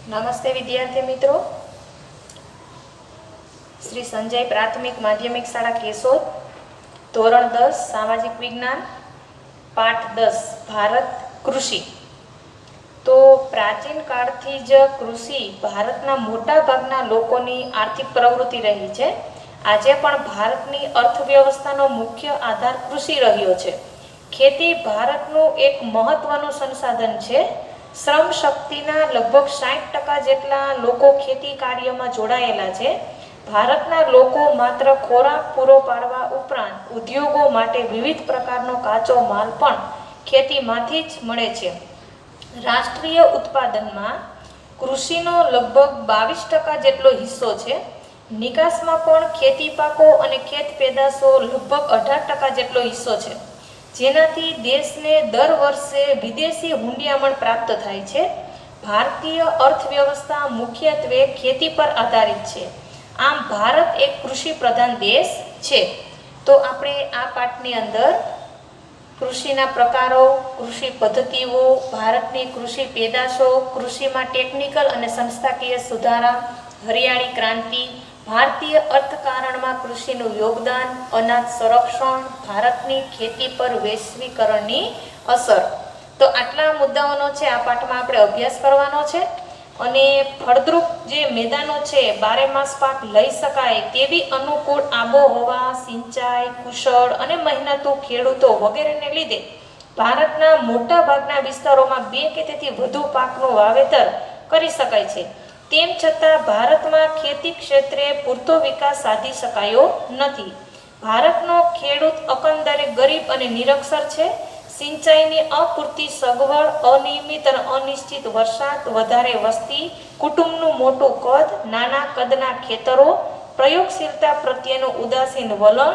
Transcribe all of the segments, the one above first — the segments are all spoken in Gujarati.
નમસ્તે વિદ્યાર્થી મિત્રો, શ્રી સંજય પ્રાથમિક માધ્યમિક શાળા કેશોદ, ધોરણ 10 સામાજિક વિજ્ઞાન, પાઠ 10 ભારત કૃષિ। તો પ્રાચીન કાળથી જ કૃષિ ભારતના મોટા ભાગના લોકોની આર્થિક પ્રવૃત્તિ રહી છે। આજે પણ ભારતની અર્થવ્યવસ્થાનો મુખ્ય આધાર કૃષિ રહ્યો છે। ખેતી ભારતનું એક મહત્વનું સંસાધન છે। શ્રમ શક્તિના લગભગ 60% જેટલા લોકો ખેતી કાર્યમાં જોડાયેલા છે। ભારતના લોકો માત્ર ખોરાક પૂરો પાડવા ઉપરાંત ઉદ્યોગો માટે વિવિધ પ્રકારનો કાચો માલ પણ ખેતીમાંથી જ મળે છે। રાષ્ટ્રીય ઉત્પાદનમાં કૃષિનો લગભગ 22% જેટલો હિસ્સો છે। નિકાસમાં પણ ખેતી પાકો અને ખેત પેદાશો લગભગ 18% જેટલો હિસ્સો છે, જેનાથી દેશને દર વર્ષે વિદેશી હુંડિયામણ પ્રાપ્ત થાય છે। ભારતીય અર્થવ્યવસ્થા મુખ્યત્વે ખેતી પર આધારિત છે। આમ ભારત એક કૃષિ પ્રધાન દેશ છે। તો આપણે આ પાઠની અંદર કૃષિના પ્રકારો, કૃષિ પદ્ધતિઓ, ભારતની કૃષિ પેદાશો, કૃષિમાં ટેકનિકલ અને સંસ્થાકીય સુધારા, હરિયાળી ક્રાંતિ, ભારતીય અર્થકારણમાં કૃષિનું યોગદાન, અનાજ સંરક્ષણ, ભારતની ખેતી પર વૈશ્વિકરણની અસર, તો આટલા મુદ્દાઓનો છે આ પાઠમાં આપણે અભ્યાસ કરવાનો છે। અને ફળદ્રુપ જે મેદાનો છે, બારેમાસ પાક લઈ શકાય તેવી અનુકૂળ આબોહવા, સિંચાઈ, કુશળ અને મહેનતુ ખેડૂતો વગેરેને લીધે ભારતના મોટા ભાગના વિસ્તારોમાં 2 કે તેથી વધુ પાકનું વાવેતર કરી શકાય છે। તેમ છતાં ભારતમાં ખેતી ક્ષેત્રે પૂરતો વિકાસ સાધી શકાયો નથી। ભારતનો ખેડૂત એકંદરે ગરીબ અને નિરક્ષર છે। સિંચાઈની અપૂરતી સગવડ, અનિયમિત અને અનિશ્ચિત વરસાદ, વધારે વસ્તી, કુટુંબનું મોટું કદ, નાના કદના ખેતરો, પ્રયોગશીલતા પ્રત્યેનું ઉદાસીન વલણ,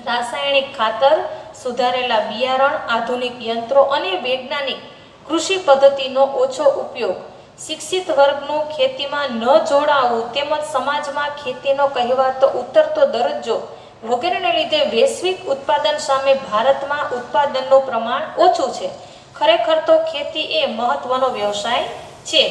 રાસાયણિક ખાતર, સુધારેલા બિયારણ, આધુનિક યંત્રો અને વૈજ્ઞાનિક કૃષિ પદ્ધતિનો ઓછો ઉપયોગ, શિક્ષિત વર્ગનું ખેતીમાં ન જોડાવું તેમજ સમાજમાં ખેતીનો કહેવાતો ઉતરતો દરજ્જો વગેરેને લીધે વૈશ્વિક ઉત્પાદન સામે ભારતમાં ઉત્પાદનનું પ્રમાણ ઓછું છે। ખરેખર તો ખેતી એ મહત્વનો વ્યવસાય છે।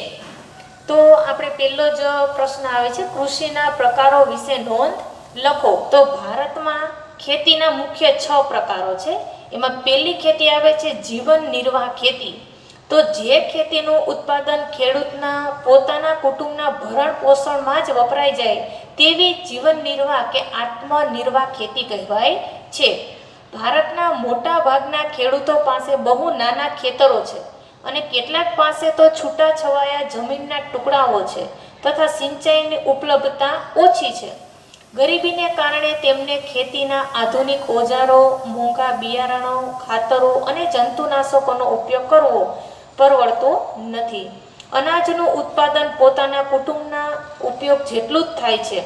તો આપણે પહેલો જ પ્રશ્ન આવે છે, કૃષિના પ્રકારો વિશે નોંધ લખો। તો ભારતમાં ખેતીના મુખ્ય 6 પ્રકારો છે। એમાં પહેલી ખેતી આવે છે જીવન નિર્વાહ ખેતી। તો જે ખેતીનું ઉત્પાદન ખેડૂતના પોતાના કુટુંબના ભરણ પોષણમાં જ વપરાઈ જાય તેવી જીવન નિર્વાહ કે આત્મનિર્વાહ ખેતી કહેવાય છે। ભારતના મોટા ભાગના ખેડૂતો પાસે બહુ નાના ખેતરો છે અને કેટલાક પાસે તો છૂટાછવાયા જમીનના ટુકડાઓ છે તથા સિંચાઈની ઉપલબ્ધતા ઓછી છે। ગરીબીને કારણે તેમને ખેતીના આધુનિક ઓજારો, મોંઘા બિયારણો, ખાતરો અને જંતુનાશકોનો ઉપયોગ કરવો પરવડતો નથી। અનાજનું ઉત્પાદન પોતાના કુટુંબના ઉપયોગ જેટલું જ થાય છે।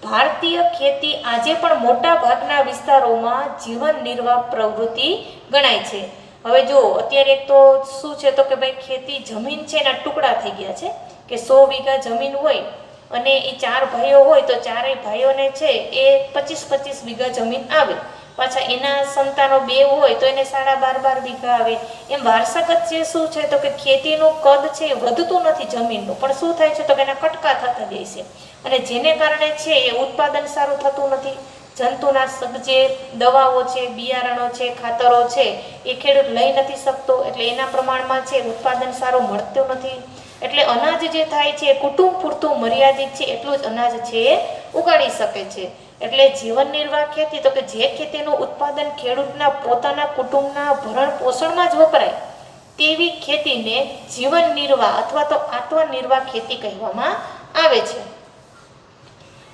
ભારતીય ખેતી આજે પણ મોટા ભાગના વિસ્તારોમાં જીવન નિર્વાહ પ્રવૃત્તિ ગણાય છે। હવે જો અત્યારે તો શું છે તો કે ભાઈ ખેતી જમીન છે એના ટુકડા થઈ ગયા છે કે 100 વીઘા જમીન હોય અને એ 4 ભાઈઓ હોય તો ચારેય ભાઈઓને છે એ 25-25 વીઘા જમીન આવે। પાછા એના સંતાનો 2 હોય તો એને 12.5 વીઘા આવે। એમ વારસાગત જે શું છે તો કે ખેતીનું કદ છે એ વધતું નથી જમીનનું, પણ શું થાય છે તો કે એના કટકા થતા જાય છે અને જેને કારણે છે એ ઉત્પાદન સારું થતું નથી। જંતુનાશક જે દવાઓ છે, બિયારણો છે, ખાતરો છે એ ખેડૂત લઈ નથી શકતો, એટલે એના પ્રમાણમાં છે ઉત્પાદન સારું મળતું નથી। એટલે અનાજ જે થાય છે કુટુંબ પૂરતું મર્યાદિત છે, એટલું જ અનાજ છે એ ઉગાડી શકે છે। એટલે જીવન નિર્વાહ ખેતી તો કે જે ખેતીનું ઉત્પાદન ખેડૂતના પોતાના કુટુંબના ભરણ પોષણમાં જ વપરાય તેવી ખેતીને જીવન નિર્વાહ અથવા તો આત્મનિર્વાહ ખેતી કહેવામાં આવે છે।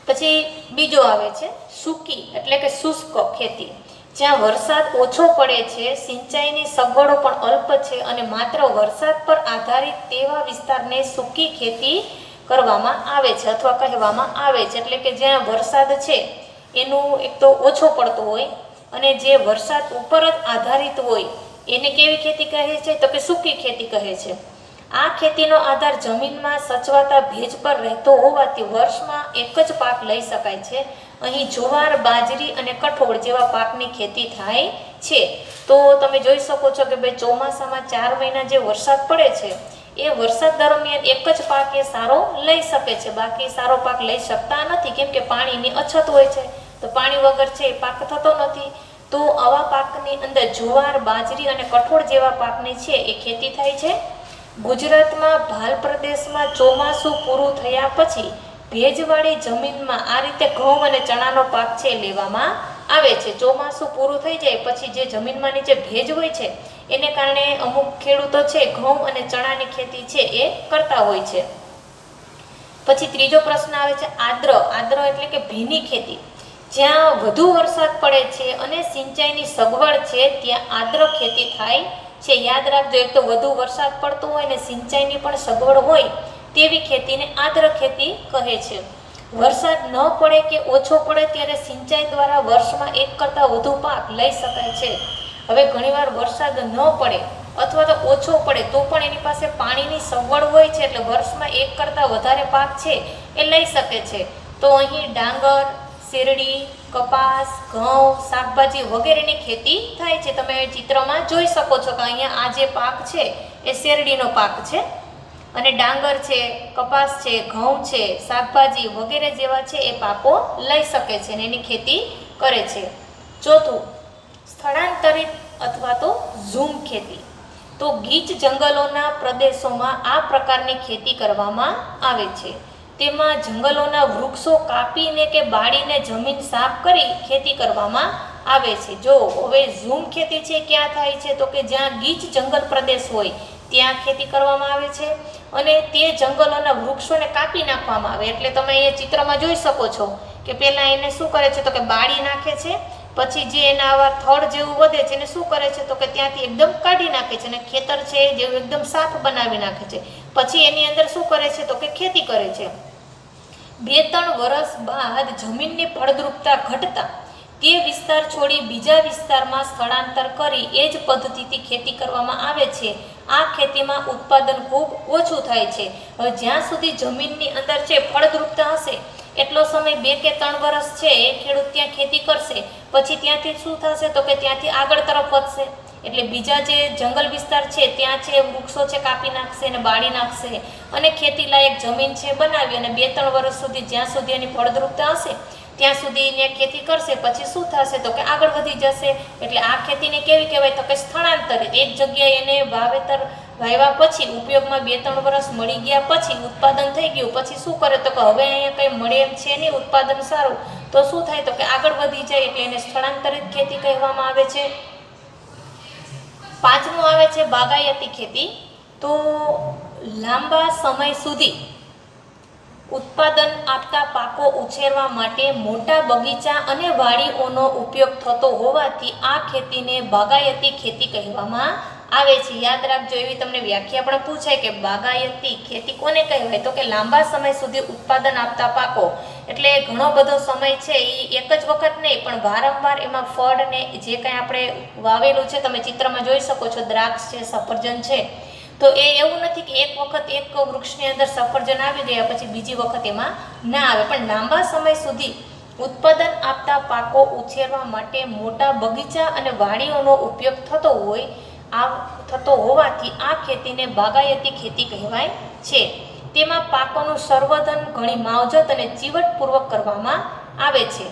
પછી બીજો આવે છે સૂકી એટલે કે શુષ્ક ખેતી, જ્યાં વરસાદ ઓછો પડે છે, સિંચાઈની સગવડો પણ અલ્પ છે અને માત્ર વરસાદ પર આધારિત તેવા વિસ્તારને સૂકી ખેતી કરવામાં આવે છે અથવા કહેવામાં આવે છે। એટલે કે જ્યાં વરસાદ છે એનું એક તો ઓછો પડતો હોય અને જે વરસાદ ઉપર જ આધારિત હોય એને કેવી ખેતી કહે છે તો કે સૂકી ખેતી કહે છે। આ ખેતીનો આધાર જમીનમાં સચવાતા ભેજ પર રહેતો હોવાથી વર્ષમાં એક જ પાક લઈ શકાય છે। અહીં જુવાર, બાજરી અને કઠોળ જેવા પાકની ખેતી થાય છે। તો તમે જોઈ શકો છો કે ભાઈ ચોમાસામાં 4 મહિના જે વરસાદ પડે છે એ વરસાદ દરમિયાન એક જ પાક એ સારો લઈ શકે છે, બાકી સારો પાક લઈ શકતા નથી, કેમ કે પાણીની અછત હોય છે. તો પાણી વગર છે એ પાક થતો નથી. તો આવા પાકની અંદર જુવાર, બાજરી અને કઠોળ જેવા પાકની છે એ ખેતી થાય છે. ગુજરાતમાં ભાલ પ્રદેશમાં ચોમાસું પૂરું થયા પછી ભેજવાળી જમીનમાં આ રીતે ઘઉં અને ચણાનો પાક છે લેવામાં આવે છે. ચોમાસું પૂરું થઈ જાય પછી જે જમીનમાં નીચે ભેજ હોય છે એને કારણે અમુક ખેડૂતો છે ઘઉં અને ચણાની ખેતી છે એ કરતા હોય છે. પછી ત્રીજો પ્રશ્ન આવે છે આદ્ર. આદ્ર એટલે કે ભીની ખેતી. જ્યાં વધુ વરસાદ પડે છે અને સિંચાઈની સગવડ છે ત્યાં આદ્ર ખેતી થાય છે. યાદ રાખજો, એક તો વધુ વરસાદ પડતો હોય ને સિંચાઈની પણ સગવડ હોય તેવી ખેતીને આદ્ર ખેતી કહે છે. વરસાદ ન પડે કે ઓછો પડે ત્યારે સિંચાઈ દ્વારા વર્ષમાં એક કરતાં વધુ પાક લઈ શકાય છે. હવે ઘણીવાર વરસાદ ન પડે અથવા તો ઓછો પડે તો પણ એની પાસે પાણીની સગવડ હોય છે એટલે વર્ષમાં એક કરતાં વધારે પાક છે એ લઈ શકે છે. તો અહીં ડાંગર, શેરડી, કપાસ, ઘઉં, શાકભાજી વગેરેની ખેતી થાય છે. તમે ચિત્રમાં જોઈ શકો છો કે અહીંયા આ જે પાક છે એ શેરડીનો પાક છે અને ડાંગર છે, કપાસ છે, ઘઉં છે, શાકભાજી વગેરે જેવા છે એ પાકો લઈ શકે છે અને એની ખેતી કરે છે. ચોથું, સ્થળાંતરિત અથવા તો ઝૂમ ખેતી. તો ગીચ જંગલોના પ્રદેશોમાં આ પ્રકારની ખેતી કરવામાં આવે છે. તેમાં જંગલોના વૃક્ષો કાપીને કે બાળીને જમીન સાફ કરી ખેતી કરવામાં આવે છે. જો હવે ઝૂમ ખેતી છે ક્યાં થાય છે તો કે જ્યાં ગીચ જંગલ પ્રદેશ હોય ત્યાં ખેતી કરવામાં આવે છે અને તે જંગલોના વૃક્ષોને કાપી નાખવામાં આવે. એટલે તમે અહીંયા ચિત્રમાં જોઈ શકો છો કે પહેલાં એને શું કરે છે તો કે બાળી નાખે છે, પછી જે એના આવા થડ જેવું વધે છે એને શું કરે છે તો કે ત્યાંથી એકદમ કાઢી નાખે છે અને ખેતર છે જેવું એકદમ સાફ બનાવી નાખે છે. પછી એની અંદર શું કરે છે તો કે ખેતી કરે છે. 2-3 વર્ષ બાદ જમીનની ફળદ્રુપતા ઘટતા તે વિસ્તાર છોડી બીજા વિસ્તારમાં સ્થળાંતર કરી એ જ પદ્ધતિથી ખેતી કરવામાં આવે છે. આ ખેતીમાં ઉત્પાદન ખૂબ ઓછું થાય છે. હવે જ્યાં સુધી જમીનની અંદર છે ફળદ્રુપતા હશે એટલો સમય 2 કે 3 વર્ષ છે એ ખેડૂત ત્યાં ખેતી કરશે. પછી ત્યાંથી શું થશે તો કે ત્યાંથી આગળ તરફ વધશે એટલે બીજા જે જંગલ વિસ્તાર છે ત્યાં છે વૃક્ષો છે કાપી નાખશે અને બાળી નાખશે અને ખેતી લાયક જમીન છે બનાવી અને 2-3 વર્ષ સુધી જ્યાં સુધી એની ફળદ્રુપતા હશે ત્યાં સુધી એને ખેતી કરશે. પછી શું થશે તો કે આગળ વધી જશે. એટલે આ ખેતીને કેવી કહેવાય તો કે સ્થળાંતરિત. એક જગ્યાએ એને વાવેતર વાવ્યા પછી ઉપયોગમાં 2-3 વર્ષ મળી ગયા પછી ઉત્પાદન થઈ ગયું પછી શું કરે તો કે હવે અહીંયા કંઈ મળે એમ છે નહીં ઉત્પાદન સારું તો શું થાય તો કે આગળ વધી જાય એટલે એને સ્થળાંતરિત ખેતી કહેવામાં આવે છે. પાંચમું આવે છે બાગાયતી ખેતી. તો લાંબા સમય સુધી ઉત્પાદન આપતા પાકો ઉછેરવા માટે મોટા બગીચા અને વાડીઓનો ઉપયોગ થતો હોવાથી આ ખેતીને બાગાયતી ખેતી કહેવામાં આવે છે. યાદ રાખજો, એવી તમને વ્યાખ્યા પણ પૂછાય કે બાગાયતી ખેતી કોને કહેવાય તો કે લાંબા સમય સુધી ઉત્પાદન આપતા પાકો. એટલે ઘણો બધો સમય છે એ એક જ વખત નહીં પણ વારંવાર એમાં ફળ ને જે કંઈ આપણે વાવેલું છે તમે ચિત્રમાં જોઈ શકો છો, દ્રાક્ષ છે, સફરજન છે, તો એ એવું નથી કે એક વખત એક વૃક્ષની અંદર સફરજન આવી ગયા પછી બીજી વખત એમાં ના આવે, પણ લાંબા સમય સુધી ઉત્પાદન આપતા પાકો ઉછેરવા માટે મોટા બગીચા અને વાડીઓનો ઉપયોગ થતો હોવાથી આ ખેતીને બાગાયતી ખેતી કહેવાય છે. તેમાં પાકોનું સંવર્ધન ઘણી માવજત અને ચીવટપૂર્વક કરવામાં આવે છે.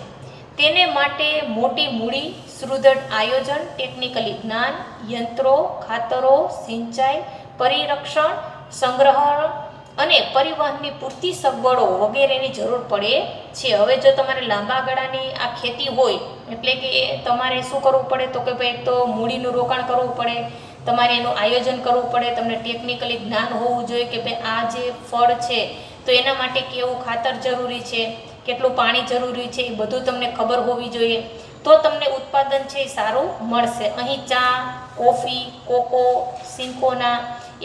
તેને માટે મોટી મૂડી, સુદૃઢ આયોજન, ટેકનિકલી જ્ઞાન, યંત્રો, ખાતરો, સિંચાઈ, પરિરક્ષણ, સંગ્રહણ અને પરિવહનની પૂરતી સગવડો વગેરેની જરૂર પડે છે. હવે જો તમારે લાંબા ગાળાની આ ખેતી હોય એટલે કે તમારે શું કરવું પડે તો કે ભાઈ એક તો મૂડીનું રોકાણ કરવું પડે, તમારે એનું આયોજન કરવું પડે, તમને ટેકનિકલી જ્ઞાન હોવું જોઈએ કે ભાઈ આ જે ફળ છે તો એના માટે કેવું ખાતર જરૂરી છે, કેટલું પાણી જરૂરી છે, એ બધું તમને ખબર હોવી જોઈએ તો તમને ઉત્પાદન છે એ સારું મળશે. અહીં ચા, કોફી, કોકો, સિંકોના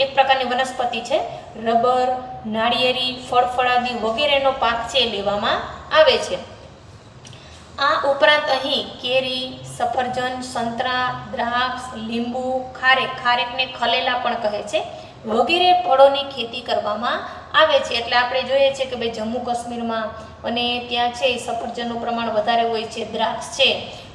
એક પ્રકારની વનસ્પતિ છે, રબર, નાળિયેરી, ફળફળાદી વગેરેનો પાક છે લેવામાં આવે છે. આ ઉપરાંત અહીં કેરી, સફરજન, સંતરા, દ્રાક્ષ, લીંબુ, ખારેકને ખલેલા પણ કહે છે, વગેરે ફળોની ખેતી કરવામાં આવે છે. એટલે આપણે જોઈએ છીએ કે ભાઈ જમ્મુ કાશ્મીરમાં અને ત્યાં છે સફરજનનું પ્રમાણ વધારે હોય છે, દ્રાક્ષ છે,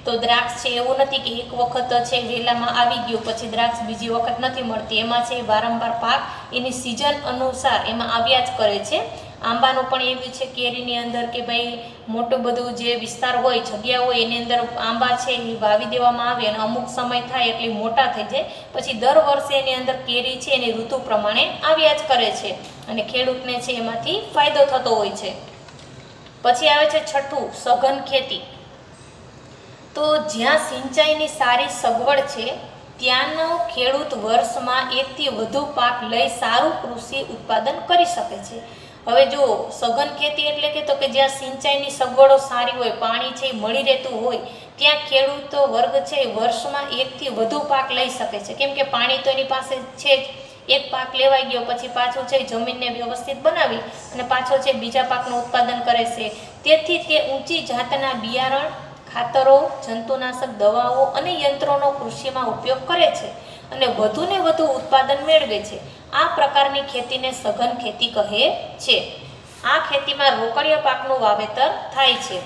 તો દ્રાક્ષ છે એવું નથી કે એક વખત છે વેલામાં આવી ગયું પછી દ્રાક્ષ બીજી વખત નથી મળતી, એમાં છે વારંવાર પાક એની સિઝન અનુસાર એમાં આવ્યા જ કરે છે. આંબાનું પણ એવું છે કેરીની અંદર કે ભાઈ મોટું બધું જે વિસ્તાર હોય જગ્યા હોય એની અંદર આંબા છે એ વાવી દેવામાં આવે અને અમુક સમય થાય એટલે મોટા થઈ જાય પછી દર વર્ષે એની અંદર કેરી છે એની ઋતુ પ્રમાણે આવ્યા જ કરે છે અને ખેડૂતને છે એમાંથી ફાયદો થતો હોય છે. પછી આવે છે છઠ્ઠું, સઘન ખેતી. તો જ્યાં સિંચાઈની સારી સગવડ છે ત્યાંનો ખેડૂત વર્ષમાં એકથી વધુ પાક લઈ સારું કૃષિ ઉત્પાદન કરી શકે છે. હવે જો સઘન ખેતી એટલે કે જ્યાં સિંચાઈની સગવડો સારી હોય, પાણી છે મળી રહેતું હોય ત્યાં ખેડૂતો વર્ગ છે વર્ષમાં એકથી વધુ પાક લઈ શકે છે. કેમ કે પાણી તો એની પાસે છે જ, એક પાક લેવાઈ ગયો પછી પાછો છે જમીનને વ્યવસ્થિત બનાવી અને પાછો છે બીજા પાકનું ઉત્પાદન કરે છે. તેથી તે ઊંચી જાતના બિયારણ, ખાતરો, જંતુનાશક દવાઓ અને યંત્રોનો કૃષિમાં ઉપયોગ કરે છે અને વધુને વધુ ઉત્પાદન મેળવે છે. આ પ્રકારની ખેતીને સઘન ખેતી કહે છે. આ ખેતીમાં રોકડિયા પાકનું વાવેતર થાય છે.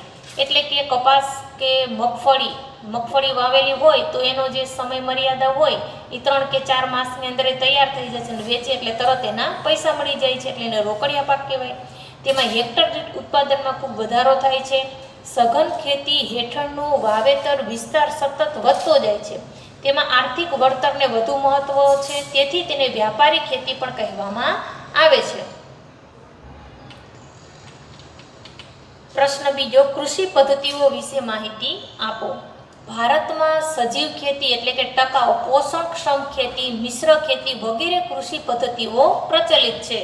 એટલે કે કપાસ કે મગફળી વાવેલી હોય તો એનો જે સમય મર્યાદા હોય એ 3 કે 4 માસની અંદર એ તૈયાર થઈ જાય છે અને વેચે એટલે તરત એના પૈસા મળી જાય છે એટલે એને રોકડિયા પાક કહેવાય. તેમાં હેક્ટર દીઠ ઉત્પાદનમાં ખૂબ વધારો થાય છે. સઘન ખેતી હેઠળનું વાવેતર વિસ્તાર સતત વધતો જાય છે. તેમાં આર્થિક વળતરને વધુ મહત્વ છે, તેથી તેને વ્યાપારી ખેતી પણ કહેવામાં આવે છે. પ્રશ્ન બીજો, કૃષિ પદ્ધતિઓ વિશે માહિતી આપો. ભારતમાં સજીવ ખેતી એટલે કે ટકાઉ, પોષણક્ષમ ખેતી, મિશ્ર ખેતી વગેરે કૃષિ પદ્ધતિઓ પ્રચલિત છે.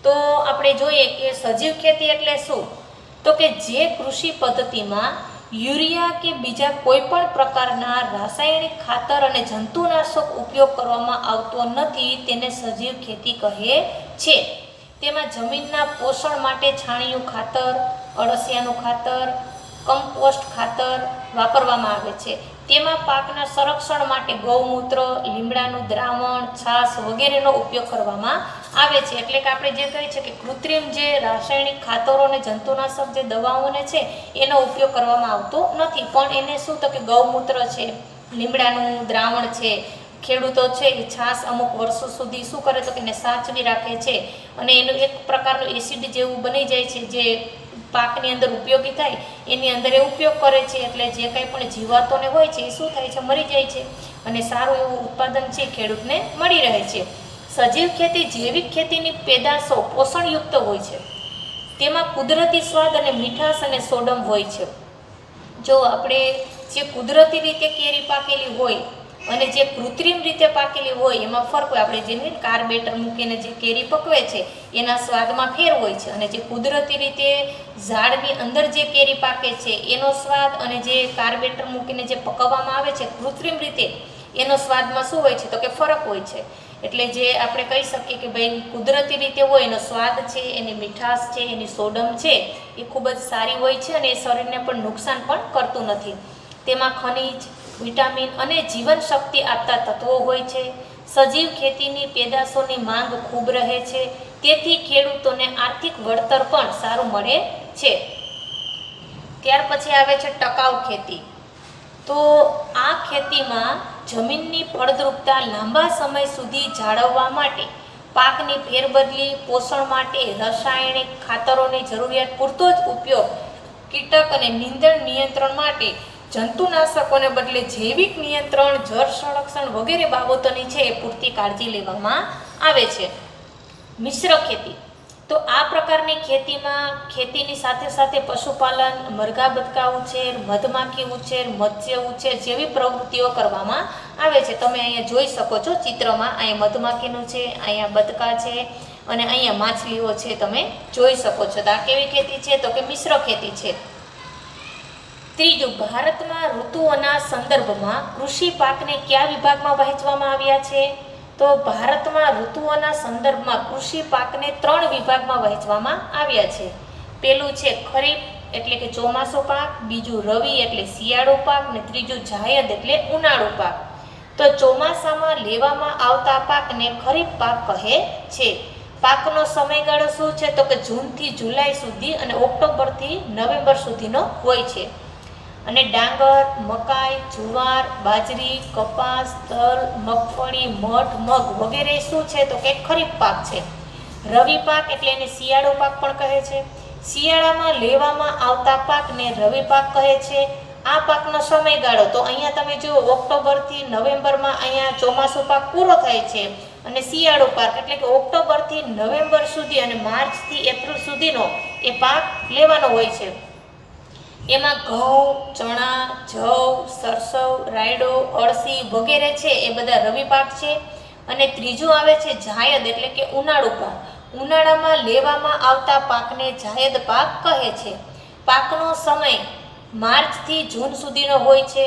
તો આપણે જોઈએ કે સજીવ ખેતી એટલે શું? તો કે જે કૃષિ પદ્ધતિમાં યુરિયા કે બીજા કોઈ પણ પ્રકારના રાસાયણિક ખાતર અને જંતુનાશક ઉપયોગ કરવામાં આવતો નથી તેને સજીવ ખેતી કહે છે. તેમાં જમીનના પોષણ માટે છાણિયું ખાતર, અળસિયાનું ખાતર, કમ્પોસ્ટ ખાતર વાપરવામાં આવે છે. તેમાં પાકના સંરક્ષણ માટે ગૌમૂત્ર, લીમડાનું દ્રાવણ, છાશ વગેરેનો ઉપયોગ કરવામાં આવે છે. એટલે કે આપણે જે કહીએ છીએ કે કૃત્રિમ જે રાસાયણિક ખાતરો અને જંતુનાશક જે દવાઓને છે એનો ઉપયોગ કરવામાં આવતો નથી, પણ એને શું તો કે ગૌમૂત્ર છે, લીમડાનું દ્રાવણ છે, ખેડૂતો છે એ છાશ અમુક વર્ષો સુધી શું કરે તો કે એને સાચવી રાખે છે અને એનું એક પ્રકારનું એસિડ જેવું બની જાય છે જે પાકની અંદર ઉપયોગી થાય એની અંદર એ ઉપયોગ કરે છે. એટલે જે કંઈ પણ જીવાતોને હોય છે એ શું થાય છે, મરી જાય છે અને સારું એવું ઉત્પાદન છે ખેડૂતને મળી રહે છે. સજીવ ખેતી જૈવિક ખેતીની પેદાશો પોષણયુક્ત હોય છે. તેમાં કુદરતી સ્વાદ અને મીઠાશ અને સોડમ હોય છે. જો આપણે જે કુદરતી રીતે કેરી પાકેલી હોય અને જે કૃત્રિમ રીતે પાકેલી હોય એમાં ફરક હોય. આપણે જેને કાર્બેટર મૂકીને જે કેરી પકવે છે એના સ્વાદમાં ફેર હોય છે અને જે કુદરતી રીતે ઝાડની અંદર જે કેરી પાકે છે એનો સ્વાદ અને જે કાર્બેટર મૂકીને જે પકવવામાં આવે છે કૃત્રિમ રીતે એનો સ્વાદમાં શું હોય છે તો કે ફરક હોય છે. એટલે જે આપણે કહી શકીએ કે ભાઈ કુદરતી રીતે હોય એનો સ્વાદ છે, એની મીઠાશ છે, એની સોડમ છે એ ખૂબ જ સારી હોય છે અને એ શરીરને પણ નુકસાન પણ કરતું નથી. તેમાં ખનિજ, વિટામિન અને જીવન શક્તિ આપતા તત્વો હોય છે. સજીવ ખેતીની પેદાશોની માંગ ખૂબ રહે છે, તેથી ખેડૂતોને આર્થિક વળતર પણ સારું મળે છે. ત્યાર પછી આવે છે ટકાઉ ખેતી. તો આ ખેતીમાં જમીનની ફળદ્રુપતા લાંબા સમય સુધી જાળવવા માટે પાકની ફેરબદલી, પોષણ માટે રાસાયણિક ખાતરોની જરૂરિયાત પૂરતો જ ઉપયોગ, કીટક અને નીંદણ નિયંત્રણ માટે જંતુનાશકોને બદલે જૈવિક નિયંત્રણ, જળ સંરક્ષણ વગેરે બાબતોની છે એ પૂરતી કાળજી લેવામાં આવે છે. મિશ્ર ખેતી. તો આ પ્રકારની ખેતીમાં ખેતીની સાથે સાથે પશુપાલન, મરઘા બતકા ઉછેર, મધમાખી ઉછેર, મત્સ્ય ઉછેર જેવી પ્રવૃત્તિઓ કરવામાં આવે છે. તમે અહીંયા જોઈ શકો છો ચિત્રમાં, અહીંયા મધમાખીનું છે, અહીંયા બતકા છે અને અહીંયા માછલીઓ છે, તમે જોઈ શકો છો. તો આ કેવી ખેતી છે તો કે મિશ્ર ખેતી છે. ત્રીજું, ભારતમાં ઋતુઓના સંદર્ભમાં કૃષિ પાકને કયા વિભાગમાં વહેંચવામાં આવ્યા છે? તો ભારતમાં ઋતુઓના સંદર્ભમાં કૃષિ પાકને 3 વિભાગમાં વહેંચવામાં આવ્યા છે. પહેલું છે ખરીફ એટલે કે ચોમાસુ પાક, બીજું રવિ એટલે શિયાળુ પાક અને ત્રીજું જાયદ એટલે ઉનાળુ પાક. તો ચોમાસામાં લેવામાં આવતા પાકને ખરીફ પાક કહે છે. પાકનો સમયગાળો શું છે તો કે જૂનથી જુલાઈ સુધી અને ઓક્ટોબરથી નવેમ્બર સુધીનો હોય છે. અને ડાંગર, મકાઈ, જુવાર, બાજરી, કપાસ, તલ, મગફળી, મઠ, મગ વગેરે શું છે તો કે ખરીફ પાક છે. રવિ પાક એટલે એને શિયાળો પાક પણ કહે છે. શિયાળામાં લેવામાં આવતા પાકને રવિ પાક કહે છે. આ પાકનો સમયગાળો તો અહીંયા તમે જુઓ ઓક્ટોબરથી નવેમ્બરમાં અહીંયા ચોમાસું પાક પૂરો થાય છે અને શિયાળો પાક એટલે કે ઓક્ટોબરથી નવેમ્બર સુધી અને માર્ચથી એપ્રિલ સુધીનો એ પાક લેવાનો હોય છે. એમાં ઘઉં, ચણા, જવ, સરસવ, રાયડો, અળસી વગેરે છે એ બધા રવિ પાક છે. અને ત્રીજું આવે છે જાયદ એટલે કે ઉનાળુ પાક. ઉનાળામાં લેવામાં આવતા પાકને જાયદ પાક કહે છે. પાકનો સમય માર્ચથી જૂન સુધીનો હોય છે.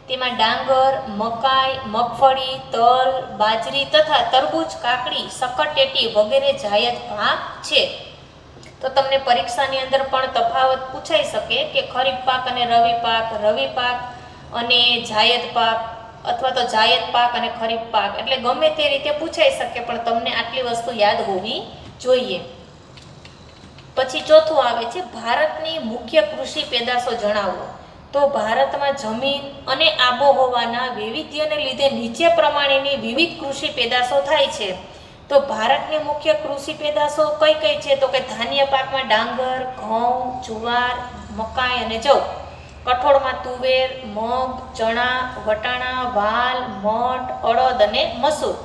તેમાં ડાંગર, મકાઈ, મગફળી, તલ, બાજરી તથા તરબૂચ, કાકડી, શક્કરટેટી વગેરે જાયદ પાક છે. તો તમને પરીક્ષાની અંદર પણ તફાવત પૂછાઈ શકે કે ખરીફ પાક અને રવિ પાક અને જાયદ પાક અથવા તો જાયદ પાક અને ખરીફ પાક એટલે ગમે તે રીતે પૂછાઈ શકે, પણ તમને આટલી વસ્તુ યાદ હોવી જોઈએ. પછી ચોથું આવે છે ભારતની મુખ્ય કૃષિ પેદાશો જણાવો. તો ભારતમાં જમીન અને આબોહવાના વૈવિધ્યને લીધે નીચે પ્રમાણેની વિવિધ કૃષિ પેદાશો થાય છે. તો ભારતની મુખ્ય કૃષિ પેદાશો કઈ કઈ છે તો કે ધાન્ય પાકમાં ડાંગર, ઘઉં, જુવાર, મકાઈ અને જવ. કઠોળમાં તુવેર, મગ, ચણા, વટાણા, વાલ, મઠ, અડદ અને મસૂર.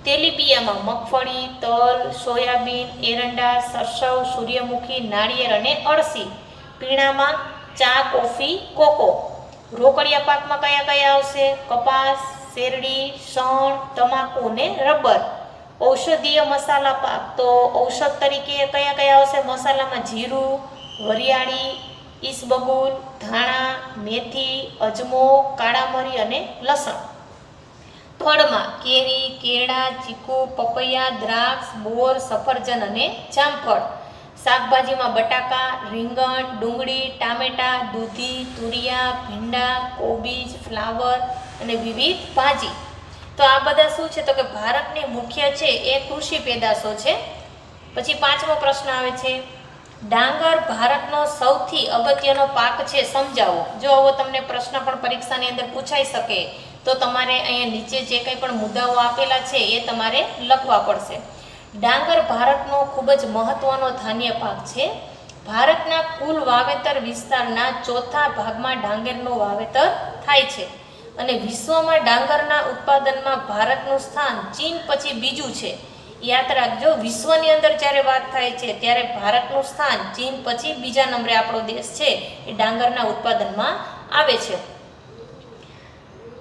તેલીબિયામાં મગફળી, તલ, સોયાબીન, એરંડા, સરસવ, સૂર્યમુખી, નાળિયેર અને અળસી. પીણામાં ચા, કોફી, કોકો. રોકડિયા પાકમાં કયા કયા આવશે? કપાસ, શેરડી, શણ, તમાકુ અને રબર. ઔષધીય મસાલા પાક તો ઔષધ તરીકે કયા કયા આવશે મસાલામાં? જીરું, વરિયાળી, ઈસબગુલ, ધાણા, મેથી, અજમો, કાળા મરી અને લસણ. ફળમાં કેરી, કેળા, ચીકુ, પપૈયા, દ્રાક્ષ, બોર, સફરજન અને જામફળ. શાકભાજીમાં બટાકા, રીંગણ, ડુંગળી, ટામેટા, દૂધી, તુરિયા, ભીંડા, કોબીજ, ફ્લાવર અને વિવિધ ભાજી. તો આ બધા શું છે તો કે ભારતની મુખ્ય છે એ કૃષિ પેદાશો છે. પછી પાંચમો પ્રશ્ન આવે છે ડાંગર ભારતનો સૌથી અગત્યનો પાક છે, સમજાવો. જો આવો તમને પ્રશ્ન પણ પરીક્ષાની અંદર પૂછાઈ શકે તો તમારે અહીંયા નીચે જે કંઈ પણ મુદ્દાઓ આપેલા છે એ તમારે લખવા પડશે. ડાંગર ભારતનો ખૂબ જ મહત્વનો ધાન્ય પાક છે. ભારતના કુલ વાવેતર વિસ્તારના ચોથા ભાગમાં ડાંગરનું વાવેતર થાય છે અને વિશ્વમાં ડાંગરના ઉત્પાદનમાં ભારતનું સ્થાન ચીન પછી બીજું છે. યાદ રાખજો, વિશ્વની અંદર જ્યારે વાત થાય છે ત્યારે ભારતનું સ્થાન ચીન પછી બીજા નંબરે આપણો દેશ છે એ ડાંગરના ઉત્પાદનમાં આવે છે.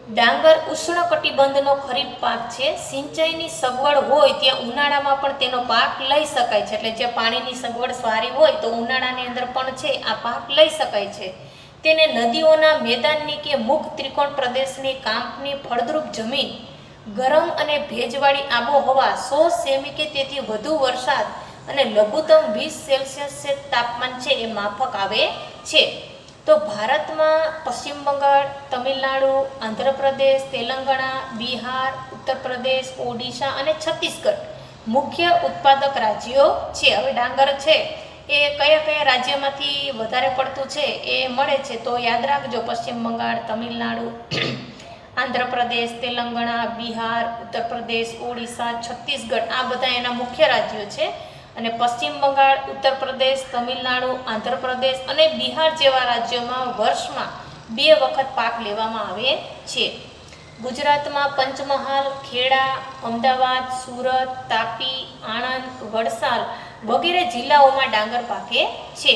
ડાંગર ઉષ્ણકટિબંધનો ખરીફ પાક છે. સિંચાઈની સગવડ હોય ત્યાં ઉનાળામાં પણ તેનો પાક લઈ શકાય છે. એટલે જે પાણીની સગવડ સારી હોય તો ઉનાળાની અંદર પણ છે આ પાક લઈ શકાય છે. તેને નદીઓના મેદાનની કે મુખ ત્રિકોણ પ્રદેશની કાંપની ફળદ્રુપ જમીન, ગરમ અને ભેજવાળી આબોહવા, 100 સેમી કે તેથી વધુ વરસાદ અને લઘુત્તમ 20 સેલ્સિયસ તાપમાન છે એ માફક આવે છે. તો ભારતમાં પશ્ચિમ બંગાળ, તમિલનાડુ, આંધ્રપ્રદેશ, તેલંગાણા, બિહાર, ઉત્તર પ્રદેશ, ઓડિશા અને છત્તીસગઢ મુખ્ય ઉત્પાદક રાજ્યો છે. હવે ડાંગર છે એ કયા કયા રાજ્યમાંથી વધારે પડતું છે એ મળે છે તો યાદ રાખજો, પશ્ચિમ બંગાળ, તમિલનાડુ, આંધ્રપ્રદેશ, તેલંગાણા, બિહાર, ઉત્તર પ્રદેશ, ઓડિશા, છત્તીસગઢ આ બધા એના મુખ્ય રાજ્યો છે. અને પશ્ચિમ બંગાળ, ઉત્તર પ્રદેશ, તમિલનાડુ, આંધ્રપ્રદેશ અને બિહાર જેવા રાજ્યોમાં વર્ષમાં 2 વખત પાક લેવામાં આવે છે. ગુજરાતમાં પંચમહાલ, ખેડા, અમદાવાદ, સુરત, તાપી, આણંદ, વલસાડ વગેરે જિલ્લાઓમાં ડાંગર પાકે છે.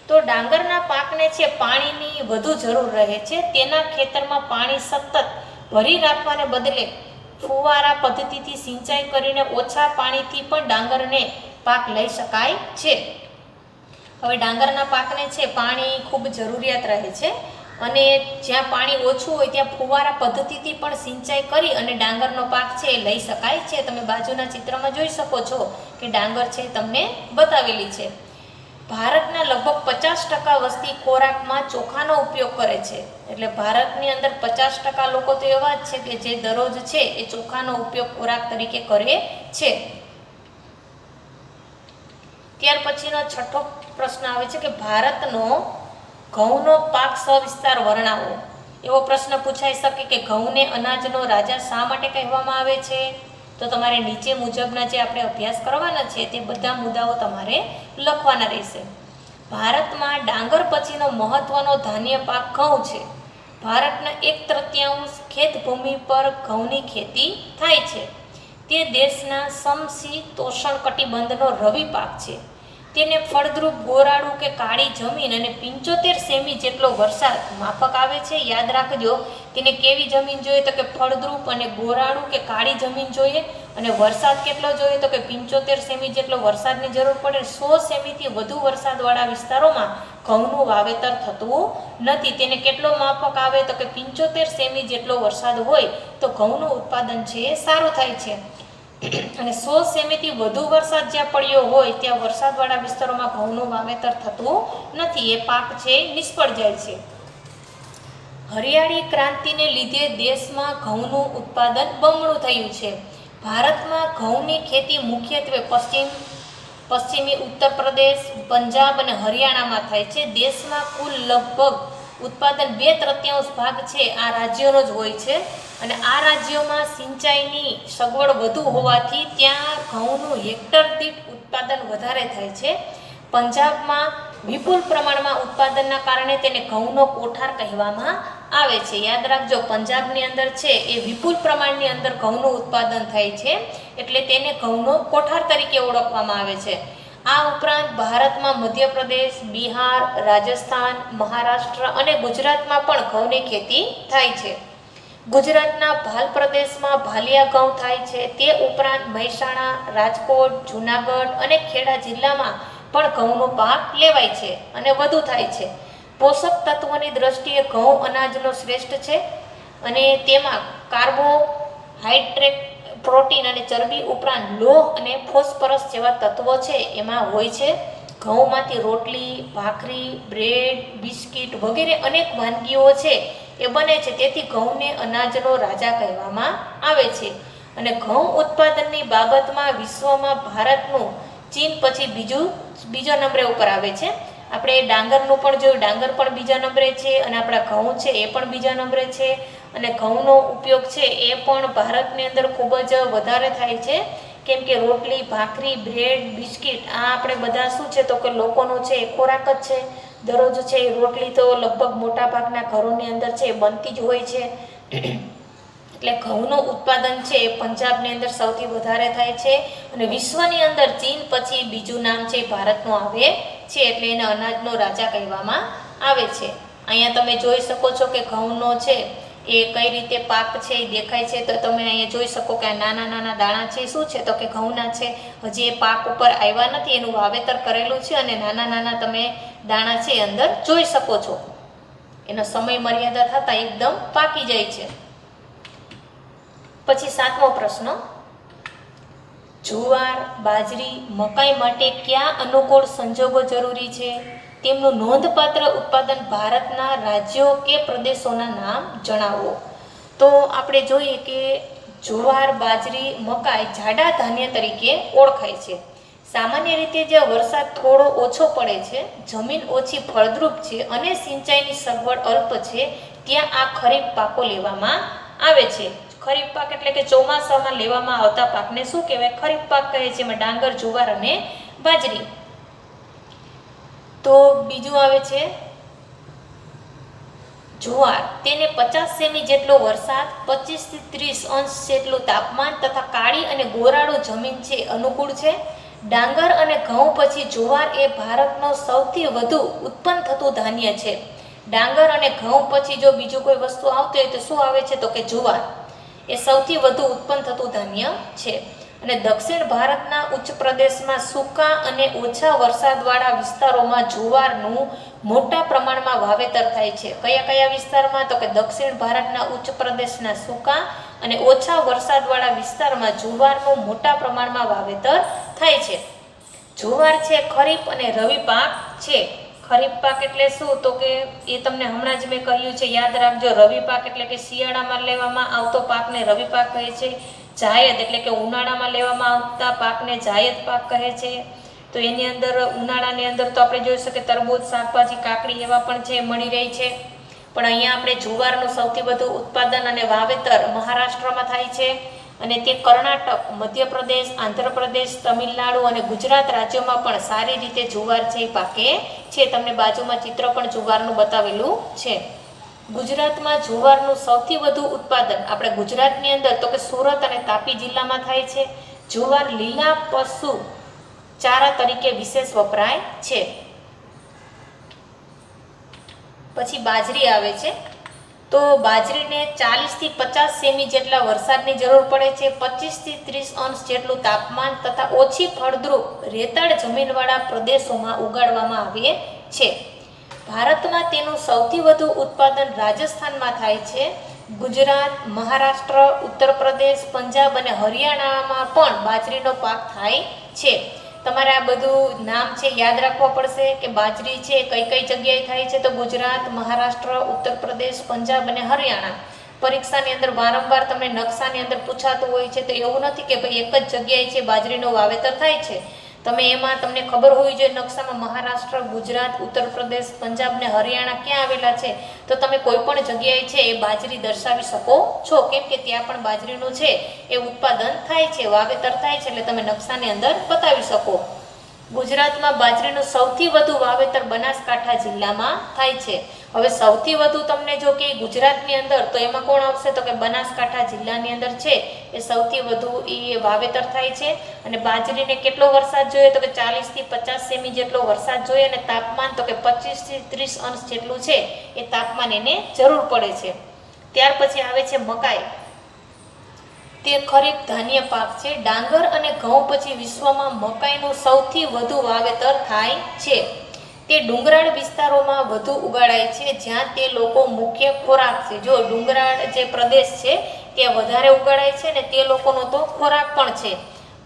તો ડાંગરના પાકને છે પાણીની વધુ જરૂર રહે છે. તેના ખેતરમાં પાણી સતત ભરી રાખવાને બદલે ફુવારા પદ્ધતિથી સિંચાઈ કરીને ઓછા પાણીથી પણ ડાંગરને પાક લઈ શકાય છે. હવે ડાંગરના પાકને છે પાણી ખૂબ જરૂરિયાત રહે છે અને જ્યાં પાણી ઓછું હોય ત્યાં ફુવારા પદ્ધતિથી પણ સિંચાઈ કરી અને ડાંગરનો પાક છે એ લઈ શકાય છે. તમે બાજુના ચિત્રમાં જોઈ શકો છો કે ડાંગર છે તમને બતાવેલી છે. ભારતના લગભગ 50% વસ્તી ખોરાકમાં ચોખાનો ઉપયોગ કરે છે. એટલે ભારતની અંદર 50% લોકો તો એવા જ છે કે જે દરરોજ છે એ ચોખાનો ઉપયોગ ખોરાક તરીકે કરે છે. ત્યાર પછીનો છઠ્ઠો પ્રશ્ન આવે છે કે ભારતનો ઘઉંનો પાક સવિસ્તાર વર્ણવો. એવો પ્રશ્ન પૂછાઈ શકે કે ઘઉંને અનાજનો રાજા શા માટે કહેવામાં આવે છે? તો તમારે નીચે મુજબના જે આપણે અભ્યાસ કરવાના છે તે બધા મુદ્દાઓ તમારે લખવાના રહેશે. ભારતમાં ડાંગર પછીનો મહત્વનો ધાન્ય પાક ઘઉં છે. ભારતના 1/3 ખેતભૂમિ પર ઘઉંની ખેતી થાય છે. તે દેશના સમશીતોષ્ણ કટિબંધનો રવિ પાક છે. તેને ફળદ્રુપ ગોરાડું કે કાળી જમીન અને 75 સેમી જેટલો વરસાદ માફક આવે છે. યાદ રાખજો, તેને કેવી જમીન જોઈએ? તો કે ફળદ્રુપ અને ગોરાડું કે કાળી જમીન જોઈએ. અને વરસાદ કેટલો જોઈએ? તો કે 75 સેમી જેટલો વરસાદની જરૂર પડે. 100 સેમીથી વધુ વરસાદવાળા વિસ્તારોમાં ઘઉંનું વાવેતર થતું નથી. તેને કેટલો માફક આવે? તો કે 75 સેમી જેટલો વરસાદ હોય તો ઘઉંનું ઉત્પાદન છે એ સારું થાય છે. અને 100 સેમીથી વધુ વરસાદ જ્યાં પડ્યો હોય ત્યાં વરસાદવાળા વિસ્તારોમાં ઘઉંનું વાવેતર થતું નથી. એ પાક છે નિષ્ફળ જાય છે. હરિયાળી ક્રાંતિને લીધે દેશમાં ઘઉંનું ઉત્પાદન બમણું થયું છે. ભારતમાં ઘઉંની ખેતી મુખ્યત્વે પશ્ચિમી ઉત્તર પ્રદેશ, પંજાબ અને હરિયાણામાં થાય છે. દેશમાં કુલ લગભગ ઉત્પાદન 2/3 ભાગ છે આ રાજ્યોનો જ હોય છે. અને આ રાજ્યોમાં સિંચાઈની સગવડ વધુ હોવાથી ત્યાં ઘઉંનું હેક્ટર દીઠ ઉત્પાદન વધારે થાય છે. પંજાબમાં વિપુલ પ્રમાણમાં ઉત્પાદનના કારણે તેને ઘઉંનો કોઠાર કહેવામાં આવે છે. યાદ રાખજો, પંજાબની અંદર છે એ વિપુલ પ્રમાણની અંદર ઘઉંનું ઉત્પાદન થાય છે એટલે તેને ઘઉંનો કોઠાર તરીકે ઓળખવામાં આવે છે. આ ઉપરાંત ભારતમાં મધ્યપ્રદેશ, બિહાર, રાજસ્થાન, મહારાષ્ટ્ર અને ગુજરાતમાં પણ ઘઉંની ખેતી થાય છે. ગુજરાતના ભાલ પ્રદેશમાં ભાલિયા ઘઉં થાય છે. તે ઉપરાંત મહેસાણા, રાજકોટ, જૂનાગઢ અને ખેડા જિલ્લામાં પણ ઘઉંનો પાક લેવાય છે અને વધુ થાય છે. પોષક તત્વોની દ્રષ્ટિએ ઘઉં અનાજનો શ્રેષ્ઠ છે અને તેમાં કાર્બોહાઈડ્રેટ, પ્રોટીન અને ચરબી ઉપરાંત લોહ અને ફોસ્ફરસ જેવા તત્વો છે એમાં હોય છે. ઘઉંમાંથી રોટલી, ભાખરી, બ્રેડ, બિસ્કિટ વગેરે અનેક વાનગીઓ છે એ બને છે. તેથી ઘઉંને અનાજનો રાજા કહેવામાં આવે છે. અને ઘઉં ઉત્પાદનની બાબતમાં વિશ્વમાં ભારતનું ચીન પછી બીજો નંબરે ઉપર આવે છે. આપણે ડાંગરનું પણ જોયું, ડાંગર પણ બીજા નંબરે છે અને આપણા ઘઉં છે એ પણ બીજા નંબરે છે. અને ઘઉંનો ઉપયોગ છે એ પણ ભારતની અંદર ખૂબ જ વધારે થાય છે. કેમ કે રોટલી, ભાખરી, બ્રેડ, બિસ્કિટ આ આપણે બધા શું છે તો કે લોકોનો છે એ ખોરાક જ છે. દરરોજ છે એ રોટલી તો લગભગ મોટા ભાગના ઘરોની અંદર છે એ બનતી જ હોય છે. એટલે ઘઉંનું ઉત્પાદન છે એ પંજાબની અંદર સૌથી વધારે થાય છે. અને વિશ્વની અંદર ચીન પછી બીજું નામ છે ભારતનું આવે છે. એટલે એને અનાજનો રાજા કહેવામાં આવે છે. અહીંયા તમે જોઈ શકો છો કે ઘઉંનો છે એ કઈ રીતે પાક છે એ દેખાય છે. તો તમે અહીંયા જોઈ શકો કે આ નાના નાના દાણા છે શું છે તો કે ઘઉંના છે. હજી એ પાક ઉપર આવ્યા નથી, એનું વાવેતર કરેલું છે અને નાના નાના તમે દાણા છે એ અંદર જોઈ શકો છો. એનો સમય મર્યાદા થતાં એકદમ પાકી જાય છે. પછી 7મો પ્રશ્ન, જુવાર, બાજરી, મકાઈ માટે કયા અનુકૂળ સંજોગો જરૂરી છે? તેમનું નોંધપાત્ર ઉત્પાદન ભારતના રાજ્યો કે પ્રદેશોના નામ જણાવો. તો આપણે જોઈએ કે જુવાર, બાજરી, મકાઈ જાડા ધાન્ય તરીકે ઓળખાય છે. સામાન્ય રીતે જ્યાં વરસાદ થોડો ઓછો પડે છે, જમીન ઓછી ફળદ્રુપ છે અને સિંચાઈની સગવડ અલ્પ છે ત્યાં આ ખરીફ પાકો લેવામાં આવે છે. ખરીફ પાક એટલે કે ચોમાસામાં લેવામાં આવતા પાકને શું કહેવાય? ખરીફ પાક કહે છે. એમાં ડાંગર, જુવાર અને બાજરી. તો બીજું આવે છે જુવાર. તેને 50 સેમી જેટલો વરસાદ, 25 થી 30 અંશ જેટલું તાપમાન તથા કાળી અને ગોરાડું જમીન છે અનુકૂળ છે. ડાંગર અને ઘઉં પછી જુવાર એ ભારતનો સૌથી વધુ ઉત્પન્ન થતું ધાન્ય છે. ડાંગર અને ઘઉં પછી જો બીજું કોઈ વસ્તુ આવતી હોય તો શું આવે છે તો કે જુવાર એ સૌથી વધુ ઉત્પન્ન થતું ધાન્ય છે. અને દક્ષિણ ભારતના ઉચ્ચ પ્રદેશમાં સૂકા અને ઓછા વરસાદવાળા વિસ્તારોમાં જુવારનું મોટા પ્રમાણમાં વાવેતર થાય છે. કયા કયા વિસ્તારમાં? તો કે દક્ષિણ ભારતના ઉચ્ચ પ્રદેશના સૂકા અને ઓછા વરસાદવાળા વિસ્તારમાં જુવારનું મોટા પ્રમાણમાં વાવેતર થાય છે. જુવાર છે ખરીફ અને રવિ પાક છે. ખરીફ પાક એટલે શું? તો કે એ તમને હમણાં જ મેં કહ્યું છે, યાદ રાખજો. રવિ પાક એટલે કે શિયાળામાં લેવામાં આવતો પાકને રવિ પાક કહે છે. જાયદ એટલે કે ઉનાળામાં લેવામાં આવતા પાકને જાયદ પાક કહે છે. તો એની અંદર ઉનાળાની અંદર તો આપણે જોઈ શકીએ તરબૂચ, શાકભાજી, કાકડી એવા પણ છે મળી રહી છે. પણ અહીંયા આપણે જુવારનું સૌથી વધુ ઉત્પાદન અને વાવેતર મહારાષ્ટ્રમાં થાય છે અને તે કર્ણાટક, મધ્યપ્રદેશ, આંધ્રપ્રદેશ, તમિલનાડુ અને ગુજરાત રાજ્યોમાં પણ સારી રીતે જુવાર છે એ પાકે છે. તમને બાજુમાં ચિત્ર પણ જુવારનું બતાવેલું છે. ગુજરાતમાં જુવારનું સૌથી વધુ ઉત્પાદન આપણે ગુજરાતની અંદર તો કે સુરત અને તાપી જિલ્લામાં થાય છે. જુવાર લીલા પશુ ચારા તરીકે વિશેષ વપરાય છે. પછી બાજરી આવે છે. તો બાજરીને 40 થી 50 સેમી જેટલા વરસાદની જરૂર પડે છે. 25 થી 30 અંશ જેટલું તાપમાન તથા ઓછી ફળદ્રુપ રેતાળ જમીનવાળા પ્રદેશોમાં ઉગાડવામાં આવે છે. ભારતમાં તેનું સૌથી વધુ ઉત્પાદન રાજસ્થાનમાં થાય છે. ગુજરાત, મહારાષ્ટ્ર, ઉત્તર પ્રદેશ, પંજાબ અને હરિયાણામાં પણ બાજરીનો પાક થાય છે. તમારે આ બધું નામ છે યાદ રાખવા પડશે કે બાજરી છે કઈ કઈ જગ્યાએ થાય છે. તો ગુજરાત, મહારાષ્ટ્ર, ઉત્તર પ્રદેશ, પંજાબ અને હરિયાણા. પરીક્ષાની અંદર વારંવાર તમને નકશાની અંદર પૂછાતું હોય છે. તો એવું નથી કે ભાઈ એક જ જગ્યાએ છે બાજરીનું વાવેતર થાય છે. તમે એમાં તમને ખબર હોવી જોઈએ નકશામાં મહારાષ્ટ્ર, ગુજરાત, ઉત્તર પ્રદેશ, પંજાબ ને હરિયાણા ક્યાં આવેલા છે. તો તમે કોઈ પણ જગ્યાએ છે એ બાજરી દર્શાવી શકો છો, કેમ કે ત્યાં પણ બાજરીનું છે એ ઉત્પાદન થાય છે, વાવેતર થાય છે, એટલે તમે નકશાની અંદર બતાવી શકો. ગુજરાતમાં બાજરીનું સૌથી વધુ વાવેતર બનાસકાંઠા જિલ્લામાં થાય છે. હવે સૌથી વધુ તમને જો કે ગુજરાતની અંદર તો એમાં કોણ આવશે તો કે બનાસકાંઠા જિલ્લાની અંદર છે એ સૌથી વધુ એ વાવેતર થાય છે. અને બાજરીને કેટલો વરસાદ જોઈએ તો કે 40 થી 50 સેમી જેટલો વરસાદ જોઈએ અને તાપમાન તો કે 25 થી 30 અંશ જેટલું છે એ તાપમાન એને જરૂર પડે છે. ત્યાર પછી આવે છે મકાઈ. તે ખરીફ ધાન્ય પાક છે. ડાંગર અને ઘઉં પછી વિશ્વમાં મકાઈનું સૌથી વધુ વાવેતર થાય છે. તે ડુંગરાળ વિસ્તારોમાં વધુ ઉગાડાય છે જ્યાં તે લોકો મુખ્ય ખોરાક છે. જો ડુંગરાળ જે પ્રદેશ છે ત્યાં વધારે ઉગાડાય છે ને તે લોકોનો તો ખોરાક પણ છે.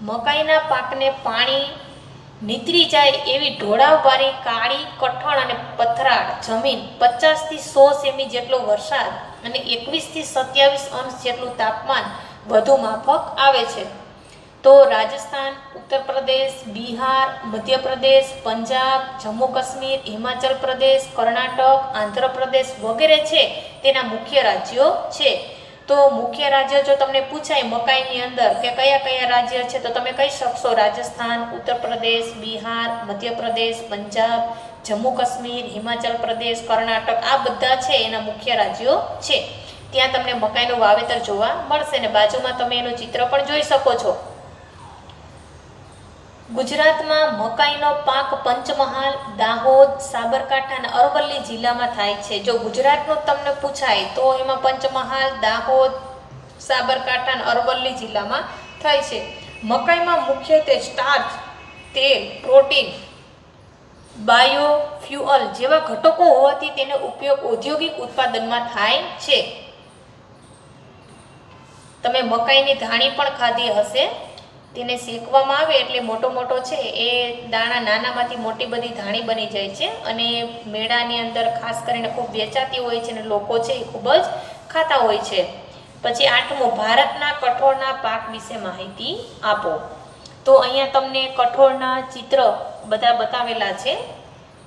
મકાઈના પાકને પાણી નીતરી જાય એવી ઢોળાવવાળી કાળી, કઠણ અને પથરાળ જમીન, 50 થી 100 સેમી જેટલો વરસાદ અને 21 થી 27 અંશ જેટલું તાપમાન વધુ માફક આવે છે. તો રાજસ્થાન, ઉત્તર પ્રદેશ, બિહાર, મધ્યપ્રદેશ, પંજાબ, જમ્મુ કાશ્મીર, હિમાચલ પ્રદેશ, કર્ણાટક, આંધ્રપ્રદેશ વગેરે છે તેના મુખ્ય રાજ્યો છે. તો મુખ્ય રાજ્ય જો તમને પૂછાય મકાઈની અંદર કે કયા કયા રાજ્ય છે તો તમે કહી શકશો રાજસ્થાન, ઉત્તર પ્રદેશ, બિહાર, મધ્યપ્રદેશ, પંજાબ, જમ્મુ કાશ્મીર, હિમાચલ પ્રદેશ, કર્ણાટક. આ બધા છે એના મુખ્ય રાજ્યો છે. ત્યાં તમને મકાઈનું વાવેતર જોવા મળશે ને બાજુમાં તમે એનું ચિત્ર પણ જોઈ શકો છો. ગુજરાતમાં મકાઈનો પાક પંચમહાલ, દાહોદ, સાબરકાંઠા અને અરવલ્લી જિલ્લામાં થાય છે. જો ગુજરાતનું તમને પૂછાય તો એમાં પંચમહાલ, દાહોદ, સાબરકાંઠા અને અરવલ્લી જિલ્લામાં થાય છે. મકાઈમાં મુખ્યત્વે સ્ટાર્ચ, તેલ, પ્રોટીન, બાયોફ્યુઅલ જેવા ઘટકો હોવાથી તેનો ઉપયોગ ઔદ્યોગિક ઉત્પાદનમાં થાય છે. તમે મકાઈની ધાણી પણ ખાધી હશે. તેને શેકવામાં આવે એટલે મોટો મોટો છે એ દાણા નાનામાંથી મોટી બધી ધાણી બની જાય છે અને મેળાની અંદર ખાસ કરીને ખૂબ વેચાતી હોય છે અને લોકો છે એ ખૂબ જ ખાતા હોય છે. પછી 8મો, ભારતના કઠોળના પાક વિશે માહિતી આપો. તો અહીંયા તમને કઠોળના ચિત્ર બધા બતાવેલા છે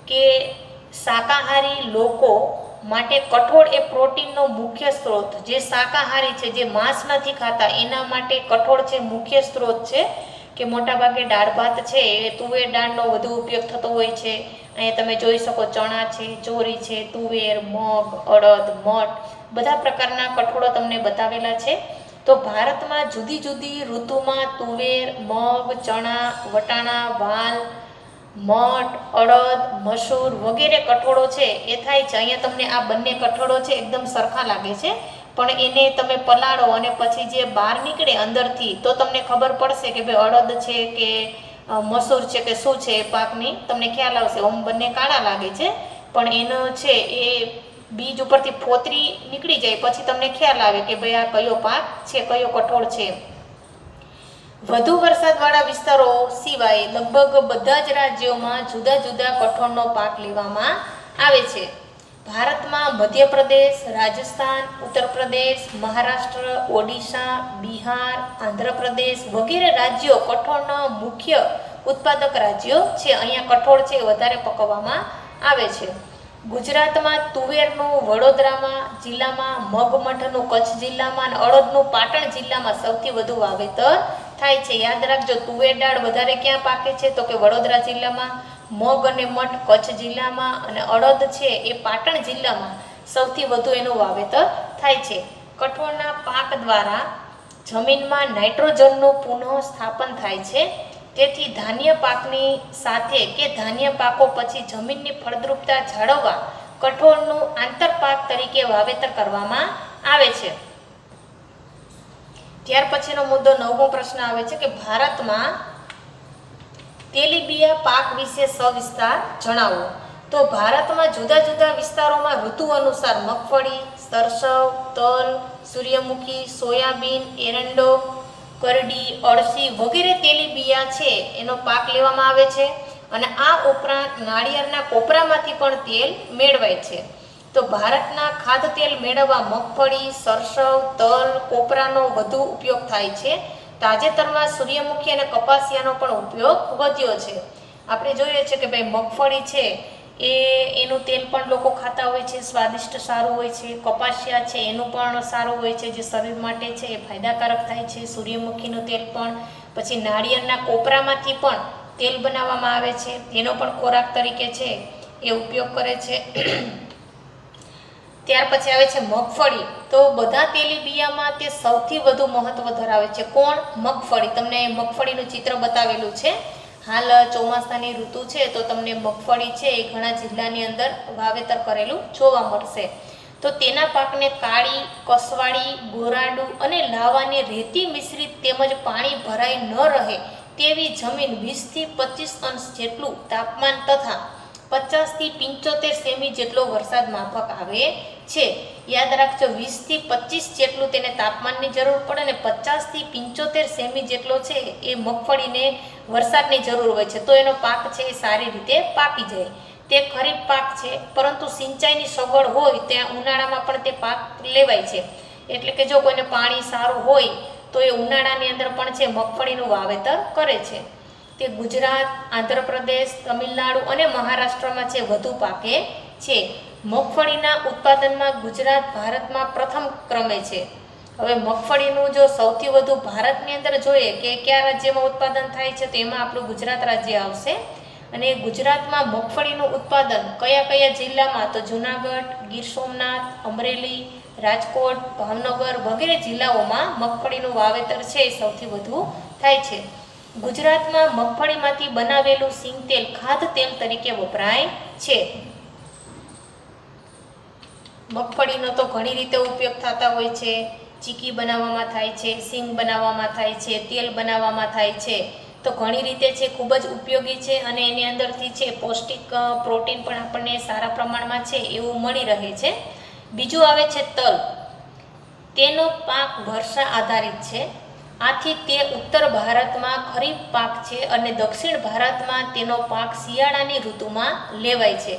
કે શાકાહારી લોકો માટે કઠોળ એ પ્રોટીનનો મુખ્ય સ્ત્રોત. જે શાકાહારી છે, જે માંસ નથી ખાતા એના માટે કઠોળ છે મુખ્ય સ્ત્રોત છે. કે મોટાભાગે દાળ ભાત છે એ તુવેર દાળનો વધુ ઉપયોગ થતો હોય છે. અહીંયા તમે જોઈ શકો ચણા છે, ચોરી છે, તુવેર, મગ, અડદ, મઠ બધા પ્રકારના કઠોળો તમને બતાવેલા છે. તો ભારતમાં જુદી જુદી ઋતુમાં તુવેર, મગ, ચણા, વટાણા, વાલ, મઠ, અડદ, મસૂર વગેરે કઠોળો છે એ થાય છે. અહીંયા તમને આ બંને કઠોળો છે એકદમ સરખા લાગે છે પણ એને તમે પલાળો અને પછી જે બહાર નીકળે અંદરથી તો તમને ખબર પડશે કે ભાઈ અડદ છે કે મસૂર છે કે શું છે એ પાકની તમને ખ્યાલ આવશે. આમ બંને કાળા લાગે છે પણ એનો છે એ બીજ ઉપરથી ફોતરી નીકળી જાય પછી તમને ખ્યાલ આવે કે ભાઈ આ કયો પાક છે, કયો કઠોળ છે. વધુ વરસાદવાળા વિસ્તારો સિવાય લગભગ બધા જ રાજ્યોમાં જુદા જુદા કઠોળનો પાક લેવામાં આવે છે. ભારતમાં મધ્યપ્રદેશ, રાજસ્થાન, ઉત્તર પ્રદેશ, મહારાષ્ટ્ર, ઓડિશા, બિહાર, આંધ્રપ્રદેશ વગેરે રાજ્યો કઠોળનો મુખ્ય ઉત્પાદક રાજ્યો છે. અહીંયા કઠોળ છે એ વધારે પકવવામાં આવે છે. ગુજરાતમાં તુવેરનું વડોદરામાં જિલ્લામાં, મગમઠનું કચ્છ જિલ્લામાં અને અડદનું પાટણ જિલ્લામાં સૌથી વધુ વાવેતર થાય છે. યાદ રાખજો, તુવેર દાળ વધારે ક્યાં પાકે છે તો કે વડોદરા જિલ્લામાં, મગ અને મઠ કચ્છ જિલ્લામાં અને અડદ છે એ પાટણ જિલ્લામાં સૌથી વધુ એનું વાવેતર થાય છે. કઠોળના પાક દ્વારા જમીનમાં નાઇટ્રોજનનું પુનઃસ્થાપન થાય છે. તેથી ધાન્ય પાકની સાથે કે ધાન્ય પાકો પછી જમીનની ફળદ્રુપતા જાળવવા કઠોળનું આંતરપાક તરીકે વાવેતર કરવામાં આવે છે. ત્યાર પછીનો મુદ્દો 9મો પ્રશ્ન આવે છે કે ભારતમાં તેલીબિયા પાક વિશે સવિસ્તાર જણાવો. તો ભારતમાં જુદા જુદા વિસ્તારોમાં ઋતુ અનુસાર મગફળી, સરસવ, તલ, સૂર્યમુખી, સોયાબીન, એરંડો, કરડી, અળસી વગેરે તેલીબિયા છે એનો પાક લેવામાં આવે છે. અને આ ઉપરાંત નાળિયેરના કોપરામાંથી પણ તેલ મેળવાય છે. તો ભારતના ખાદ્યતેલ મેળવવા મગફળી, સરસવ, તલ, કોપરાનો વધુ ઉપયોગ થાય છે. તાજેતરમાં સૂર્યમુખી અને કપાસિયાનો પણ ઉપયોગ વધ્યો છે. આપણે જોઈએ છે કે ભાઈ મગફળી છે એનું તેલ પણ લોકો ખાતા હોય છે, સ્વાદિષ્ટ સારું હોય છે. કપાસિયા છે એનું પણ સારું હોય છે, જે શરીર માટે છે એ ફાયદાકારક થાય છે. સૂર્યમુખીનું તેલ પણ, પછી નાળિયેરના કોપરામાંથી પણ તેલ બનાવવામાં આવે છે, એનો પણ ખોરાક તરીકે છે એ ઉપયોગ કરે છે. ત્યાર પછી આવે છે મગફળી. તો બધા તેલીબિયામાં તે સૌથી વધુ મહત્વ ધરાવે છે. કોણ? મગફળી. તમને મગફળીનું ચિત્ર બતાવેલું છે. હાલ ચોમાસાની ઋતુ છે તો તમને મગફળી છે એ ઘણા જિલ્લાની અંદર વાવેતર કરેલું જોવા મળશે. તો તેના પાકને કાળી, કસવાળી, ગોરાડુ અને લાવાની રેતી મિશ્રિત તેમજ પાણી ભરાઈ ન રહે તેવી જમીન 20 થી 25 અંશ જેટલું તાપમાન તથા 50 થી 75 સેમી જેટલો વરસાદ માફક આવે છે. યાદ રાખજો, 20 થી 25 જેટલું તેને તાપમાનની જરૂર પડે અને 50 થી 75 સેમી જેટલો છે એ મગફળીને વરસાદની જરૂર હોય છે. તો એનો પાક છે એ સારી રીતે પાકી જાય. તે ખરીફ પાક છે, પરંતુ સિંચાઈની સગવડ હોય ત્યાં ઉનાળામાં પણ તે પાક લેવાય છે. એટલે કે જો કોઈને પાણી સારું હોય તો એ ઉનાળાની અંદર પણ છે મગફળીનું વાવેતર કરે છે. તે ગુજરાત, આંધ્રપ્રદેશ, તમિલનાડુ અને મહારાષ્ટ્રમાં છે વધુ પાકે છે. મગફળીના ઉત્પાદનમાં ગુજરાત ભારતમાં પ્રથમ ક્રમે છે. હવે મગફળીનું જો સૌથી વધુ ભારતની અંદર જોઈએ કે કયા રાજ્યમાં ઉત્પાદન થાય છે તો એમાં આપણું ગુજરાત રાજ્ય આવશે. અને ગુજરાતમાં મગફળીનું ઉત્પાદન કયા કયા જિલ્લામાં? તો જૂનાગઢ, ગીર સોમનાથ, અમરેલી, રાજકોટ, ભાવનગર વગેરે જિલ્લાઓમાં મગફળીનું વાવેતર છે એ સૌથી વધુ થાય છે. ગુજરાતમાં મગફળીમાંથી બનાવેલું સિંગતેલ ખાદ્ય તેલ તરીકે વપરાય છે. મગફળીનો તો ઘણી રીતે ઉપયોગ થતા હોય છે. ચીકી બનાવવામાં થાય છે, સિંગ બનાવવામાં થાય છે, તેલ બનાવવામાં થાય છે. તો ઘણી રીતે છે ખૂબ જ ઉપયોગી છે અને એની અંદરથી છે પૌષ્ટિક પ્રોટીન પણ આપણને સારા પ્રમાણમાં છે એવું મળી રહે છે. બીજું આવે છે તલ. તેનો પાક વર્ષા આધારિત છે. આથી તે ઉત્તર ભારતમાં ખરીફ પાક છે અને દક્ષિણ ભારતમાં તેનો પાક શિયાળાની ઋતુમાં લેવાય છે.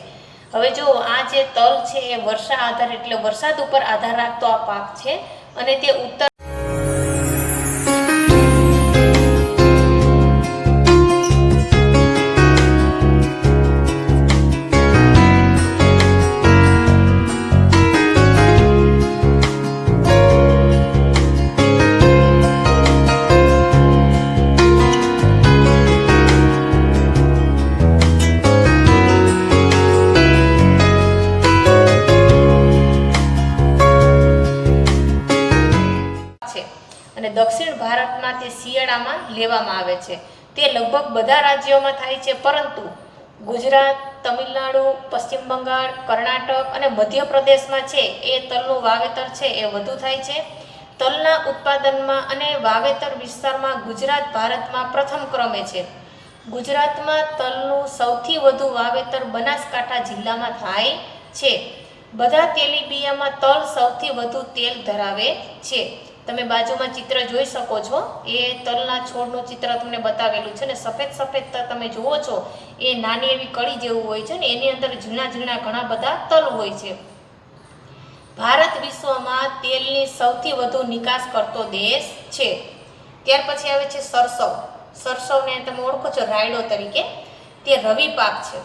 હવે જો આ જે તલ છે એ વર્ષા આધાર એટલે વરસાદ ઉપર આધાર રાખતો આ પાક છે અને તે ઉત્તર અને દક્ષિણ ભારતમાં તે શિયાળામાં લેવામાં આવે છે. તે લગભગ બધા રાજ્યોમાં થાય છે, પરંતુ ગુજરાત, તમિલનાડુ, પશ્ચિમ બંગાળ, કર્ણાટક અને મધ્યપ્રદેશમાં છે એ તલનું વાવેતર છે એ વધુ થાય છે. તલના ઉત્પાદનમાં અને વાવેતર વિસ્તારમાં ગુજરાત ભારતમાં પ્રથમ ક્રમે છે. ગુજરાતમાં તલનું સૌથી વધુ વાવેતર બનાસકાંઠા જિલ્લામાં થાય છે. બધા તેલીબિયામાં તલ સૌથી વધુ તેલ ધરાવે છે. તમે બાજુમાં ચિત્ર જોઈ શકો છો, એ તલના છોડનું ચિત્ર તમને બતાવેલું છે ને સફેદ સફેદ તમે જુઓ છો એ નાની એવી કળી જેવું હોય છે ને એની અંદર ઝીણા ઝીણા ઘણા બધા તલ હોય છે. ભારત વિશ્વમાં તેલની સૌથી વધુ નિકાસ કરતો દેશ છે. ત્યાર પછી આવે છે સરસવ. સરસવને તમે ઓળખો છો રાયડો તરીકે, તે રવિ પાક છે.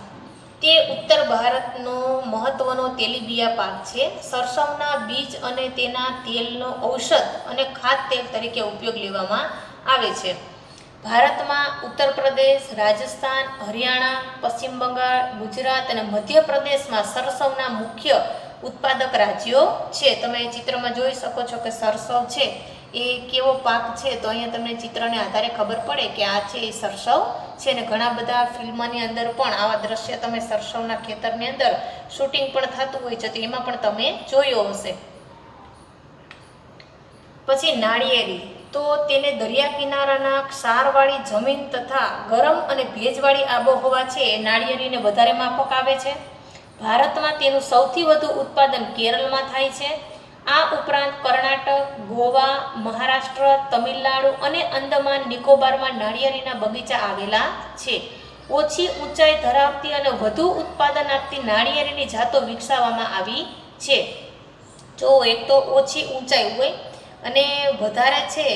તે ઉત્તર ભારતનો મહત્વનો તેલીબિયા પાક છે. સરસવના બીજ અને તેના તેલનો ઔષધ અને ખાદ્ય તેલ તરીકે ઉપયોગ લેવામાં આવે છે. ભારતમાં ઉત્તર પ્રદેશ, રાજસ્થાન, હરિયાણા, પશ્ચિમ બંગાળ, ગુજરાત અને મધ્યપ્રદેશમાં સરસવના મુખ્ય ઉત્પાદક રાજ્યો છે. તમે ચિત્રમાં જોઈ શકો છો કે સરસવ છે એ કેવો પાક છે. તો અહીંયા તમને ચિત્રને આધારે ખબર પડે કે આ છે એ સરસવ છે. અને ઘણા બધા ફિલ્મની અંદર પણ આવા દ્રશ્ય તમે સરસવના ખેતરની અંદર શૂટિંગ પણ થતું હોય છે, તો એમાં પણ તમે જોયો હશે. પછી નાળિયેરી, તો તેને દરિયા કિનારાના ક્ષારવાળી જમીન તથા ગરમ અને ભેજવાળી આબોહવા છે એ નાળિયેરીને વધારે માફક આવે છે. ભારતમાં તેનું સૌથી વધુ ઉત્પાદન કેરળમાં થાય છે. આ ઉપરાંત કર્ણાટક, ગોવા, મહારાષ્ટ્ર, તમિલનાડુ અને અંદમાન નિકોબારમાં નાળિયેરીના બગીચા આવેલા છે. ઓછી ઊંચાઈ ધરાવતી અને વધુ ઉત્પાદન આપતી નાળિયેરીની જાતો વિકસાવવામાં આવી છે. જો એક તો ઓછી ઊંચાઈ હોય અને વધારે છે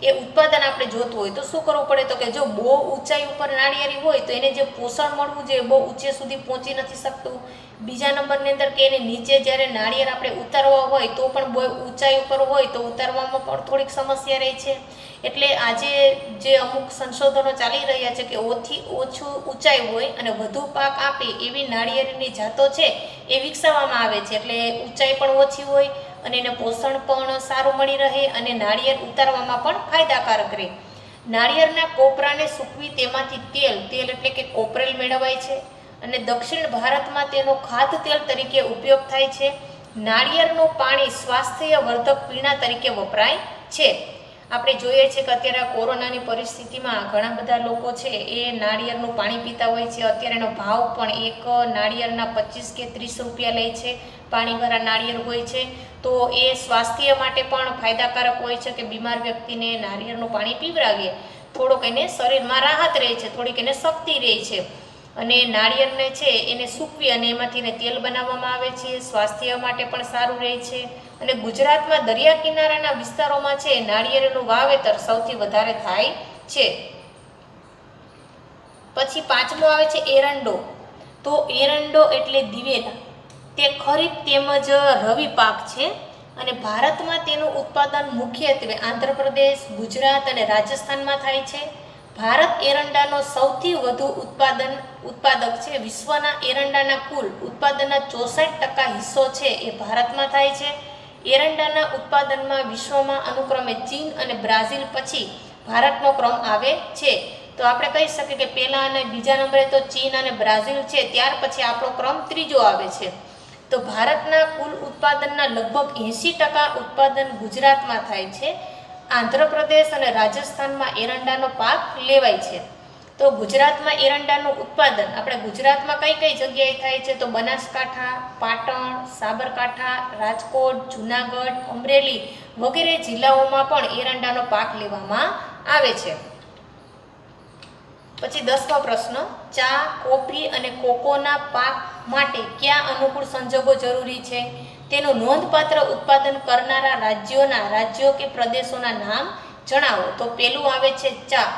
એ ઉત્પાદન આપણે જોતું હોય તો શું કરવું પડે, તો કે જો બહુ ઊંચાઈ ઉપર નાળિયેરી હોય તો એને જે પોષણ મળવું જોઈએ બહુ ઊંચે સુધી પહોંચી નથી શકતું. બીજા નંબરની અંદર કે એને નીચે જ્યારે નાળિયેર આપણે ઉતારવા હોય તો પણ બહુ ઊંચાઈ ઉપર હોય તો ઉતારવામાં પણ થોડીક સમસ્યા રહે છે. એટલે આજે જે અમુક સંશોધનો ચાલી રહ્યા છે કે ઓછું ઊંચાઈ હોય અને વધુ પાક આપે એવી નાળિયેરીની જાતો છે એ વિકસાવવામાં આવે છે. એટલે ઊંચાઈ પણ ઓછી હોય અને એને પોષણ પણ સારું મળી રહે અને નાળિયેર ઉતારવામાં પણ ફાયદાકારક રહે. નાળિયેરના કોપરાને સૂકવી તેમાંથી તેલ એટલે કે કોપરેલ મેળવાય છે અને દક્ષિણ ભારતમાં તેનો ખાદ્ય તેલ તરીકે ઉપયોગ થાય છે. નાળિયેરનું પાણી સ્વાસ્થ્યવર્ધક પીણા તરીકે વપરાય છે. આપણે જોઈએ છીએ કે અત્યારે કોરોનાની પરિસ્થિતિમાં ઘણા બધા લોકો છે એ નાળિયેરનું પાણી પીતા હોય છે. અત્યારે એનો ભાવ પણ એક નાળિયેરના 25 કે 30 રૂપિયા લે છે. પાણીવાળા નાળિયેર હોય છે તો એ સ્વાસ્થ્ય માટે પણ ફાયદાકારક હોય છે કે બીમાર વ્યક્તિને નાળિયેરનું પાણી પીવડાવીએ થોડોક એને શરીરમાં રાહત રહે છે, થોડીક એને શક્તિ રહે છે. અને નાળિયેરને છે એને સૂકવી અને એમાંથી એને તેલ બનાવવામાં આવે છે. સ્વાસ્થ્ય માટે પણ સારું રહે છે. અને ગુજરાતમાં દરિયા કિનારાના વિસ્તારોમાં છે નાળિયેરનું વાવેતર સૌથી વધારે થાય છે. પછી પાંચમો આવે છે એરંડો. તો એરંડો એટલે દિવેલા, તે ખરીફ તેમજ રવિ પાક છે અને ભારતમાં તેનું ઉત્પાદન મુખ્યત્વે આંધ્રપ્રદેશ, ગુજરાત અને રાજસ્થાનમાં થાય છે. ભારત એરંડાનો સૌથી વધુ ઉત્પાદક છે. વિશ્વના એરંડાના કુલ ઉત્પાદનના 64% હિસ્સો છે એ ભારતમાં થાય છે. એરંડાના ઉત્પાદનમાં વિશ્વમાં અનુક્રમે ચીન અને બ્રાઝિલ પછી ભારતનો ક્રમ આવે છે. તો આપણે કહી શકીએ કે પહેલા અને બીજા નંબરે તો ચીન અને બ્રાઝિલ છે, ત્યાર પછી આપણો ક્રમ ત્રીજો આવે છે. તો ભારતના કુલ ઉત્પાદનના લગભગ 80% ઉત્પાદન ગુજરાતમાં થાય છે. આંધ્રપ્રદેશ અને રાજસ્થાનમાં એરંડાનો પાક લેવાય છે. તો ગુજરાતમાં એરંડાનું ઉત્પાદન આપણે ગુજરાતમાં કઈ કઈ જગ્યાએ થાય છે, તો બનાસકાંઠા, પાટણ, સાબરકાંઠા, રાજકોટ, જૂનાગઢ, અમરેલી વગેરે જિલ્લાઓમાં પણ એરંડાનો પાક લેવામાં આવે છે. પછી 10મો પ્રશ્ન, ચા, કોફી અને કોકોના પાક માટે કયા અનુકૂળ સંજોગો જરૂરી છે? તેનું નોંધપાત્ર ઉત્પાદન કરનારા રાજ્યો કે પ્રદેશોના નામ જણાવો. તો પહેલું આવે છે ચા.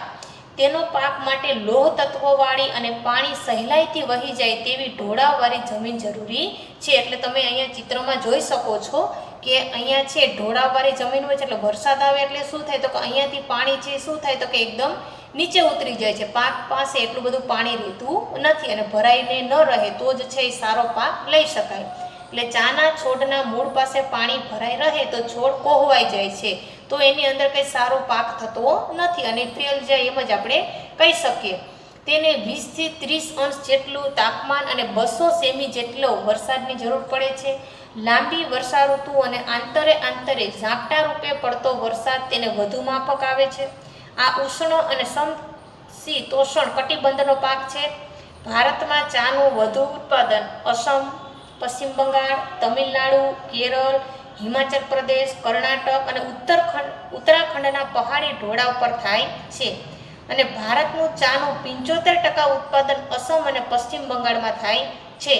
તેનો પાક માટે લોહ તત્વવાળી અને પાણી સહેલાઈથી વહી જાય તેવી ઢોળાવવાળી જમીન જરૂરી છે. એટલે તમે અહીંયા ચિત્રમાં જોઈ શકો છો કે અહીંયા છે ઢોળાવવાળી જમીન હોય છે. એટલે વરસાદ આવે એટલે શું થાય, તો કે અહીંયાથી પાણી છે શું થાય, તો કે એકદમ નીચે ઉતરી જાય છે. પાક પાસે એટલું બધું પાણી રહેતું નથી અને ભરાઈને ન રહે તો જ છે એ સારો પાક લઈ શકાય. એટલે ચાના છોડના મૂળ પાસે પાણી ભરાઈ રહે તો છોડ કોહવાઈ જાય છે, તો એની અંદર કંઈ સારો પાક થતો નથી અને ફેલ જાય એમ જ આપણે કહી શકીએ. તેને 20 થી 30 અંશ જેટલું તાપમાન અને 200 સેમી જેટલો વરસાદની જરૂર પડે છે. લાંબી વર્ષા ઋતુ અને આંતરે ઝાપટા રૂપે પડતો વરસાદ તેને વધુ માફક આવે છે. આ ઉષ્ણ અને સમશીતોષ્ણ કટિબંધનો પાક છે. ભારતમાં ચાનું વધુ ઉત્પાદન અસમ, પશ્ચિમ બંગાળ, તમિલનાડુ, કેરળ, હિમાચલ પ્રદેશ, કર્ણાટક અને ઉત્તરાખંડના પહાડી ઢોળાવ પર થાય છે. અને ભારતનું ચાનું 75% ઉત્પાદન અસમ અને પશ્ચિમ બંગાળમાં થાય છે.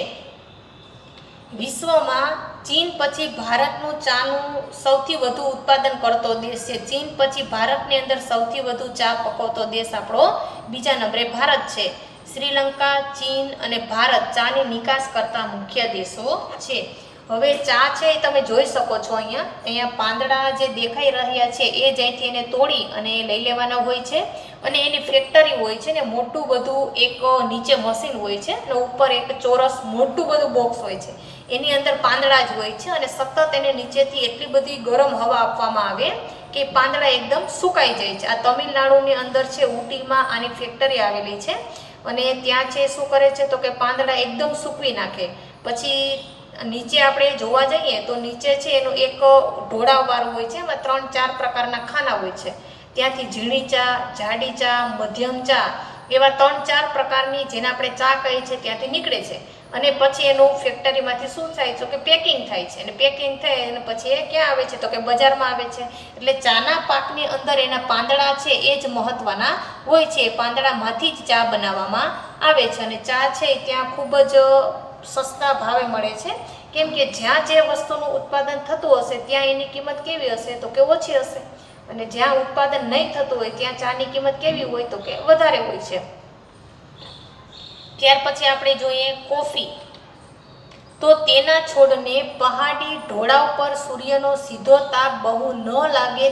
વિશ્વમાં ચીન પછી ભારતનું ચાનું સૌથી વધુ ઉત્પાદન કરતો દેશ છે. ચીન પછી ભારતની અંદર સૌથી વધુ ચા પકવતો દેશ આપણો બીજા નંબરે ભારત છે. શ્રીલંકા, ચીન અને ભારત ચાની નિકાસ કરતા મુખ્ય દેશો છે. હવે ચા છે એ તમે જોઈ શકો છો અહીંયા પાંદડા જે દેખાઈ રહ્યા છે એ જ્યાંથી એને તોડી અને લઈ લેવાના હોય છે અને એની ફેક્ટરી હોય છે ને મોટું બધું એક નીચે મશીન હોય છે અને ઉપર એક ચોરસ મોટું બધું બોક્સ હોય છે, એની અંદર પાંદડા જ હોય છે અને સતત એને નીચેથી એટલી બધી ગરમ હવા આપવામાં આવે કે પાંદડા એકદમ સુકાઈ જાય છે. આ તમિલનાડુની અંદર છે, ઊટીમાં આની ફેક્ટરી આવેલી છે અને ત્યાં છે શું કરે છે તો કે પાંદડા એકદમ સૂકવી નાખે. પછી નીચે આપણે જોવા જઈએ તો નીચે છે એનું એક ઢોળાવવાળું હોય છે, એમાં 3-4 પ્રકારના ખાના હોય છે. ત્યાંથી ઝીણી ચા, જાડી ચા, મધ્યમ ચા એવા 3-4 પ્રકારની જેને આપણે ચા કહીએ છીએ ત્યાંથી નીકળે છે અને પછી એનું ફેક્ટરીમાંથી શું થાય છે કે પેકિંગ થાય છે અને પેકિંગ થાય અને પછી એ ક્યાં આવે છે તો કે બજારમાં આવે છે. એટલે ચાના પાકની અંદર એના પાંદડા છે એ જ મહત્વના હોય છે. પાંદડામાંથી જ ચા બનાવવામાં આવે છે અને ચા છે ત્યાં ખૂબ જ સસ્તા ભાવે મળે છે, કેમ કે જ્યાં જે વસ્તુનું ઉત્પાદન થતું હશે ત્યાં એની કિંમત કેવી હશે તો કે ઓછી હશે અને જ્યાં ઉત્પાદન નહીં થતું હોય ત્યાં ચાની કિંમત કેવી હોય તો કે વધારે હોય છે. ત્યાર પછી આપણે જોઈએ કોફી. તો તેના છોડને પહાડી ઢોળાવ પર સૂર્યનો સીધો તાપ બહુ ન લાગે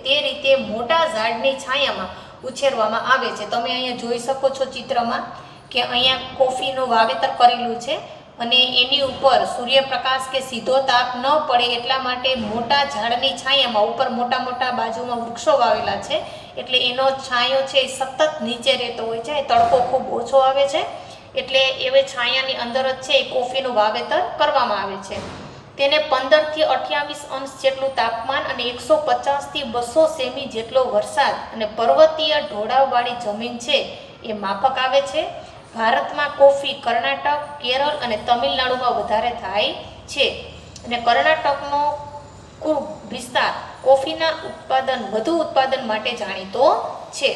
તે રીતે મોટા ઝાડની છાયામાં ઉછેરવામાં આવે છે. તમે અહીંયા જોઈ શકો છો ચિત્રમાં કે અહીંયા કોફીનું વાવેતર કરેલું છે અને એની ઉપર સૂર્યપ્રકાશ કે સીધો તાપ ન પડે એટલા માટે મોટા ઝાડની છાયામાં ઉપર મોટા મોટા બાજુમાં વૃક્ષો વાવેલા છે એટલે એનો છાંયો છે એ સતત નીચે રહેતો હોય છે. તડકો ખૂબ ઓછો આવે છે એટલે એવી છાયાની અંદર જ છે એ કોફીનું વાવેતર કરવામાં આવે છે. તેને 15 થી 28 અંશ જેટલું તાપમાન અને 150 થી 200 સેમી જેટલો વરસાદ અને પર્વતીય ઢોળાવવાળી જમીન છે એ માફક આવે છે. ભારતમાં કોફી કર્ણાટક, કેરળ અને તમિલનાડુમાં વધારે થાય છે અને કર્ણાટકનો કુલ વિસ્તાર કોફીના વધુ ઉત્પાદન માટે જાણીતો છે.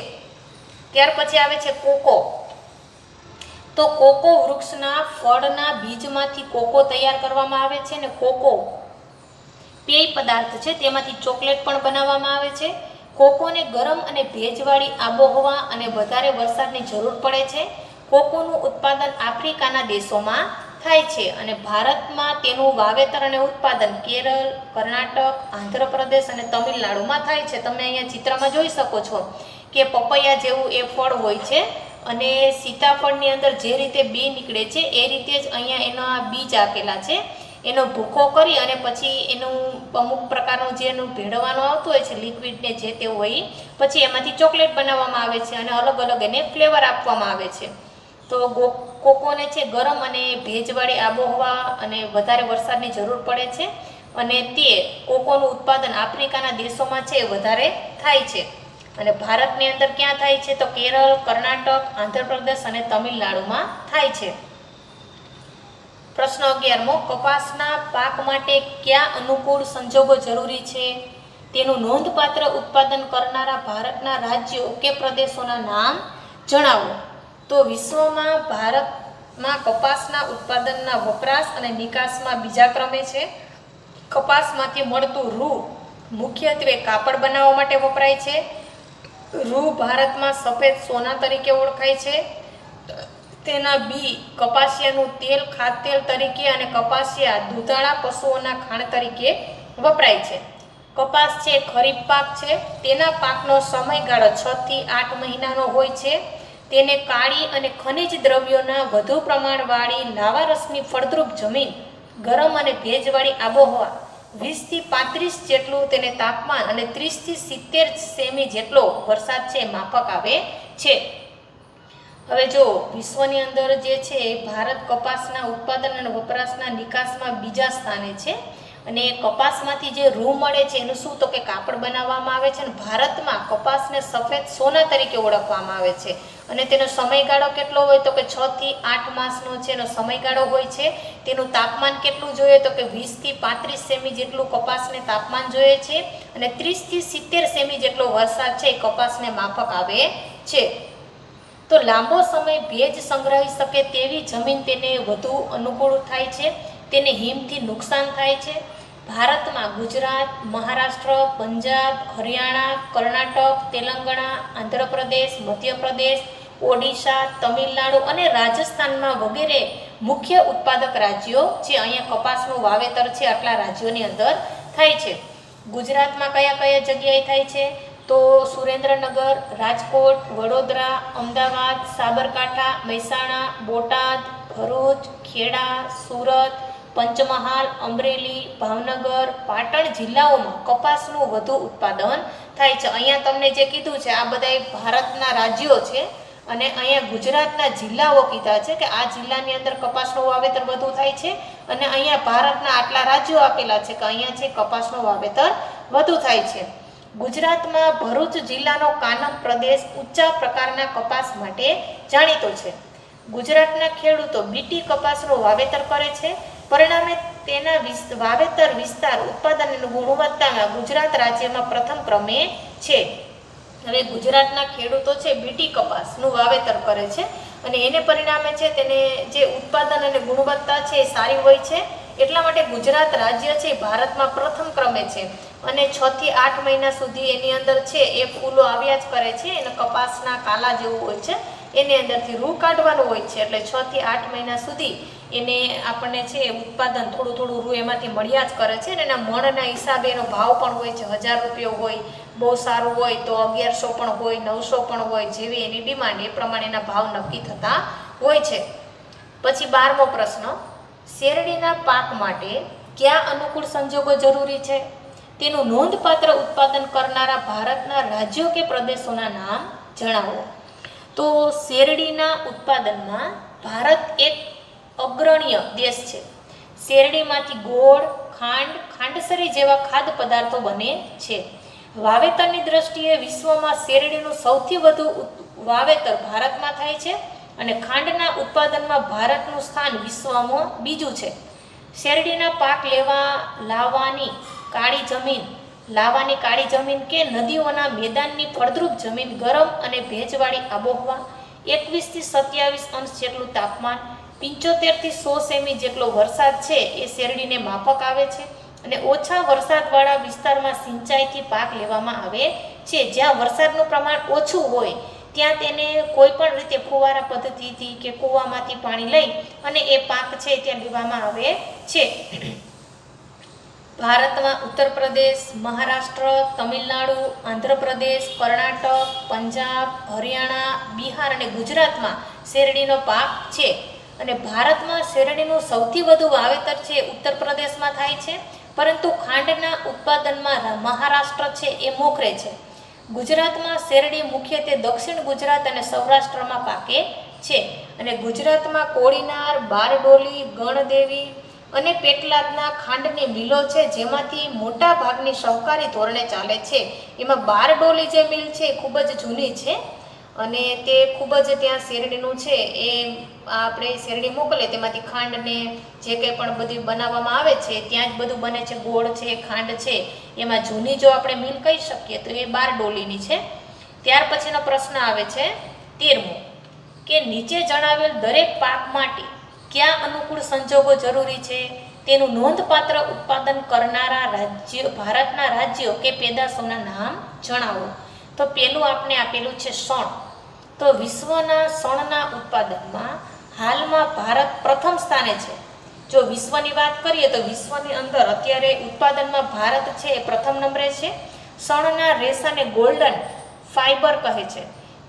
ત્યાર પછી આવે છે કોકો. તો કોકો વૃક્ષના ફળના બીજમાંથી કોકો તૈયાર કરવામાં આવે છે અને કોકો પેય પદાર્થ છે, તેમાંથી ચોકલેટ પણ બનાવવામાં આવે છે. કોકોને ગરમ અને ભેજવાળી આબોહવા અને વધારે વરસાદની જરૂર પડે છે. કોકોનું ઉત્પાદન આફ્રિકાના દેશોમાં થાય છે અને ભારતમાં તેનું વાવેતર અને ઉત્પાદન કેરળ, કર્ણાટક, આંધ્રપ્રદેશ અને તમિલનાડુમાં થાય છે. તમે અહીંયા ચિત્રમાં જોઈ શકો છો કે પપૈયા જેવું એ ફળ હોય છે અને સીતાફળની અંદર જે રીતે બી નીકળે છે એ રીતે જ અહીંયા એના બીજ આપેલા છે. એનો ભૂકો કરી અને પછી એનું અમુક પ્રકારનું જે એનું ભેળવવાનું આવતું હોય છે લિક્વિડને જે તે હોય પછી એમાંથી ચોકલેટ બનાવવામાં આવે છે અને અલગ અલગ એને ફ્લેવર આપવામાં આવે છે. તો કોકોને છે ગરમ અને ભેજવાળી આબોહવા અને વધારે વરસાદની જરૂર પડે છે અને તે કોકોનું ઉત્પાદન આફ્રિકાના દેશોમાં છે વધારે થાય છે અને ભારતની અંદર ક્યાં થાય છે તો કેરળ, કર્ણાટક, આંધ્રપ્રદેશ અને તમિલનાડુમાં થાય છે. પ્રશ્ન 11મો, કપાસના પાક માટે કયા અનુકૂળ સંજોગો જરૂરી છે? તેનું નોંધપાત્ર ઉત્પાદન કરનારા ભારતના રાજ્યો કે પ્રદેશોના નામ જણાવો. તો વિશ્વમાં ભારતમાં કપાસના ઉત્પાદનના વપરાશ અને નિકાસમાં બીજા ક્રમે છે. કપાસમાંથી મળતું રૂ મુખ્યત્વે કાપડ બનાવવા માટે વપરાય છે. રૂ ભારતમાં સફેદ સોના તરીકે ઓળખાય છે. તેના બી કપાસિયાનું તેલ ખાદ્યતેલ તરીકે અને કપાસિયા દૂધાળા પશુઓના ખાણ તરીકે વપરાય છે. કપાસ છે ખરીફ પાક છે. તેના પાકનો સમયગાળો 6 થી 8 મહિનાનો હોય છે. તેને કાળી અને ખનિજ દ્રવ્યોના વધુ પ્રમાણવાળી લાવારસની ફળદ્રુપ જમીન, ગરમ અને ભેજવાળી આબોહવા, 20 થી 35 જેટલું તેને તાપમાન અને 30 થી 70 સેમી જેટલો વરસાદ છે માફક આવે છે. હવે જો વિશ્વની અંદર જે છે ભારત કપાસના ઉત્પાદન અને વપરાશના નિકાસમાં બીજા સ્થાને છે અને કપાસમાંથી જે રૂ મળે છે એનું શું તો કે કાપડ બનાવવામાં આવે છે અને ભારતમાં કપાસને સફેદ સોના તરીકે ઓળખવામાં આવે છે અને તેનો સમયગાળો કેટલો હોય તો કે 6 થી 8 માસનો છે એનો સમયગાળો હોય છે. તેનું તાપમાન કેટલું જોઈએ તો કે 20 થી 35 સેમી જેટલું કપાસને તાપમાન જોઈએ છે અને 30 થી 70 સેમી જેટલો વરસાદ છે એ કપાસને માફક આવે છે. તો લાંબો સમય ભેજ સંગ્રહી શકે તેવી જમીન તેને વધુ અનુકૂળ થાય છે. તેને હિમથી નુકસાન થાય છે. ભારતમાં ગુજરાત, મહારાષ્ટ્ર, પંજાબ, હરિયાણા, કર્ણાટક, તેલંગાણા, આંધ્રપ્રદેશ, મધ્યપ્રદેશ, ઓડિશા, તમિલનાડુ અને રાજસ્થાનમાં વગેરે મુખ્ય ઉત્પાદક રાજ્યો જે અહીંયા કપાસનું વાવેતર છે આટલા રાજ્યોની અંદર થાય છે. ગુજરાતમાં કયા કયા જગ્યાએ થાય છે? તો સુરેન્દ્રનગર, રાજકોટ, વડોદરા, અમદાવાદ, સાબરકાંઠા, મહેસાણા, બોટાદ, ભરૂચ, ખેડા, સુરત, પંચમહાલ, અમરેલી, ભાવનગર, પાટણ જિલ્લાઓમાં કપાસનું વધુ ઉત્પાદન થાય છે. અહીંયા તમને જે કીધું છે આ બધા ભારતના રાજ્યો છે અને અહીંયા ગુજરાતના જિલ્લાઓ કીધા છે કે આ જિલ્લાની અંદર કપાસનું વાવેતર વધુ થાય છે અને અહીંયા ભારતના આટલા રાજ્યો આપેલા છે કે અહીંયા છે કપાસનું વાવેતર વધુ થાય છે. ગુજરાતમાં ભરૂચ જિલ્લાનો કાનમ પ્રદેશ ઊંચા પ્રકારના કપાસ માટે જાણીતો છે. ગુજરાતના ખેડૂતો બીટી કપાસનું વાવેતર કરે છે. પરિણામે તેના વાવેતર વિસ્તાર, ઉત્પાદન અને ગુણવત્તામાં ગુજરાત રાજ્યમાં પ્રથમ ક્રમે છે. હવે ગુજરાતના ખેડૂતો છે બીટી કપાસનું વાવેતર કરે છે અને એને પરિણામે છે તેને જે ઉત્પાદન અને ગુણવત્તા છે એ સારી હોય છે. એટલા માટે ગુજરાત રાજ્ય છે ભારતમાં પ્રથમ ક્રમે છે અને 6 થી 8 મહિના સુધી એની અંદર છે એ ફૂલો આવ્યા જ કરે છે. એને કપાસના કાલા જેવું હોય છે, એની અંદરથી રૂ કાઢવાનું હોય છે એટલે 6 થી 8 મહિના સુધી એને આપણને છે ઉત્પાદન થોડું થોડું રૂ એમાંથી મળ્યા જ કરે છે અને એના મણના હિસાબે એનો ભાવ પણ હોય છે. 1000 રૂપિયા હોય, બહુ સારું હોય તો 1100 પણ હોય, 900 પણ હોય, જેવી એની ડિમાન્ડ એ પ્રમાણે એના ભાવ નક્કી થતા હોય છે. પછી 12મો પ્રશ્ન, શેરડીના પાક માટે કયા અનુકૂળ સંજોગો જરૂરી છે? તેનું નોંધપાત્ર ઉત્પાદન કરનારા ભારતના રાજ્યો કે પ્રદેશોના નામ જણાવો. તો શેરડીના ઉત્પાદનમાં ભારત એક અગ્રણીય દેશ છે. શેરડીમાંથી ગોળ, ખાંડ, ખાંડસરી જેવા ખાદ્ય પદાર્થો બને છે. વાવેતરની દ્રષ્ટિએ વિશ્વમાં શેરડીનું સૌથી વધુ વાવેતર ભારતમાં થાય છે અને ખાંડના ઉત્પાદનમાં ભારતનું સ્થાન વિશ્વમાં બીજું છે. શેરડીના પાક લાવવાની કાળી જમીન કે નદીઓના મેદાનની ફળદ્રુપ જમીન, ગરમ અને ભેજવાળી આબોહવા, 21 થી 27 અંશ જેટલું તાપમાન, 75 થી 100 સેમી જેટલો વરસાદ છે એ શેરડીને માફક આવે છે અને ઓછા વરસાદવાળા વિસ્તારમાં સિંચાઈથી પાક લેવામાં આવે છે. જ્યાં વરસાદનું પ્રમાણ ઓછું હોય ત્યાં તેને કોઈ પણ રીતે ફુવારા પદ્ધતિથી કે કૂવામાંથી પાણી લઈ અને એ પાક છે ત્યાં લેવામાં આવે છે. ભારતમાં ઉત્તર પ્રદેશ, મહારાષ્ટ્ર, તમિલનાડુ, આંધ્રપ્રદેશ, કર્ણાટક, પંજાબ, હરિયાણા, બિહાર અને ગુજરાતમાં શેરડીનો પાક છે અને ભારતમાં શેરડીનું સૌથી વધુ વાવેતર છે ઉત્તર પ્રદેશમાં થાય છે, પરંતુ ખાંડના ઉત્પાદનમાં મહારાષ્ટ્ર છે એ મોખરે છે. ગુજરાતમાં શેરડી મુખ્યત્વે દક્ષિણ ગુજરાત અને સૌરાષ્ટ્રમાં પાકે છે અને ગુજરાતમાં કોડીનાર, બારડોલી, ગણદેવી અને પેટલાદના ખાંડની મિલો છે જેમાંથી મોટા ભાગની સહકારી ધોરણે ચાલે છે. એમાં બારડોલી જે મિલ છે એ ખૂબ જ જૂની છે અને તે ખૂબ જ ત્યાં શેરડીનું છે એ આપણે શેરડી મોકલે તેમાંથી ખાંડને જે કંઈ પણ બધું બનાવવામાં આવે છે ત્યાં જ બધું બને છે. ગોળ છે, ખાંડ છે, એમાં જૂની જો આપણે મિલ કહી શકીએ તો એ બારડોલીની છે. ત્યાર પછીનો પ્રશ્ન આવે છે 13મો કે નીચે જણાવેલ દરેક પાક માટે કયા અનુકૂળ સંજોગો જરૂરી છે? તેનું નોંધપાત્ર ઉત્પાદન કરનારા ભારતના રાજ્યો કે પેદાશોના નામ જણાવો. તો પેલું આપણે આપેલું છે શણ. તો વિશ્વના શણના ઉત્પાદનમાં હાલમાં ભારત પ્રથમ સ્થાને છે. જો વિશ્વની વાત કરીએ તો વિશ્વની અંદર અત્યારે ઉત્પાદનમાં ભારત છે એ પ્રથમ નંબરે છે. શણના રેસાને ગોલ્ડન ફાઈબર કહે છે,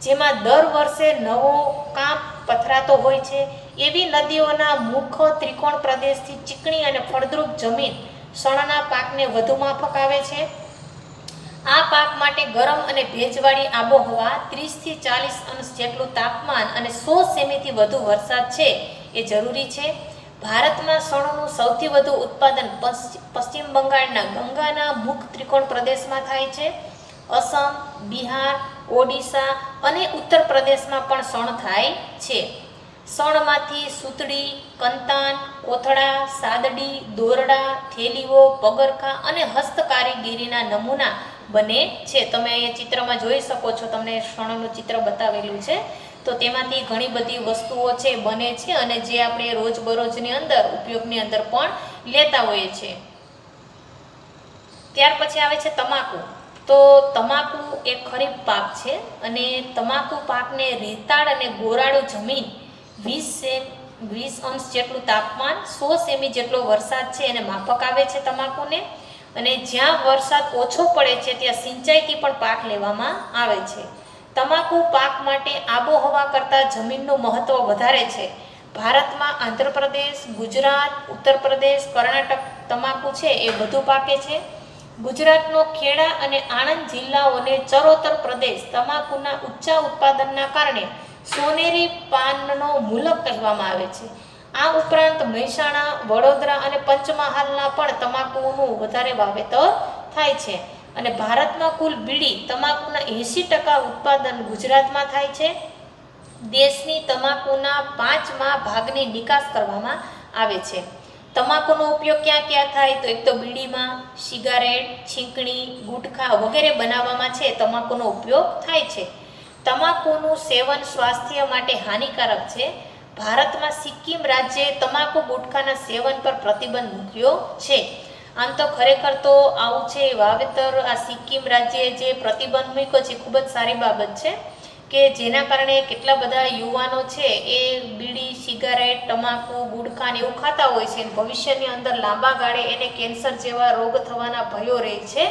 જેમાં દર વર્ષે નવો કાંપ પથરાતો હોય છે. એવી નદીઓના મુખ ત્રિકોણ પ્રદેશથી ચીકણી અને ફળદ્રુપ જમીન શણના પાકને વધુ માફક આવે છે. આ પાક માટે ગરમ અને ભેજવાળી આબોહવા, 30 થી 40 અંશ જેટલું તાપમાન અને 100 સેમીથી વધુ વરસાદ છે એ જરૂરી છે. ભારતમાં શણનું સૌથી વધુ ઉત્પાદન પશ્ચિમ બંગાળના ગંગાના મુખ ત્રિકોણ પ્રદેશમાં થાય છે. અસમ, બિહાર, ઓડિશા અને ઉત્તર પ્રદેશમાં પણ શણ થાય છે. શણમાંથી સૂતડી, કંતાન, કોથળા, સાદડી, દોરડા, થેલીઓ, પગરખા અને હસ્તકારીગીરીના નમૂના બને છે. તમે અહીંયા ચિત્રમાં જોઈ શકો છો, તમને શણનું ચિત્ર બતાવેલું છે. તો તેમાંથી ઘણી બધી વસ્તુઓ છે બને છે અને જે આપણે રોજબરોજની અંદર ઉપયોગની અંદર પણ લેતા હોઈએ છીએ. ત્યાર પછી આવે છે તમાકુ. તો તમાકુ એક ખરીફ પાક છે અને તમાકુ પાકને રેતાળ અને ગોરાળુ જમીન 20 અંશ જેટલું તાપમાન 100 સેમી જેટલો વરસાદ છે એને માફક આવે છે તમાકુને. અને જ્યાં વરસાદ ઓછો પડે છે ત્યાં સિંચાઈથી પણ પાક લેવામાં આવે છે. તમાકુ પાક માટે આબોહવા કરતાં જમીનનું મહત્વ વધારે છે. ભારતમાં આંધ્રપ્રદેશ, ગુજરાત, ઉત્તર પ્રદેશ, કર્ણાટક તમાકુ છે એ વધુ પાકે છે. ગુજરાતનો ખેડા અને આણંદ જિલ્લાઓને ચરોતર પ્રદેશ તમાકુના ઊંચા ઉત્પાદનના કારણે સોનેરી પાનનો મુલક કહેવામાં આવે છે. આ ઉપરાંત મહેસાણા, વડોદરા અને પંચમહાલના પણ તમાકુનું વધારે વાવેતર થાય છે. અને ભારતમાં કુલ બીડી તમાકુના 80% ઉત્પાદન ગુજરાતમાં થાય છે. દેશની તમાકુના 5મા ભાગની નિકાસ કરવામાં આવે છે. તમાકુનો ઉપયોગ ક્યાં ક્યાં થાય તો એક તો બીડીમાં, સિગારેટ, છીંકણી, ગુટખા વગેરે બનાવવામાં છે તમાકુનો ઉપયોગ થાય છે. તમાકુનું સેવન સ્વાસ્થ્ય માટે હાનિકારક છે. ભારતમાં સિક્કિમ રાજ્યે તમાકુ ગુટખાના સેવન પર પ્રતિબંધ મૂક્યો છે. આમ તો ખરેખર તો આવું છે વાવેતર આ સિક્કિમ રાજ્યે જે પ્રતિબંધ મૂક્યો છે ખૂબ જ સારી બાબત છે કે જેના કારણે કેટલા બધા યુવાનો છે એ બીડી, સિગારેટ, તમાકુ, ગુટખા ને એવું ખાતા હોય છે. ભવિષ્યની અંદર લાંબા ગાળે એને કેન્સર જેવા રોગ થવાના ભયો રહે છે.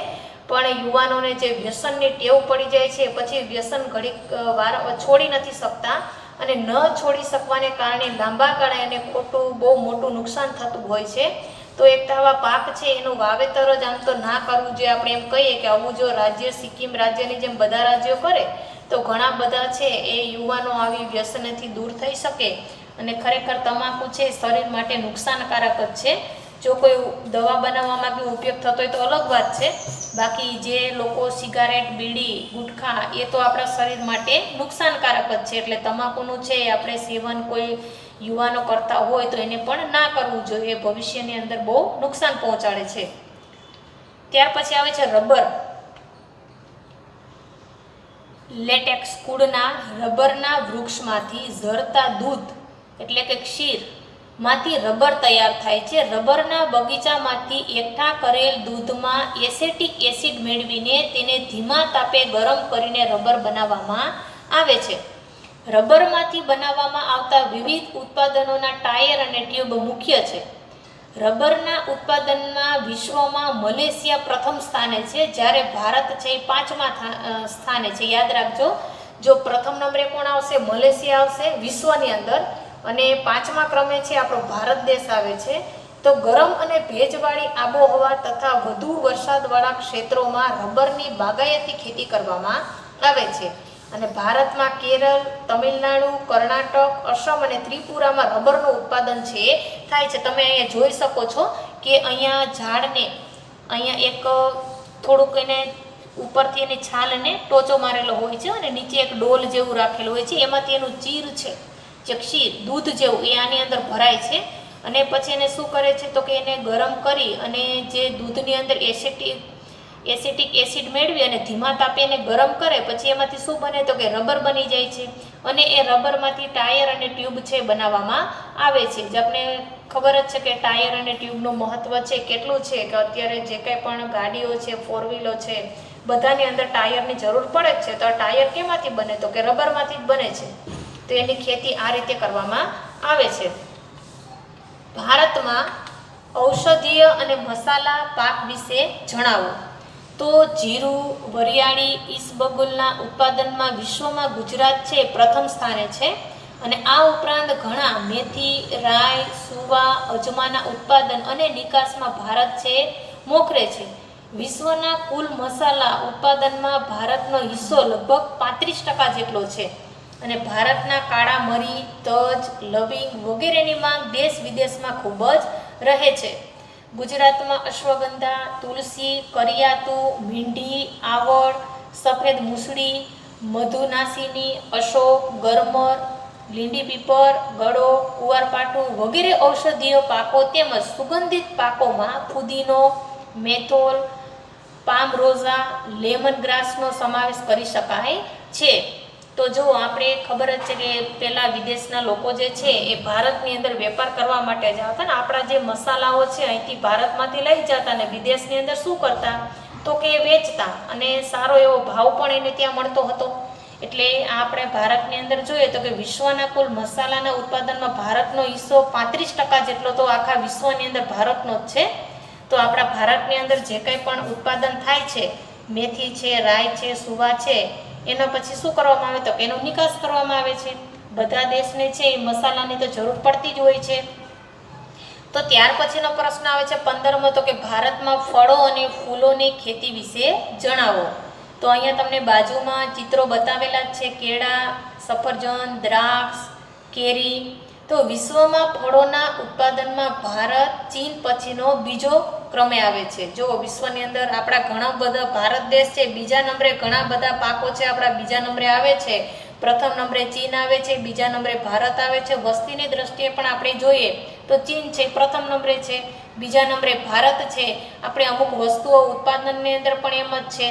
પણ યુવાનોને જે વ્યસનની ટેવ પડી જાય છે પછી વ્યસન ઘડીક વાર છોડી નથી શકતા અને ન છોડી શકવાને કારણે લાંબા ગાળે એને ખોટું બહુ મોટું નુકસાન થતું હોય છે. તો એક તો આવા પાક છે એનું વાવેતર જ આમ તો ના કરવું જોઈએ. આપણે એમ કહીએ કે આવું જો રાજ્ય સિક્કિમ રાજ્યની જેમ બધા રાજ્યો કરે તો ઘણા બધા છે એ યુવાનો આવી વ્યસનથી દૂર થઈ શકે. અને ખરેખર તમાકુ છે શરીર માટે નુકસાનકારક જ છે. જો કોઈ દવા બનાવવામાં બી ઉપયોગ થતો હોય તો અલગ વાત છે. બાકી જે લોકો સિગારેટ, બીડી, ગુટખા એ તો આપણા શરીર માટે નુકસાનકારક જ છે. એટલે તમાકુનું છે આપણે સેવન કોઈ યુવાનો કરતા હોય તો એને પણ ના કરવું જોઈએ. ભવિષ્યની અંદર બહુ નુકસાન પહોંચાડે છે. ત્યાર પછી આવે છે રબર. લેટેક્સ કુળના રબરના વૃક્ષમાંથી ઝરતા દૂધ એટલે કે ક્ષીર માંથી રબર તૈયાર થાય છે. રબરના બગીચામાંથી એકઠા કરેલ દૂધમાં એસેટિક એસિડ મેળવીને તેને ધીમા તાપે ગરમ કરીને રબર બનાવવામાં આવે છે. રબરમાંથી બનાવવામાં આવતા વિવિધ ઉત્પાદનોના ટાયર અને ટ્યુબ મુખ્ય છે. રબરના ઉત્પાદનમાં વિશ્વમાં મલેશિયા પ્રથમ સ્થાને છે જ્યારે ભારત છે એ 5મા સ્થાને છે. યાદ રાખજો, જો પ્રથમ નંબરે કોણ આવશે? મલેશિયા આવશે વિશ્વની અંદર અને 5મા ક્રમે છે આપણો ભારત દેશ આવે છે. તો ગરમ અને ભેજવાળી આબોહવા તથા વધુ વરસાદવાળા ક્ષેત્રોમાં રબરની બાગાયતી ખેતી કરવામાં આવે છે. અને ભારતમાં કેરળ, તમિલનાડુ, કર્ણાટક, અસમ અને ત્રિપુરામાં રબરનું ઉત્પાદન છે એ થાય છે. તમે અહીંયા જોઈ શકો છો કે અહીંયા ઝાડને અહીંયા એક થોડુંક એને ઉપરથી એની છાલને ટોચો મારેલો હોય છે અને નીચે એક ડોલ જેવું રાખેલું હોય છે. એમાંથી એનું ચીર છે જે ક્ષીર દૂધ જેવું એ આની અંદર ભરાય છે અને પછી એને શું કરે છે તો કે એને ગરમ કરી અને જે દૂધની અંદર એસિટિક એસિડ મેળવી અને ધીમા તાપે એને ગરમ કરે પછી એમાંથી શું બને તો કે રબર બની જાય છે. અને એ રબરમાંથી ટાયર અને ટ્યુબ છે બનાવવામાં આવે છે. જે આપણે ખબર જ છે કે ટાયર અને ટ્યુબનું મહત્ત્વ છે કેટલું છે કે અત્યારે જે કંઈ પણ ગાડીઓ છે, ફોર વ્હીલો છે, બધાની અંદર ટાયરની જરૂર પડે જ છે. તો આ ટાયર કેમાંથી બને તો કે રબરમાંથી જ બને છે. તો એની ખેતી આ રીતે કરવામાં આવે છે. ભારતમાં ઔષધીય અને મસાલા પાક વિશે જણાવો. તો જીરું, વરિયાળી, ઈસબગુલના ઉત્પાદનમાં વિશ્વમાં ગુજરાત છે પ્રથમ સ્થાને છે. અને આ ઉપરાંત ઘણા મેથી, રાઈ, સુવા, અજમાના ઉત્પાદન અને નિકાસમાં ભારત છે મોખરે છે. વિશ્વના કુલ મસાલા ઉત્પાદનમાં ભારતનો હિસ્સો લગભગ 35% જેટલો છે. અને ભારતના કાળા મરી, તજ, લવિંગ વગેરેની માંગ દેશ વિદેશમાં ખૂબ જ રહે છે. ગુજરાતમાં અશ્વગંધા, તુલસી, કરિયાતુ, મીંઢી, આવળ, સફેદ મૂસળી, મધુનાસિની, અશોક, ગરમર, લીંડી પીપર, ગળો, કુવારપાઠું વગેરે ઔષધીય પાકો તેમજ સુગંધિત પાકોમાં ફુદીનો, મેથોલ, પામ રોઝા, લેમન ગ્રાસનો સમાવેશ કરી શકાય છે. તો જો આપણે ખબર જ છે કે પહેલાં વિદેશના લોકો જે છે એ ભારતની અંદર વેપાર કરવા માટે જ આવતા ને આપણા જે મસાલાઓ છે અહીંથી ભારતમાંથી લઈ જતા ને વિદેશની અંદર શું કરતા તો કે વેચતા અને સારો એવો ભાવ પણ એને ત્યાં મળતો હતો. એટલે આપણે ભારતની અંદર જોઈએ તો કે વિશ્વના કુલ મસાલાના ઉત્પાદનમાં ભારતનો હિસ્સો 35% જેટલો તો આખા વિશ્વની અંદર ભારતનો જ છે. તો આપણા ભારતની અંદર જે કંઈ પણ ઉત્પાદન થાય છે, મેથી છે, રાઈ છે, સુવા છે, એનો પછી શું કરવામાં આવે તો કે એનો નિકાસ કરવામાં આવે છે. બધા દેશને છે એ મસાલાની તો જરૂર પડતી જ હોય છે. તો ત્યાર પછીનો પ્રશ્ન આવે છે 15મો, તો કે ભારતમાં ફળો અને ફૂલોની ખેતી વિશે જણાવો. તો અહીંયા તમને બાજુમાં ચિત્રો બતાવેલા જ છે, કેળા, સફરજન, દ્રાક્ષ, કેરી. તો વિશ્વમાં ફળોના ઉત્પાદનમાં ભારત ચીન પછીનો બીજો ક્રમે આવે છે. જો વિશ્વની અંદર આપણા ઘણા બધા ભારત દેશ છે બીજા નંબરે, ઘણા બધા પાકો છે આપણા બીજા નંબરે આવે છે. પ્રથમ નંબરે ચીન આવે છે, બીજા નંબરે ભારત આવે છે. વસ્તીની દ્રષ્ટિએ પણ આપણે જોઈએ તો ચીન છે પ્રથમ નંબરે છે, બીજા નંબરે ભારત છે. આપણે અમુક વસ્તુઓ ઉત્પાદનની અંદર પણ એમ જ છે.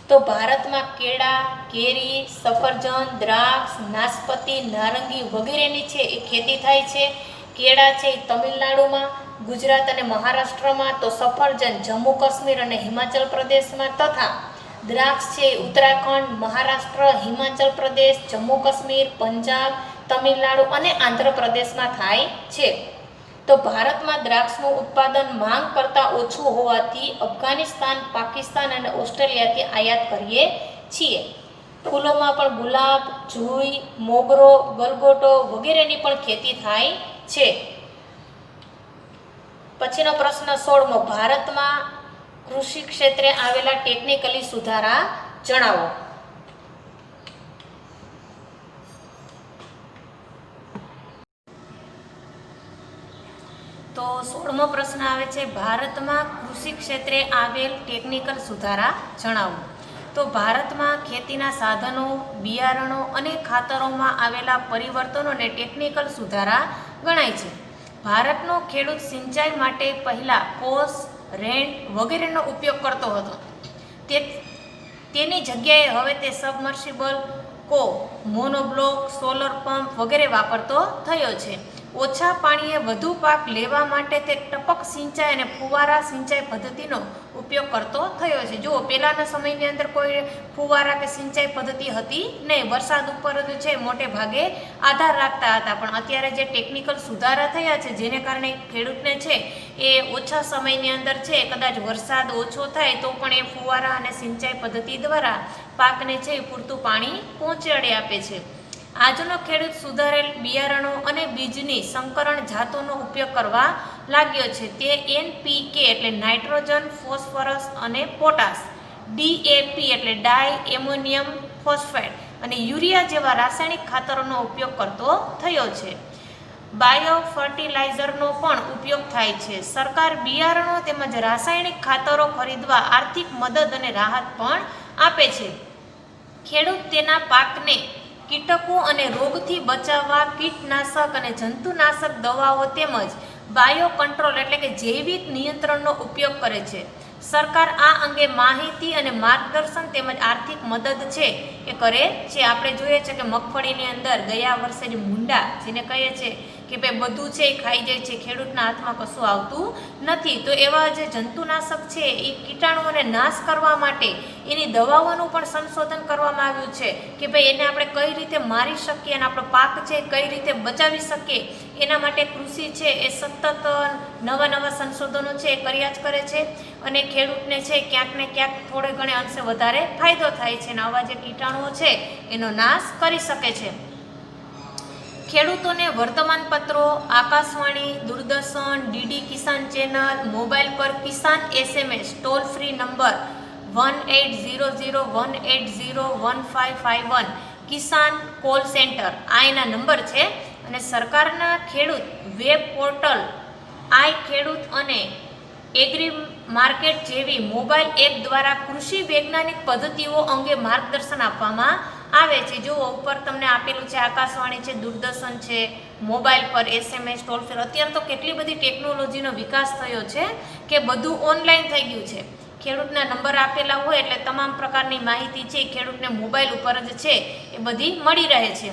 તો ભારતમાં કેળા, કેરી, સફરજન, દ્રાક્ષ, નાશપતિ, નારંગી વગેરેની છે એ ખેતી થાય છે. કેળા છે એ તમિલનાડુમાં, ગુજરાત અને મહારાષ્ટ્રમાં, તો સફરજન જમ્મુ કાશ્મીર અને હિમાચલ પ્રદેશમાં, તથા દ્રાક્ષ છે ઉત્તરાખંડ, મહારાષ્ટ્ર, હિમાચલ પ્રદેશ, જમ્મુ કાશ્મીર, પંજાબ, તમિલનાડુ અને આંધ્રપ્રદેશમાં થાય છે. તો ભારતમાં દ્રાક્ષનું ઉત્પાદન માંગ કરતાં ઓછું હોવાથી અફઘાનિસ્તાન, પાકિસ્તાન અને ઓસ્ટ્રેલિયાથી આયાત કરીએ છીએ. ફૂલોમાં પણ ગુલાબ, જુઈ, મોગરો, ગલગોટો વગેરેની પણ ખેતી થાય છે. પછીનો પ્રશ્ન 16મો, ભારતમાં કૃષિ ક્ષેત્રે આવેલા ટેકનિકલી સુધારા જણાવો. તો 16મો પ્રશ્ન આવે છે, ભારતમાં કૃષિ ક્ષેત્રે આવેલ ટેકનિકલ સુધારા જણાવો. તો ભારતમાં ખેતીના સાધનો, બિયારણો અને ખાતરોમાં આવેલા પરિવર્તનોને ટેકનિકલ સુધારા ગણાય છે. ભારતનો ખેડૂત સિંચાઈ માટે પહેલાં કોસ, રેંટ વગેરેનો ઉપયોગ કરતો હતો. તેની જગ્યાએ હવે તે સબમર્સિબલ, કો, મોનોબ્લોક, સોલર પંપ વગેરે વાપરતો થયો છે. ઓછા પાણીએ વધુ પાક લેવા માટે તે ટપક સિંચાઈ અને ફુવારા સિંચાઈ પદ્ધતિનો ઉપયોગ કરતો થયો છે. જુઓ, પહેલાંના સમયની અંદર કોઈ ફુવારા કે સિંચાઈ પદ્ધતિ હતી નહીં, વરસાદ ઉપર જ છે મોટે ભાગે આધાર રાખતા હતા. પણ અત્યારે જે ટેકનિકલ સુધારા થયા છે જેને કારણે ખેડૂતને છે એ ઓછા સમયની અંદર છે કદાચ વરસાદ ઓછો થાય તો પણ એ ફુવારા અને સિંચાઈ પદ્ધતિ દ્વારા પાકને છે પૂરતું પાણી પહોંચાડી આપે છે. આજનો ખેડૂત સુધારેલ બિયારણો અને બીજની સંકરણ જાતોનો ઉપયોગ કરવા લાગ્યો છે. તે NPK એટલે નાઇટ્રોજન, ફોસ્ફરસ અને પોટાશ, DAP એટલે ડાય એમોનિયમ ફોસ્ફેટ અને યુરિયા જેવા રાસાયણિક ખાતરોનો ઉપયોગ કરતો થયો છે. બાયો ફર્ટિલાઇઝરનો પણ ઉપયોગ થાય છે. સરકાર બિયારણો તેમજ રાસાયણિક ખાતરો ખરીદવા આર્થિક મદદ અને રાહત પણ આપે છે. ખેડૂત તેના પાકને કીટકો અને રોગથી બચાવવા કીટનાશક અને જંતુનાશક દવાઓ તેમજ બાયો કંટ્રોલ એટલે કે જૈવિક નિયંત્રણનો ઉપયોગ કરે છે. સરકાર આ અંગે માહિતી અને માર્ગદર્શન તેમજ આર્થિક મદદ છે એ કરે છે. આપણે જોઈએ છે કે મગફળીની અંદર ગયા વર્ષે જે મુંડા જેને કહીએ છીએ કે ભાઈ બધું છે એ ખાઈ જાય છે, ખેડૂતના હાથમાં કશું આવતું નથી. તો એવા જે જંતુનાશક છે એ કીટાણુઓને નાશ કરવા માટે એની દવાઓનું પણ સંશોધન કરવામાં આવ્યું છે કે ભાઈ એને આપણે કઈ રીતે મારી શકીએ અને આપણો પાક છે કઈ રીતે બચાવી શકીએ. એના માટે કૃષિ છે એ સતત નવા નવા સંશોધનો છે એ કર્યા જ કરે છે અને ખેડૂતને છે ક્યાંક ને ક્યાંક થોડે ઘણે અંશે વધારે ફાયદો થાય છે અને આવા જે કીટાણુઓ છે એનો નાશ કરી શકે છે. ખેડૂતોને વર્તમાનપત્રો, આકાશવાણી, દૂરદર્શન, ડીડી કિસાન ચેનલ, મોબાઈલ પર કિસાન SMS ટોલ ફ્રી નંબર 1800180151 કિસાન કોલ સેન્ટર આ એના નંબર છે. અને સરકારના ખેડૂત વેબ પોર્ટલ આઈ ખેડૂત અને એગ્રી માર્કેટ જેવી મોબાઈલ એપ દ્વારા કૃષિ વૈજ્ઞાનિક પદ્ધતિઓ અંગે માર્ગદર્શન આપવામાં આવે છે. જો ઉપર તમને આપેલું છે આકાશવાણી છે, દૂરદર્શન છે, મોબાઈલ પર SMS ટોલ ફ્રી. અત્યારે તો કેટલી બધી ટેકનોલોજીનો વિકાસ થયો છે કે બધું ઓનલાઈન થઈ ગયું છે. ખેડૂતના નંબર આપેલા હોય એટલે તમામ પ્રકારની માહિતી છે ખેડૂતને મોબાઈલ ઉપર જ છે એ બધી મળી રહે છે.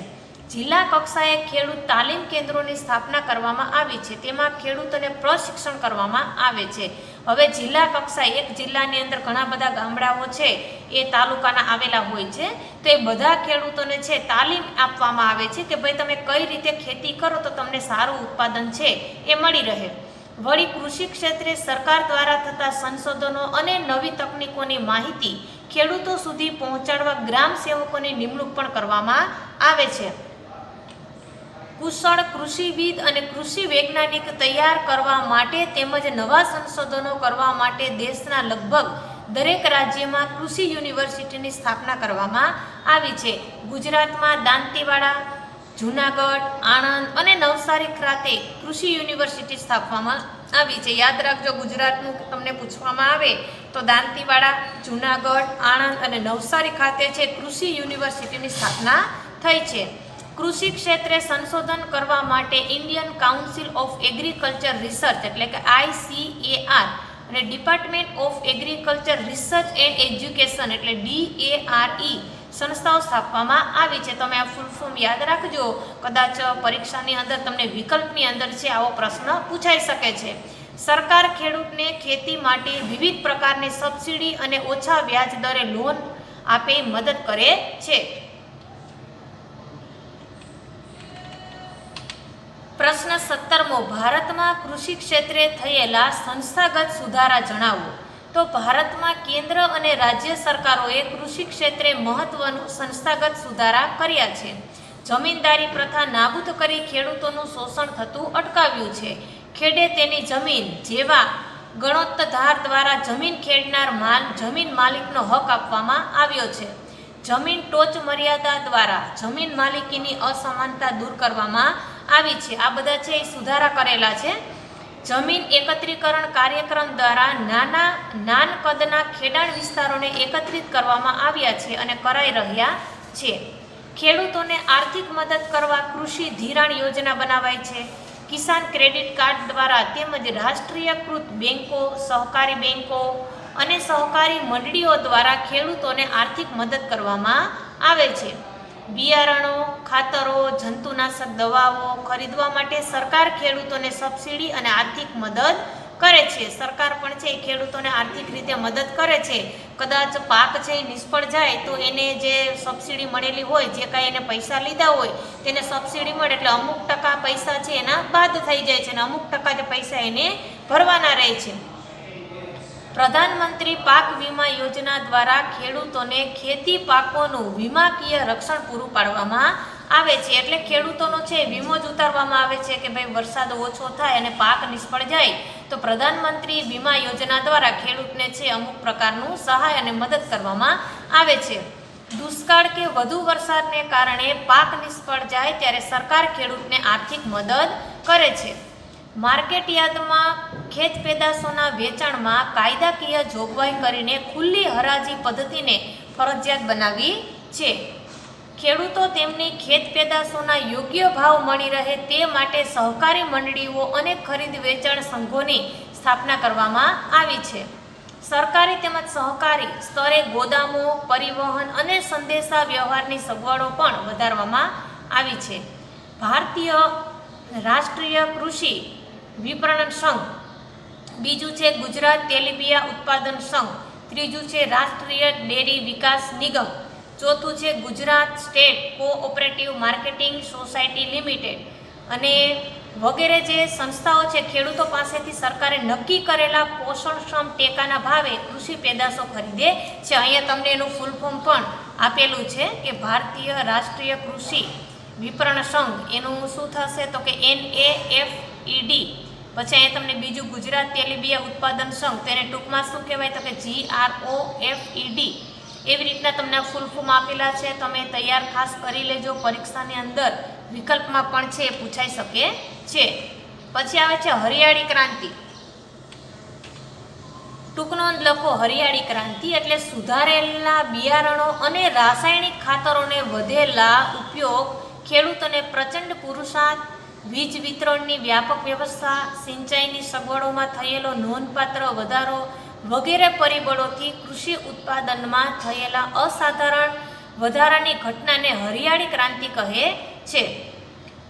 જિલ્લા કક્ષાએ ખેડૂત તાલીમ કેન્દ્રોની સ્થાપના કરવામાં આવી છે. તેમાં ખેડૂતોને પ્રશિક્ષણ કરવામાં આવે છે. હવે જિલ્લા કક્ષાએ એક જિલ્લાની અંદર ઘણા બધા ગામડાઓ છે એ તાલુકાના આવેલા હોય છે, તો એ બધા ખેડૂતોને છે તાલીમ આપવામાં આવે છે કે ભાઈ તમે કઈ રીતે ખેતી કરો તો તમને સારું ઉત્પાદન છે એ મળી રહે. વળી કૃષિ ક્ષેત્રે સરકાર દ્વારા થતા સંશોધનો અને નવી તકનીકોની માહિતી ખેડૂતો સુધી પહોંચાડવા ગ્રામ સેવકોની નિમણૂક પણ કરવામાં આવે છે. કુશળ કૃષિવિદ અને કૃષિ વૈજ્ઞાનિક તૈયાર કરવા માટે તેમજ નવા સંશોધનો કરવા માટે દેશના લગભગ દરેક રાજ્યમાં કૃષિ યુનિવર્સિટીની સ્થાપના કરવામાં આવી છે. ગુજરાતમાં દાંતીવાડા, જૂનાગઢ, આણંદ અને નવસારી ખાતે કૃષિ યુનિવર્સિટી સ્થાપવામાં આવી છે. યાદ રાખજો, ગુજરાતનું તમને પૂછવામાં આવે તો દાંતીવાડા, જૂનાગઢ, આણંદ અને નવસારી ખાતે છે કૃષિ યુનિવર્સિટીની સ્થાપના થઈ છે. કૃષિ ક્ષેત્રે સંશોધન કરવા માટે Indian council of agriculture research એટલે કે ICAR અને department of agriculture research and education એટલે DARE સંસ્થાઓ સ્થાપવામાં આવી છે. તમે આ ફૂલ ફોર્મ યાદ રાખજો, કદાચ પરીક્ષાની અંદર તમને વિકલ્પની અંદર છે આવો પ્રશ્ન પૂછાઈ શકે છે. સરકાર ખેડૂતને ખેતી માટે વિવિધ પ્રકારની સબસિડી અને ઓછા વ્યાજ દરે લોન આપે મદદ કરે છે. પ્રશ્ન 17મો, ભારતમાં કૃષિ ક્ષેત્રે થયેલા સંસ્થાગત સુધારા જણાવો. તો ભારતમાં કેન્દ્ર અને રાજ્ય સરકારોએ કૃષિ ક્ષેત્રે મહત્વનું સંસ્થાગત સુધારા કર્યા છે. જમીનદારી પ્રથા નાબૂદ કરી ખેડૂતોનું શોષણ થતું અટકાવ્યું છે. ખેડે તેની જમીન જેવા ગણોત્તરધાર દ્વારા જમીન ખેડનાર જમીન માલિકનો હક આપવામાં આવ્યો છે. જમીન ટોચ મર્યાદા દ્વારા જમીન માલિકીની અસમાનતા દૂર કરવામાં આવી છે. આ બધા છે એ સુધારા કરેલા છે. જમીન એકત્રીકરણ કાર્યક્રમ દ્વારા નાન કદના ખેડાણ વિસ્તારોને એકત્રિત કરવામાં આવ્યા છે અને કરાઈ રહ્યા છે. ખેડૂતોને આર્થિક મદદ કરવા કૃષિ ધિરાણ યોજના બનાવાઈ છે. કિસાન ક્રેડિટ કાર્ડ દ્વારા તેમજ રાષ્ટ્રીયકૃત બેન્કો, સહકારી બેન્કો અને સહકારી મંડળીઓ દ્વારા ખેડૂતોને આર્થિક મદદ કરવામાં આવે છે. બિયારણો, ખાતરો, જંતુનાશક દવાઓ ખરીદવા માટે સરકાર ખેડૂતોને સબસિડી અને આર્થિક મદદ કરે છે. સરકાર પણ છે ખેડૂતોને આર્થિક રીતે મદદ કરે છે. કદાચ પાક છે એ નિષ્ફળ જાય તો એને જે સબસિડી મળેલી હોય, જે કાંઈ એને પૈસા લીધા હોય તેને સબસિડી મળે એટલે અમુક ટકા પૈસા છે એના બાદ થઈ જાય છે અને અમુક ટકા જે પૈસા એને ભરવાના રહે છે. પ્રધાનમંત્રી પાક વીમા યોજના દ્વારા ખેડૂતોને ખેતી પાકોનું વીમાકીય રક્ષણ પૂરું પાડવામાં આવે છે. એટલે ખેડૂતોનો છે વીમો જ ઉતારવામાં આવે છે કે ભાઈ વરસાદ ઓછો થાય અને પાક નિષ્ફળ જાય તો પ્રધાનમંત્રી વીમા યોજના દ્વારા ખેડૂતને છે અમુક પ્રકારનું સહાય અને મદદ કરવામાં આવે છે. દુષ્કાળ કે વધુ વરસાદને કારણે પાક નિષ્ફળ જાય ત્યારે સરકાર ખેડૂતને આર્થિક મદદ કરે છે. માર્કેટ યાર્ડમાં ખેત પેદાશોના વેચાણમાં કાયદાકીય જોગવાઈ કરીને ખુલ્લી હરાજી પદ્ધતિને ફરજિયાત બનાવી છે. ખેડૂતો તેમની ખેત પેદાશોના યોગ્ય ભાવ મળી રહે તે માટે સહકારી મંડળીઓ અને ખરીદ વેચાણ સંઘોની સ્થાપના કરવામાં આવી છે. સરકારી તેમજ સહકારી સ્તરે ગોદામો, પરિવહન અને સંદેશા વ્યવહારની સગવડો પણ વધારવામાં આવી છે. ભારતીય રાષ્ટ્રીય કૃષિ વિપણન સંઘ, બીજું છે ગુજરાત તેલીબિયા ઉત્પાદન સંઘ, ત્રીજું છે રાષ્ટ્રીય ડેરી વિકાસ નિગમ, ચોથું છે Gujarat state cooperative marketing society limited અને વગેરે જે સંસ્થાઓ છે ખેડૂતો પાસેથી સરકારે નક્કી કરેલા પોષણક્ષમ ટેકાના ભાવે કૃષિ પેદાશો ખરીદે છે. અહીંયા તમને એનું ફૂલ ફોર્મ પણ આપેલું છે કે ભારતીય રાષ્ટ્રીય કૃષિ વિપણન સંઘ, એનું શું થશે તો કે NAFED. પછી અહીંયા તમને બીજું ગુજરાત તેલીબિયા ઉત્પાદન સંઘ, તેને ટૂંકમાં શું કહેવાય તો કે GROFED. એવી રીતના તમને ફૂલ ફોર્મ આપેલા છે. તમે તૈયાર ખાસ કરી લેજો, પરીક્ષાની અંદર વિકલ્પમાં પણ છે પૂછાઈ શકે છે. પછી આવે છે હરિયાળી ક્રાંતિ. ટૂંક નોંધ લખો, હરિયાળી ક્રાંતિ એટલે સુધારેલા બિયારણો અને રાસાયણિક ખાતરોને વધેલા ઉપયોગ, ખેડૂતોને પ્રચંડ પુરુષાર્થ, વીજ વિતરણની વ્યાપક વ્યવસ્થા, સિંચાઈની સગવડોમાં થયેલો નોંધપાત્ર વધારો, વગેરે પરિબળોથી કૃષિ ઉત્પાદનમાં થયેલા અસાધારણ વધારાની ઘટનાને હરિયાળી ક્રાંતિ કહે છે.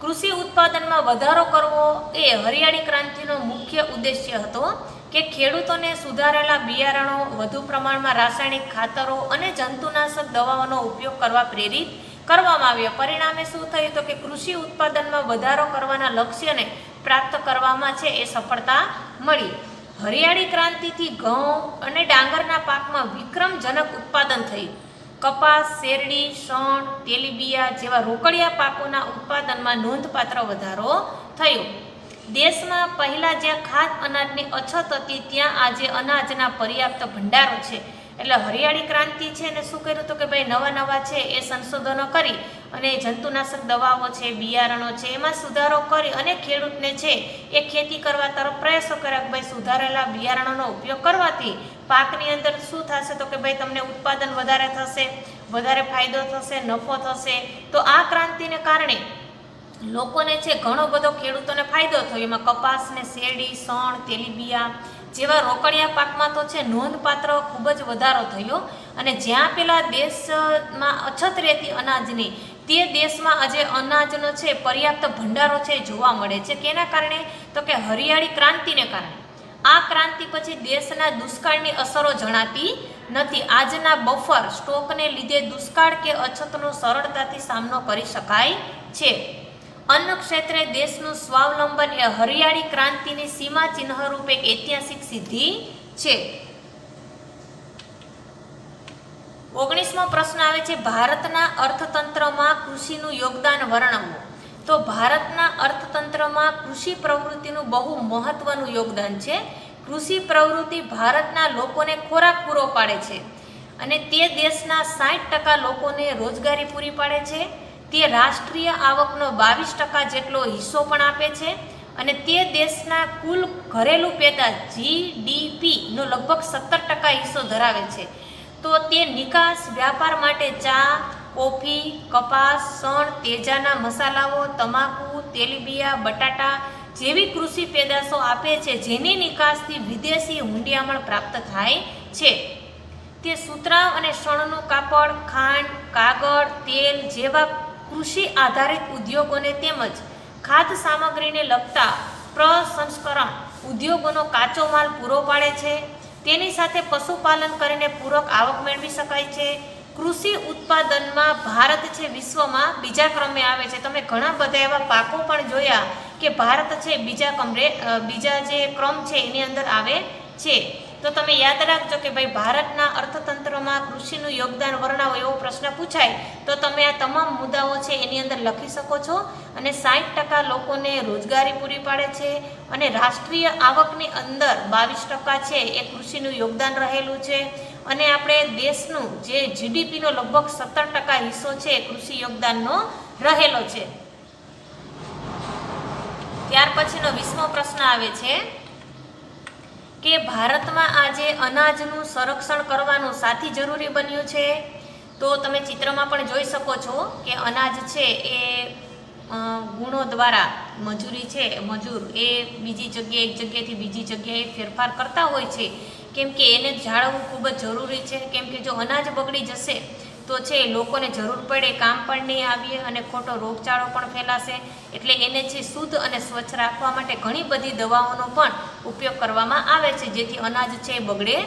કૃષિ ઉત્પાદનમાં વધારો કરવો એ હરિયાળી ક્રાંતિનો મુખ્ય ઉદ્દેશ્ય હતો કે ખેડૂતોને સુધારેલા બિયારણો, વધુ પ્રમાણમાં રાસાયણિક ખાતરો અને જંતુનાશક દવાઓનો ઉપયોગ કરવા પ્રેરિત કરવામાં આવ્યો. પરિણામે શું થયું તો કે કૃષિ ઉત્પાદનમાં વધારો કરવાના લક્ષ્યને પ્રાપ્ત કરવામાં છે એ સફળતા મળી. હરિયાળી ક્રાંતિથી ઘઉં અને ડાંગરના પાકમાં વિક્રમજનક ઉત્પાદન થયું. કપાસ, શેરડી, શણ, તેલીબિયા જેવા રોકડિયા પાકોના ઉત્પાદનમાં નોંધપાત્ર વધારો થયો. દેશમાં પહેલાં જ્યાં ખાદ્ય અનાજની અછત હતી ત્યાં આજે અનાજના પર્યાપ્ત ભંડારો છે. એટલે હરિયાળી ક્રાંતિ છે ને શું કર્યું તો કે ભાઈ નવા છે એ સંશોધનો કરી અને જંતુનાશક દવાઓ છે, બિયારણો છે, એમાં સુધારો કરી અને ખેડૂતને છે એ ખેતી કરવા તરફ પ્રયાસો કર્યા કે ભાઈ સુધારેલા બિયારણોનો ઉપયોગ કરવાથી પાકની અંદર શું થશે તો કે ભાઈ તમને ઉત્પાદન વધારે થશે, વધારે ફાયદો થશે, નફો થશે. તો આ ક્રાંતિને કારણે લોકોને છે ઘણો બધો ખેડૂતોને ફાયદો થયો. એમાં કપાસ ને શેરડી, શણ, તેલીબિયા જેવા રોકડિયા પાકમાં તો છે નોંધપાત્ર ખૂબ જ વધારો થયો. અને જ્યાં પેલા દેશમાં અછત રહેતી અનાજની તે દેશમાં આજે અનાજનો છે પર્યાપ્ત ભંડારો છે જોવા મળે છે. કેના કારણે તો કે હરિયાળી ક્રાંતિને કારણે. આ ક્રાંતિ પછી દેશના દુષ્કાળની અસરો જણાતી નથી. આજના બફર સ્ટોકને લીધે દુષ્કાળ કે અછતનો સરળતાથી સામનો કરી શકાય છે. અન્ન ક્ષેત્રે દેશનું સ્વાવલંબન એ હરિયાળી ક્રાંતિની સીમા ચિહ્ન રૂપે એક ઐતિહાસિક સિદ્ધિ છે. 19મો પ્રશ્ન આવે છે, ભારતના અર્થતંત્રમાં કૃષિનું યોગદાન વર્ણવો. તો ભારતના અર્થતંત્રમાં કૃષિ પ્રવૃત્તિનું બહુ મહત્વનું યોગદાન છે. કૃષિ પ્રવૃત્તિ ભારતના લોકોને ખોરાક પૂરો પાડે છે અને તે દેશના 60% લોકોને રોજગારી પૂરી પાડે છે. તે રાષ્ટ્રીય આવકનો 22% જેટલો હિસ્સો પણ આપે છે અને તે દેશના કુલ ઘરેલું પેદાશ GDPનો લગભગ 17% હિસ્સો ધરાવે છે. તો તે નિકાસ વ્યાપાર માટે ચા, કોફી, કપાસ, શણ, તેજાના મસાલાઓ, તમાકુ, તેલીબિયા, બટાટા જેવી કૃષિ પેદાશો આપે છે જેની નિકાસથી વિદેશી હુંડિયામણ પ્રાપ્ત થાય છે. તે સૂતરાઉ અને શણનું કાપડ, ખાંડ, કાગળ, તેલ જેવા કૃષિ આધારિત ઉદ્યોગોને તેમજ ખાદ્ય સામગ્રીને લગતા પ્રસંસ્કરણ ઉદ્યોગોનો કાચો માલ પૂરો પાડે છે. તેની સાથે પશુપાલન કરીને પૂરક આવક મેળવી શકાય છે. કૃષિ ઉત્પાદનમાં ભારત છે વિશ્વમાં બીજા ક્રમે આવે છે. તમે ઘણા બધા એવા પાકો પણ જોયા કે ભારત છે બીજા જે ક્રમ છે એની અંદર આવે છે. તો તમે યાદ રાખજો કે ભાઈ ભારતના અર્થતંત્રમાં કૃષિનું યોગદાન વર્ણવો એવો પ્રશ્ન પૂછાય તો તમે આ તમામ મુદ્દાઓ છે એની અંદર લખી શકો છો. અને 60% લોકોને રોજગારી પૂરી પાડે છે અને રાષ્ટ્રીય આવકની અંદર 22% છે એ કૃષિનું યોગદાન રહેલું છે. અને આપણે દેશનું જે GDPનો લગભગ 17% હિસ્સો છે એ કૃષિ યોગદાનનો રહેલો છે. ત્યાર પછીનો 20મો પ્રશ્ન આવે છે કે ભારતમાં આજે અનાજનું સંરક્ષણ કરવાનું સાથી જરૂરી બન્યું છે. તો તમે ચિત્રમાં પણ જોઈ શકો છો કે અનાજ છે એ ગુણો દ્વારા મજૂર એ બીજી જગ્યાએ એક જગ્યાએથી બીજી જગ્યાએ ફેરફાર કરતા હોય છે કેમ કે એને જાળવવું ખૂબ જ જરૂરી છે. કેમ કે જો અનાજ બગડી જશે તો છે લોકોને જરૂર પડે કામ પણ નહીં આવીએ અને ખોટો રોગચાળો પણ ફેલાશે. એટલે એને છે શુદ્ધ અને સ્વચ્છ રાખવા માટે ઘણી બધી દવાઓનો પણ ઉપયોગ કરવામાં આવે છે જેથી અનાજ છે એ બગડે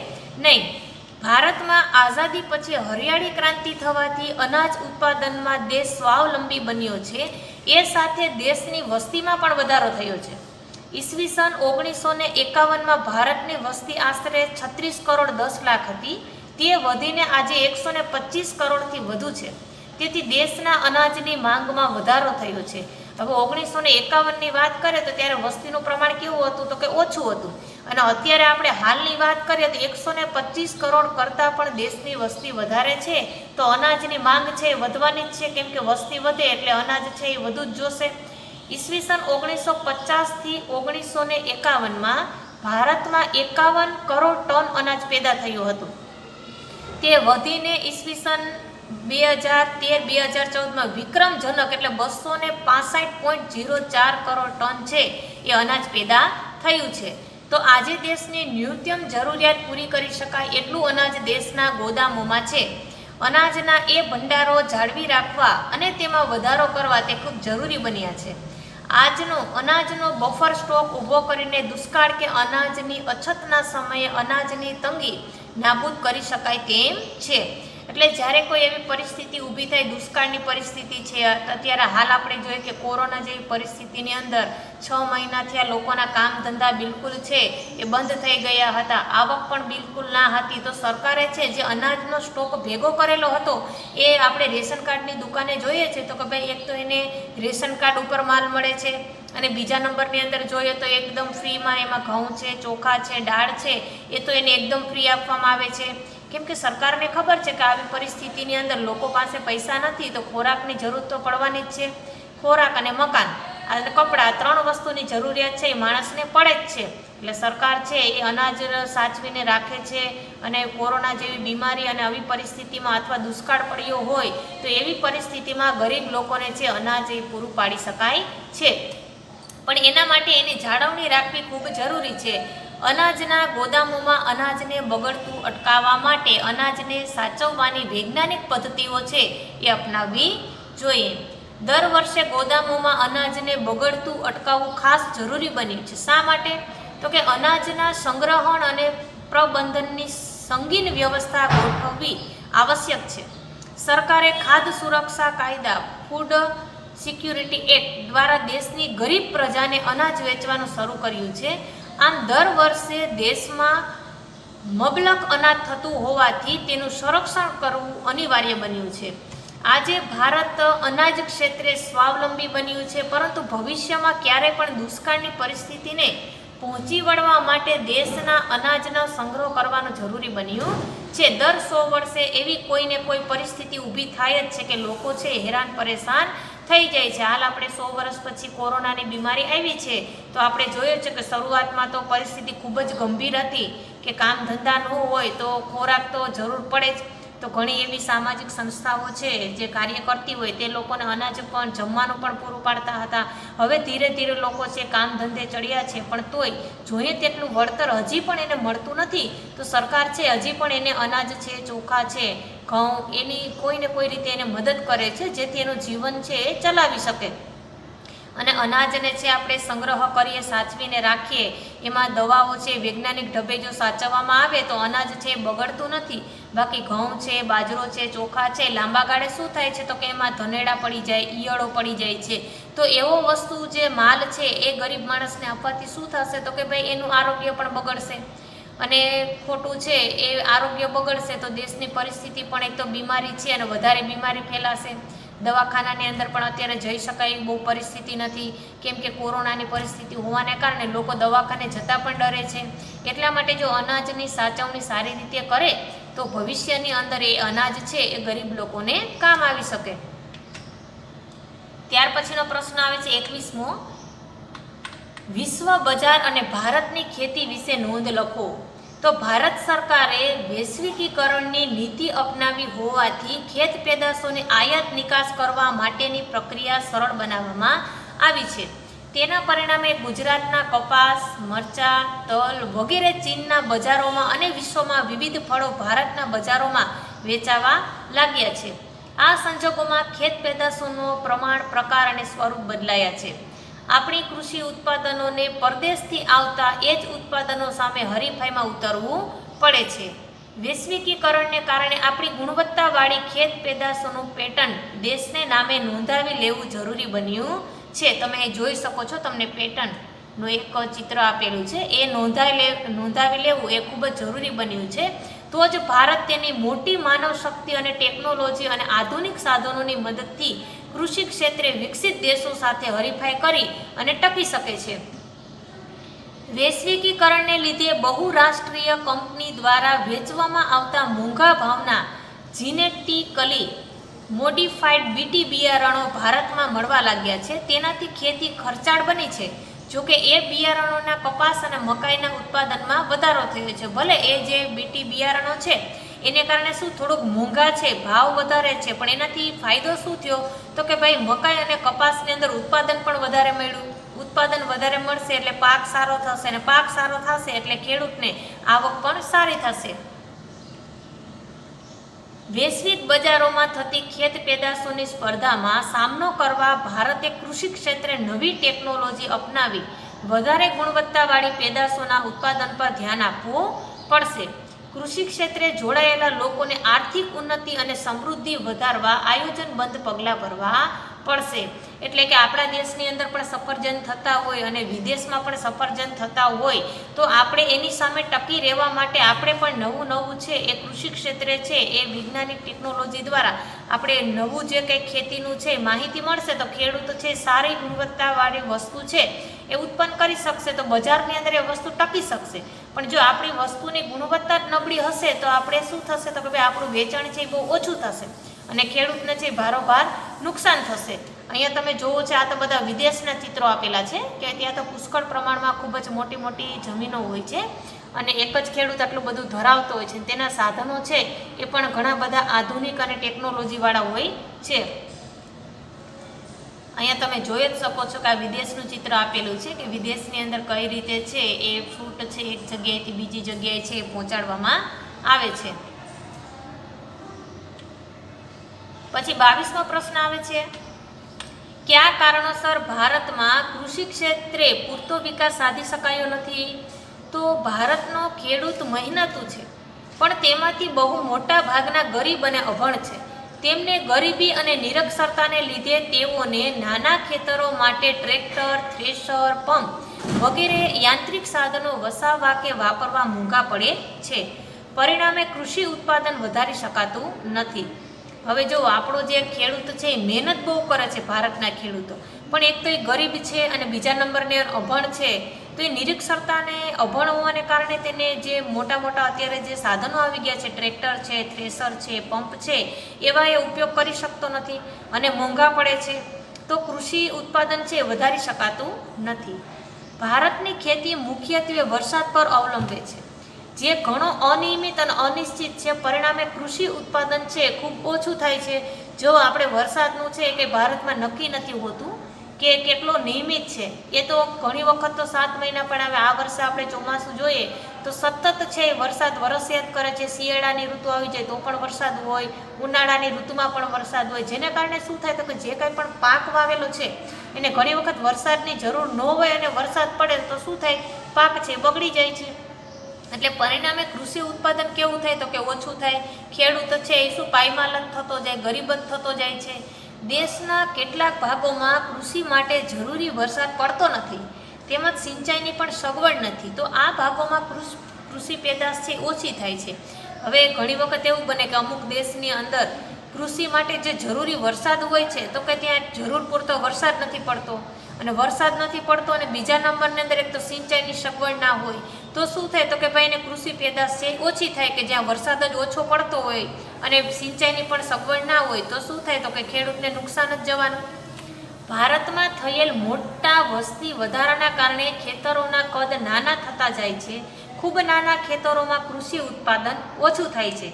નહીં. ભારતમાં આઝાદી પછી હરિયાળી ક્રાંતિ થવાથી અનાજ ઉત્પાદનમાં દેશ સ્વાવલંબી બન્યો છે. એ સાથે દેશની વસ્તીમાં પણ વધારો થયો છે. ઈસવીસન 1951માં ભારતની વસ્તી આશરે 36 કરોડ 10 લાખ હતી. તે વધીને આજે 125 કરોડથી વધુ છે. તેથી દેશના અનાજની માંગમાં વધારો થયો છે. હવે 1951ની વાત કરીએ તો ત્યારે વસ્તીનું પ્રમાણ કેવું હતું તો કે ઓછું હતું અને અત્યારે આપણે હાલની વાત કરીએ તો 125 કરોડ કરતાં પણ દેશની વસ્તી વધારે છે. તો અનાજની માંગ છે એ વધવાની જ છે કેમ કે વસ્તી વધે એટલે અનાજ છે એ વધુ જ જોશે. ઈસવીસન 1950થી 1951માં ભારતમાં 51 કરોડ ટન અનાજ પેદા થયું હતું. તે વધીને ઈસવીસન 2013-2014માં વિક્રમજનક એટલે 265.04 કરોડ ટન છે એ અનાજ પેદા થયું છે. તો આજે દેશની ન્યૂનતમ જરૂરિયાત પૂરી કરી શકાય એટલું અનાજ દેશના ગોદામોમાં છે. અનાજના એ ભંડારો જાળવી રાખવા અને તેમાં વધારો કરવા તે ખૂબ જરૂરી બન્યા છે. અનાજનો બફર સ્ટોક ઊભો કરીને દુષ્કાળ કે અનાજની અછતના સમયે અનાજની તંગી નાબૂદ કરી શકાય તેમ છે. એટલે જ્યારે કોઈ એવી પરિસ્થિતિ ઊભી થાય, દુષ્કાળની પરિસ્થિતિ છે, અત્યારે હાલ આપણે જોઈએ કે કોરોના જેવી પરિસ્થિતિની અંદર 6 મહિનાથી આ લોકોના કામ ધંધા બિલકુલ છે એ બંધ થઈ ગયા હતા, આવક પણ બિલકુલ ના હતી. તો સરકારે છે જે અનાજનો સ્ટોક ભેગો કરેલો હતો એ આપણે રેશન કાર્ડની દુકાને જોઈએ છે તો કે ભાઈ એક તો એને રેશન કાર્ડ ઉપર માલ મળે છે અને બીજા નંબરની અંદર જોઈએ તો એકદમ ફ્રીમાં એમાં ઘઉં છે, ચોખા છે, દાળ છે એ તો એને એકદમ ફ્રી આપવામાં આવે છે. કેમ કે સરકારને ખબર છે કે આવી પરિસ્થિતિની અંદર લોકો પાસે પૈસા નથી તો ખોરાકની જરૂર તો પડવાની જ છે. ખોરાક અને મકાન અને કપડાં 3 વસ્તુની જરૂરિયાત છે એ માણસને પડે જ છે. એટલે સરકાર છે એ અનાજ સાચવીને રાખે છે અને કોરોના જેવી બીમારી અને આવી પરિસ્થિતિમાં અથવા દુષ્કાળ પડ્યો હોય તો એવી પરિસ્થિતિમાં ગરીબ લોકોને છે અનાજ એ પૂરું પાડી શકાય છે. પણ એના માટે એની જાળવણી રાખવી ખૂબ જરૂરી છે. અનાજના ગોદામોમાં અનાજને બગડતું અટકાવવા માટે અનાજને સાચવવાની વૈજ્ઞાનિક પદ્ધતિઓ છે એ અપનાવવી જોઈએ. દર વર્ષે ગોદામોમાં અનાજને બગડતું અટકાવવું ખાસ જરૂરી બન્યું છે. શા માટે? તો કે અનાજના સંગ્રહણ અને પ્રબંધનની સંગીન વ્યવસ્થા ગોઠવવી આવશ્યક છે. સરકારે ખાદ્ય સુરક્ષા કાયદા ફૂડ સિક્યુરિટી એક્ટ દ્વારા દેશની ગરીબ પ્રજાને અનાજ વેચવાનું શરૂ કર્યું છે. આમ દર વર્ષે દેશમાં મબલક અનાજ થતું હોવાથી તેનું સંરક્ષણ કરવું અનિવાર્ય બન્યું છે. આજે ભારત અનાજ ક્ષેત્રે સ્વાવલંબી બન્યું છે, પરંતુ ભવિષ્યમાં ક્યારેય પણ દુષ્કાળની પરિસ્થિતિને પહોંચી વળવા માટે દેશના અનાજનો સંગ્રહ કરવાનું જરૂરી બન્યું છે. દર 100 વર્ષે એવી કોઈને કોઈ પરિસ્થિતિ ઊભી થાય જ છે કે લોકો છે હેરાન પરેશાન થઈ જાય છે. હાલ આપણે 100 વર્ષ પછી કોરોનાની બીમારી આવી છે તો આપણે જોયું છે કે શરૂઆતમાં તો પરિસ્થિતિ ખૂબ જ ગંભીર હતી કે કામ ધંધા ન હોય તો ખોરાક તો જરૂર પડે જ. તો ઘણી એવી સામાજિક સંસ્થાઓ છે જે કાર્ય કરતી હોય તે લોકોને અનાજ પણ જમવાનું પણ પૂરું પાડતા હતા. હવે ધીરે ધીરે લોકો છે કામ ધંધે ચડ્યા છે પણ તોય જોઈએ તેટલું વળતર હજી પણ એને મળતું નથી. તો સરકાર છે હજી પણ એને અનાજ છે, ચોખા છે, ઘઉં એની કોઈને કોઈ રીતે એને મદદ કરે છે જેથી એનું જીવન છે એ ચલાવી શકે. અને અનાજને છે આપણે સંગ્રહ કરીએ, સાચવીને રાખીએ, એમાં દવાઓ છે વૈજ્ઞાનિક ઢબે જો સાચવવામાં આવે તો અનાજ છે બગડતું નથી. બાકી ઘઉં છે, બાજરો છે, ચોખા છે લાંબા ગાળે શું થાય છે તો કે એમાં ધનેડા પડી જાય, ઈયળો પડી જાય છે. તો એવો વસ્તુ જે માલ છે એ ગરીબ માણસને આપવાથી શું થશે તો કે ભાઈ એનું આરોગ્ય પણ બગડશે અને ખોટું છે એ આરોગ્ય બગડશે તો દેશની પરિસ્થિતિ પણ એક તો બીમારી છે અને વધારે બીમારી ફેલાશે. દવાખાનાની અંદર પણ અત્યારે જઈ શકાય એવી બહુ પરિસ્થિતિ નથી કેમ કે કોરોનાની પરિસ્થિતિ હોવાને કારણે લોકો દવાખાને જતા પણ ડરે છે. એટલા માટે જો અનાજની સાચવણી સારી રીતે કરે તો ભવિષ્યની અંદર એ અનાજ છે એ ગરીબ લોકોને કામ આવી શકે. ત્યાર પછીનો પ્રશ્ન આવે છે 21મો. વિશ્વ બજાર અને ભારતની ખેતી વિશે નોંધ લખો. તો ભારત સરકારે વૈશ્વિકીકરણની નીતિ અપનાવી હોવાથી ખેત પેદાશોની આયાત નિકાસ કરવા માટેની પ્રક્રિયા સરળ બનાવવામાં આવી છે. તેના પરિણામે ગુજરાતના કપાસ, મરચાં, તલ વગેરે ચીનના બજારોમાં અને વિશ્વમાં વિવિધ ફળો ભારતના બજારોમાં વેચાવા લાગ્યા છે. આ સંજોગોમાં ખેત પેદાશોનું પ્રમાણ, પ્રકાર અને સ્વરૂપ બદલાયા છે. આપણી કૃષિ ઉત્પાદનોને પરદેશથી આવતા એ જ ઉત્પાદનો સામે હરીફાઈમાં ઉતરવું પડે છે. વૈશ્વિકીકરણને કારણે આપણી ગુણવત્તાવાળી ખેત પેદાશોનું પેટર્ન દેશને નામે નોંધાવી લેવું જરૂરી બન્યું છે. તમે અહીં જોઈ શકો છો, તમને પેટર્નનું એક ચિત્ર આપેલું છે. એ નોંધાવી લેવું એ ખૂબ જ જરૂરી બન્યું છે. તો જ ભારત તેની મોટી માનવ શક્તિ અને ટેકનોલોજી અને આધુનિક સાધનોની મદદથી કૃષિ ક્ષેત્રે વિકસિત દેશો સાથે હરીફાઈ કરી અને ટકી શકે છે. વૈશ્વિકીકરણને લીધે બહુરાષ્ટ્રીય કંપની દ્વારા વેચવામાં આવતા મોંઘા ભાવના જીનેટિકલી મોડિફાઈડ બીટી બિયારણો ભારતમાં મળવા લાગ્યા છે. તેનાથી ખેતી ખર્ચાળ બની છે. જોકે એ બિયારણોના કપાસ અને મકાઈના ઉત્પાદનમાં વધારો થયો છે. ભલે એ જે બીટી બિયારણો છે એને કારણે શું થોડુંક મોંઘા છે, ભાવ વધારે છે, પણ એનાથી ફાયદો શું થયો તો કે ભાઈ મકાઈ અને કપાસની અંદર ઉત્પાદન પણ વધારે મળ્યું. ઉત્પાદન વધારે મળશે એટલે પાક સારો થશે, અને પાક સારો થશે એટલે ખેડૂતને આવક પણ સારી થશે. વૈશ્વિક બજારોમાં થતી ખેત પેદાશોની સ્પર્ધામાં સામનો કરવા ભારતે કૃષિ ક્ષેત્રે નવી ટેકનોલોજી અપનાવી વધારે ગુણવત્તાવાળી પેદાશોના ઉત્પાદન પર ધ્યાન આપવું પડશે. કૃષિ ક્ષેત્રે જોડાયેલા લોકોને આર્થિક ઉન્નતિ અને સમૃદ્ધિ વધારવા આયોજનબદ્ધ પગલાં ભરવા પડશે. એટલે કે આપણા દેશની અંદર પણ સફરજન થતા હોય અને વિદેશમાં પણ સફરજન થતા હોય તો આપણે એની સામે ટકી રહેવા માટે આપણે પણ નવું છે એ કૃષિ ક્ષેત્રે છે એ વૈજ્ઞાનિક ટેકનોલોજી દ્વારા આપણે નવું જે કંઈ ખેતીનું છે માહિતી મળશે તો ખેડૂત છે સારી ગુણવત્તાવાળી વસ્તુ છે એ ઉત્પન્ન કરી શકશે, તો બજારની અંદર એ વસ્તુ ટકી શકશે. પણ જો આપણી વસ્તુની ગુણવત્તા જ નબળી હશે તો આપણે શું થશે તો કે ભાઈ આપણું વેચાણ છે એ બહુ ઓછું થશે અને ખેડૂતને છે ભારોભાર નુકસાન થશે. અહીંયા તમે જોવો છે આ તો બધા વિદેશના ચિત્રો આપેલા છે કે ત્યાં તો પુષ્કળ પ્રમાણમાં ખૂબ જ મોટી મોટી જમીનો હોય છે અને એક જ ખેડૂત આટલું બધું ધરાવતો હોય છે. તેના સાધનો છે એ પણ ઘણા બધા આધુનિક અને ટેકનોલોજીવાળા હોય છે. અહીંયા તમે જોઈ જ શકો છો કે આ વિદેશનું ચિત્ર આપેલું છે કે વિદેશની અંદર કઈ રીતે છે એ ફ્રૂટ છે એક જગ્યાએથી બીજી જગ્યાએ છે એ પહોંચાડવામાં આવે છે. પછી 22મો પ્રશ્ન આવે છે, કયા કારણોસર ભારતમાં કૃષિ ક્ષેત્રે પૂરતો વિકાસ સાધી શકાયો નથી? તો ભારતનો ખેડૂત મહેનતુ છે પણ તેમાંથી બહુ મોટા ભાગના ગરીબ અને અભણ છે. તેમને ગરીબી અને નિરક્ષરતાને લીધે તેઓને નાના ખેતરો માટે ટ્રેક્ટર, થ્રેશર, પંપ વગેરે યાંત્રિક સાધનો વસાવવા કે વાપરવા મોંઘા પડે છે. પરિણામે કૃષિ ઉત્પાદન વધારી શકાતું નથી. હવે જો આપણો જે ખેડૂત છે એ મહેનત બહુ કરે છે ભારતના ખેડૂતો, પણ એક તો એ ગરીબ છે અને બીજા નંબરને અભણ છે. તો એ નિરક્ષરતાને અભણ હોવાને કારણે તેને જે મોટા અત્યારે જે સાધનો આવી ગયા છે ટ્રેક્ટર છે, થ્રેશર છે, પંપ છે એવા એ ઉપયોગ કરી શકતો નથી અને મોંઘા પડે છે. તો કૃષિ ઉત્પાદન છે વધારી શકાતું નથી. ભારતની ખેતી મુખ્યત્વે વરસાદ પર અવલંબે છે જે ઘણો અનિયમિત અને અનિશ્ચિત છે. પરિણામે કૃષિ ઉત્પાદન છે ખૂબ ઓછું થાય છે. જો આપણે વરસાદનું છે કે ભારતમાં નક્કી નથી હોતું કે કેટલો નિયમિત છે. એ તો ઘણી વખત તો 7 મહિના પણ આવે. આ વર્ષે આપણે ચોમાસું જોઈએ તો સતત છે વરસાદ વરસ્યા જ કરે છે. શિયાળાની ઋતુ આવી જાય તો પણ વરસાદ હોય, ઉનાળાની ઋતુમાં પણ વરસાદ હોય, જેને કારણે શું થાય તો કે જે કંઈ પણ પાક વાવેલો છે એને ઘણી વખત વરસાદની જરૂર ન હોય અને વરસાદ પડે તો શું થાય, પાક છે બગડી જાય છે. એટલે પરિણામે કૃષિ ઉત્પાદન કેવું થાય તો કે ઓછું થાય. ખેડૂત છે એ શું પાયમાલ જ થતો જાય, ગરીબ જ થતો જાય છે. દેશના કેટલાક ભાગોમાં કૃષિ માટે જરૂરી વરસાદ પડતો નથી તેમજ સિંચાઈની પણ સગવડ નથી. તો આ ભાગોમાં કૃષિ પેદાશ છે ઓછી થાય છે. હવે ઘણી વખત એવું બને કે અમુક દેશની અંદર કૃષિ માટે જે જરૂરી વરસાદ હોય છે તો કે ત્યાં જરૂર પૂરતો વરસાદ નથી પડતો અને વરસાદ નથી પડતો અને બીજા નંબરની અંદર એક તો સિંચાઈની સગવડ ના હોય તો શું થાય તો કે ભાઈ એને કૃષિ પેદાશ છે ઓછી થાય કે જ્યાં વરસાદ જ ઓછો પડતો હોય અને સિંચાઈની પણ સગવડ ના હોય તો શું થાય તો કે ખેડૂતને નુકસાન જ જવાનું. ભારતમાં થયેલ મોટા વસ્તી વધારાના કારણે ખેતરોના કદ નાના થતા જાય છે. ખૂબ નાના ખેતરોમાં કૃષિ ઉત્પાદન ઓછું થાય છે.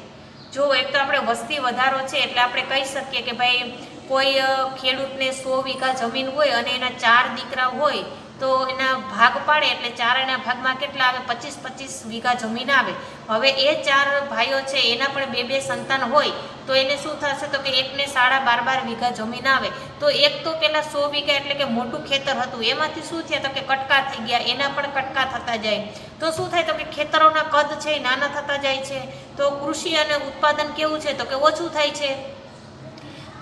જો એક તો આપણે વસ્તી વધારો છે એટલે આપણે કહી શકીએ કે ભાઈ કોઈ ખેડૂતને 100 વીઘા જમીન હોય અને એના 4 દીકરા હોય તો એના ભાગ પાડે એટલે 4ના ભાગમાં કેટલા આવે, 25-25 વીઘા જમીન આવે. હવે એ 4 ભાઈઓ છે એના પણ 2-2 સંતાન હોય તો એને શું થશે તો કે એકને 12.5 વીઘા જમીન આવે. તો એક તો પેલા 100 વીઘા એટલે કે મોટું ખેતર હતું એમાંથી શું થયા તો કે કટકા થઈ ગયા, એના પણ કટકા થતા જાય. તો શું થાય તો કે ખેતરોના કદ છે એ નાના થતા જાય છે. તો કૃષિ અને ઉત્પાદન કેવું છે તો કે ઓછું થાય છે.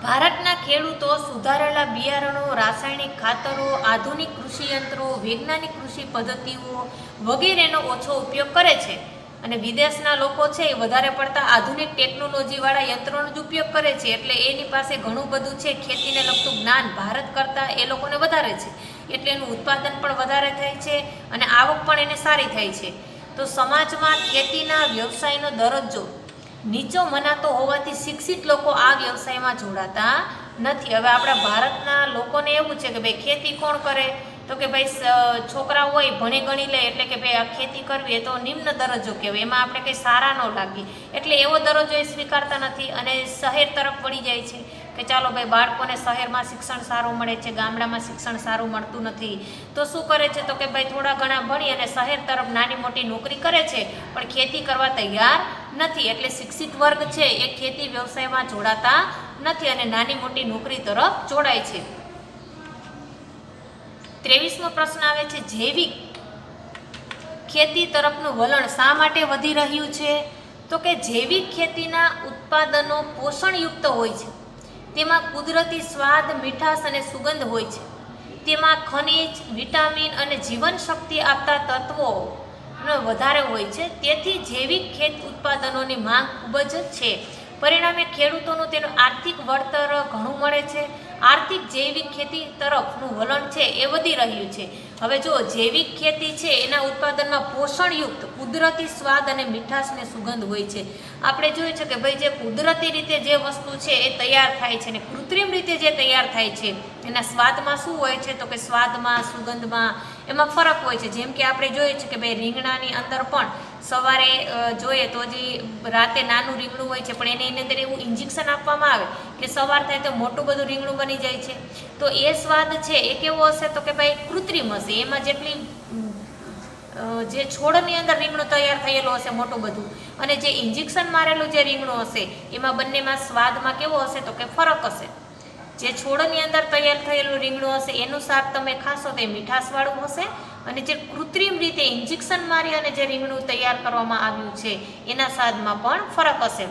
ભારતના ખેડૂતો સુધારેલા બિયારણો, રાસાયણિક ખાતરો, આધુનિક કૃષિ યંત્રો, વૈજ્ઞાનિક કૃષિ પદ્ધતિઓ વગેરેનો ઓછો ઉપયોગ કરે છે અને વિદેશના લોકો છે એ વધારે પડતા આધુનિક ટેકનોલોજીવાળા યંત્રોનો જ ઉપયોગ કરે છે. એટલે એની પાસે ઘણું બધું છે ખેતીને લગતું જ્ઞાન ભારત કરતાં એ લોકોને વધારે છે એટલે એનું ઉત્પાદન પણ વધારે થાય છે અને આવક પણ એને સારી થાય છે. તો સમાજમાં ખેતીના વ્યવસાયનો દરજ્જો નીચો મનાતો હોવાથી શિક્ષિત લોકો આ વ્યવસાયમાં જોડાતા નથી. હવે આપણા ભારતના લોકોને એવું છે કે ભાઈ ખેતી કોણ કરે તો કે ભાઈ છોકરા હોય ભણી ગણી લે એટલે કે ભાઈ આ ખેતી કરવી એ તો નિમ્ન દરજ્જો કહેવાય, એમાં આપણે કંઈ સારા ન લાગીએ એટલે એવો દરજ્જો એ સ્વીકારતા નથી અને શહેર તરફ વળી જાય છે. કે ચાલો ભાઈ બાળકોને શહેરમાં શિક્ષણ સારું મળે છે, ગામડામાં શિક્ષણ સારું મળતું નથી, તો શું કરે છે તો કે ભાઈ થોડા ઘણા ભણી અને શહેર તરફ નાની મોટી નોકરી કરે છે, પણ ખેતી કરવા તૈયાર નથી. એટલે શિક્ષિત વર્ગ છે એ ખેતી વ્યવસાયમાં જોડાતા નથી અને નાની મોટી નોકરી તરફ જોડાય છે. 23મો પ્રશ્ન આવે છે, જૈવિક ખેતી તરફનું વલણ શા માટે વધી રહ્યું છે? તો કે જૈવિક ખેતીના ઉત્પાદનો પોષણયુક્ત હોય છે, તેમાં કુદરતી સ્વાદ, મીઠાશ અને સુગંધ હોય છે, તેમાં ખનિજ, વિટામિન અને જીવનશક્તિ આપતા તત્વો વધારે હોય છે, તેથી જૈવિક ખેત ઉત્પાદનોની માંગ ખૂબ જ છે. પરિણામે ખેડૂતોનું તેનું આર્થિક વળતર ઘણું મળે છે. આર્થિક જૈવિક ખેતી તરફનું વલણ છે એ વધી રહ્યું છે. હવે જો જૈવિક ખેતી છે એના ઉત્પાદનમાં પોષણયુક્ત, કુદરતી સ્વાદ અને મીઠાશ અને સુગંધ હોય છે. આપણે જોયું છે કે ભાઈ જે કુદરતી રીતે જે વસ્તુ છે એ તૈયાર થાય છે ને કૃત્રિમ રીતે જે તૈયાર થાય છે એના સ્વાદમાં શું હોય છે તો કે સ્વાદમાં, સુગંધમાં એમાં ફરક હોય છે. જેમ કે આપણે જોઈએ છે કે ભાઈ રીંગણાની અંદર પણ સવારે જોઈએ તો હજી રાતે નાનું રીંગણું હોય છે, પણ એની અંદર એવું ઇન્જેક્શન આપવામાં આવે કે સવાર થાય તો મોટું બધું રીંગણું બની જાય છે. તો એ સ્વાદ છે એ કેવો હશે તો કે ભાઈ કૃત્રિમ હશે. એમાં જેટલી જે છોડની અંદર રીંગણું તૈયાર થયેલું હશે મોટું બધું, અને જે ઇન્જેક્શન મારેલું જે રીંગણું હશે એમાં બંનેમાં સ્વાદમાં કેવો હશે તો કે ફરક હશે. જે છોડની અંદર તૈયાર થયેલું રીંગણું હશે એનું શાક તમે ખાશો તો એ મીઠાશવાળું હશે, અને જે કૃત્રિમ રીતે ઇન્જેક્શન મારી અને જે રીંગણું તૈયાર કરવામાં આવ્યું છે એના સ્વાદમાં પણ ફરક હશે.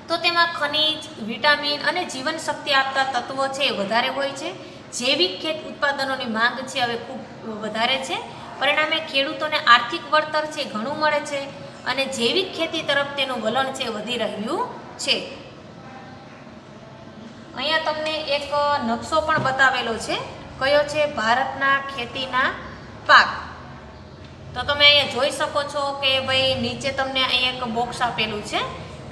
તો તેમાં ખનિજ, વિટામિન અને જીવનશક્તિ આપતા તત્વો છે એ વધારે હોય છે. જૈવિક ખેત ઉત્પાદનોની માંગ છે હવે ખૂબ વધારે છે. પરિણામે ખેડૂતોને આર્થિક વળતર છે ઘણું મળે છે અને જૈવિક ખેતી તરફ તેનું વલણ છે વધી રહ્યું છે. અહીંયા તમને એક નકશો પણ બતાવેલો છે. કયો છે? ભારતના ખેતીના પાક. તો તમે અહીંયા જોઈ શકો છો કે ભાઈ નીચે તમને અહીંયા એક બોક્સ આપેલું છે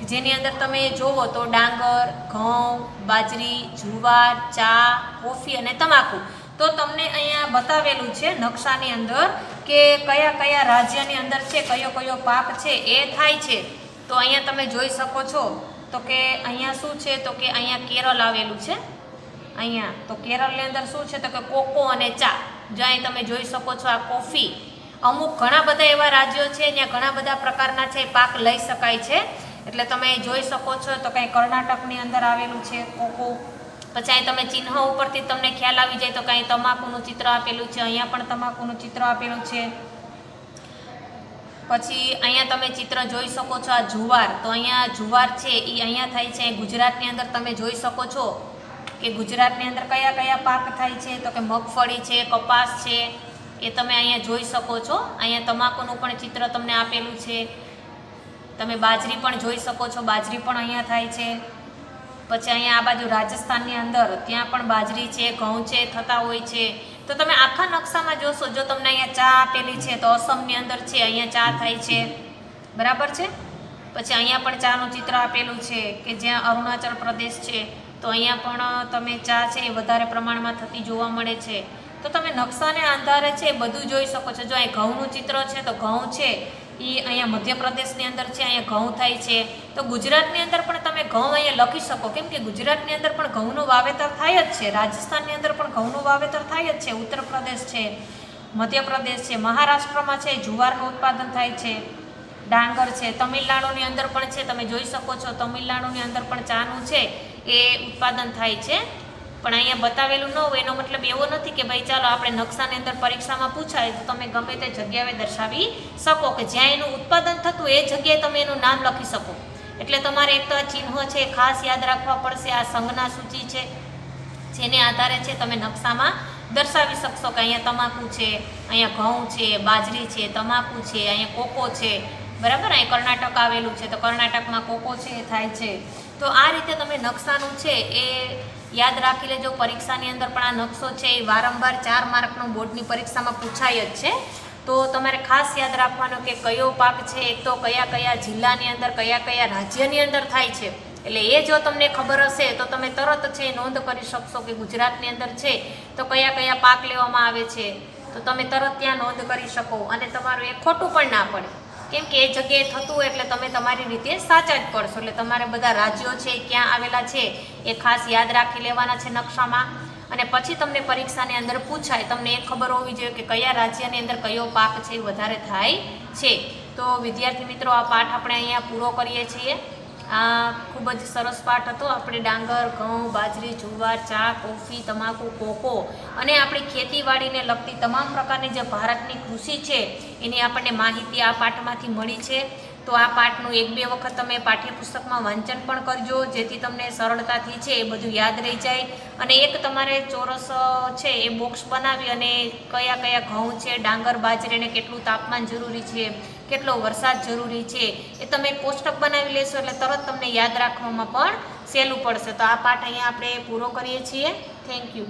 જેની અંદર તમે જોવો તો ડાંગર, ઘઉં, બાજરી, જુવાર, ચા, કોફી અને તમાકુ. તો તમને અહીંયા બતાવેલું છે નકશાની અંદર કે કયા કયા રાજ્યની અંદર છે કયો કયો પાક છે એ થાય છે. તો અહીંયા તમે જોઈ શકો છો તો કે અહીંયા શું છે તો કે અહીંયા કેરળ આવેલું છે. અહીંયા તો કેરળની અંદર શું છે તો કે કોકો અને ચા. જ્યાં તમે જોઈ શકો છો આ કોફી. અમુક ઘણા બધા એવા રાજ્યો છે જ્યાં ઘણા બધા પ્રકારના છે પાક લઈ શકાય છે. એટલે તમે જોઈ શકો છો તો કંઈ કર્ણાટકની અંદર આવેલું છે કોકો. પછી અહીં તમે ચિહ્ન ઉપરથી તમને ખ્યાલ આવી જાય તો કંઈ તમાકુનું ચિત્ર આપેલું છે. અહીંયા પણ તમાકુનું ચિત્ર આપેલું છે. પછી અહીંયા તમે ચિત્ર જોઈ શકો છો આ જુવાર. તો અહીંયા જુવાર છે એ અહીંયા થાય છે. ગુજરાતની અંદર તમે જોઈ શકો છો કે ગુજરાતની અંદર કયા કયા પાક થાય છે તો કે મગફળી છે, કપાસ છે, એ તમે અહીંયા જોઈ શકો છો. અહીંયા તમાકુનું પણ ચિત્ર તમને આપેલું છે. તમે બાજરી પણ જોઈ શકો છો, બાજરી પણ અહીંયા થાય છે. પછી અહીંયા આ બાજુ રાજસ્થાનની અંદર ત્યાં પણ બાજરી છે, ઘઉં છે થતા હોય છે. તો તમે આખા નકશામાં જોશો, જો તમને અહીંયા ચા આપેલી છે તો અસમની અંદર છે અહીંયા ચા થાય છે, બરાબર છે. પછી અહીંયા પણ ચાનું ચિત્ર આપેલું છે કે જ્યાં અરુણાચલ પ્રદેશ છે તો અહીંયા પણ તમે ચા છે એ વધારે પ્રમાણમાં થતી જોવા મળે છે. તો તમે નકશાને આધારે છે બધું જોઈ શકો છો. જો અહીં ઘઉંનું ચિત્ર છે તો ઘઉં છે એ અહીંયા મધ્યપ્રદેશની અંદર છે, અહીંયા ઘઉં થાય છે. તો ગુજરાતની અંદર પણ તમે ઘઉં અહીંયા લખી શકો, કેમ કે ગુજરાતની અંદર પણ ઘઉંનું વાવેતર થાય જ છે. રાજસ્થાનની અંદર પણ ઘઉંનું વાવેતર થાય જ છે. ઉત્તર પ્રદેશ છે, મધ્યપ્રદેશ છે, મહારાષ્ટ્રમાં છે જુવારનું ઉત્પાદન થાય છે, ડાંગર છે. તમિલનાડુની અંદર પણ છે, તમે જોઈ શકો છો તમિલનાડુની અંદર પણ ચાનું છે એ ઉત્પાદન થાય છે. પણ અહીંયા બતાવેલું ન હોય એનો મતલબ એવો નથી કે ભાઈ ચાલો આપણે નકશાની અંદર પરીક્ષામાં પૂછાય તો તમે ગમે તે જગ્યાએ દર્શાવી શકો કે જ્યાં એનું ઉત્પાદન થતું એ જગ્યાએ તમે એનું નામ લખી શકો. એટલે તમારે એક તો આ ચિહ્ન છે ખાસ યાદ રાખવા પડશે. આ સંજ્ઞા સૂચિ છે જેને આધારે છે તમે નકશામાં દર્શાવી શકશો કે અહીંયા તમાકુ છે, અહીંયા ઘઉં છે, બાજરી છે, તમાકુ છે, અહીંયા કોકો છે, બરાબર. અહીં કર્ણાટક આવેલું છે તો કર્ણાટકમાં કોકો છે એ થાય છે. તો આ રીતે તમે નકશાનું છે એ યાદ રાખી લેજો. પરીક્ષાની અંદર પણ આ નકશો છે એ વારંવાર 4 માર્કનો બોર્ડની પરીક્ષામાં પૂછાય જ છે. તો તમારે ખાસ યાદ રાખવાનું કે કયો પાક છે, એક તો કયા કયા જિલ્લાની અંદર, કયા કયા રાજ્યની અંદર થાય છે. એટલે એ જો તમને ખબર હશે તો તમે તરત છે નોંધ કરી શકશો કે ગુજરાતની અંદર છે તો કયા કયા પાક લેવામાં આવે છે. તો તમે તરત ત્યાં નોંધ કરી શકો અને તમારું એ ખોટું પણ ના પડે. કેમ કે એ જગ્યાએ થતું હોય એટલે તમે તમારી રીતે સાચા જ પડશો. એટલે તમારે બધા રાજ્યો છે ક્યાં આવેલા છે એ ખાસ યાદ રાખી લેવાના છે નકશામાં. અને પછી તમને પરીક્ષાની અંદર પૂછાય, તમને એ ખબર હોવી જોઈએ કે કયા રાજ્યની અંદર કયો પાક છે એ વધારે થાય છે. તો વિદ્યાર્થી મિત્રો, આ પાઠ આપણે અહીંયા પૂરો કરીએ છીએ. આ ખૂબ જ સરસ પાઠ હતો. આપણે ડાંગર, ઘઉં, બાજરી, જુવાર, ચા, કોફી, તમાકુ, કોકો અને આપણી ખેતીવાડીને લગતી તમામ પ્રકારની જે ભારતની કૃષિ છે એની આપણને માહિતી આ પાઠમાંથી મળી છે. તો આ પાઠનું 1-2 વખત તમે પાઠ્યપુસ્તકમાં વાંચન પણ કરજો, જેથી તમને સરળતાથી છે એ બધું યાદ રહી જાય. અને એક તમારે ચોરસ છે એ બોક્સ બનાવી અને કયા કયા ઘઉં છે, ડાંગર, બાજરીને કેટલું તાપમાન જરૂરી છે, કેટલો વરસાદ જરૂરી છે, એ તમે કોષ્ટક બનાવી લેશો એટલે તરત તમને યાદ રાખવામાં પણ સહેલું પડશે. તો આ પાઠ અહીંયા આપણે પૂરો કરીએ છીએ. Thank you.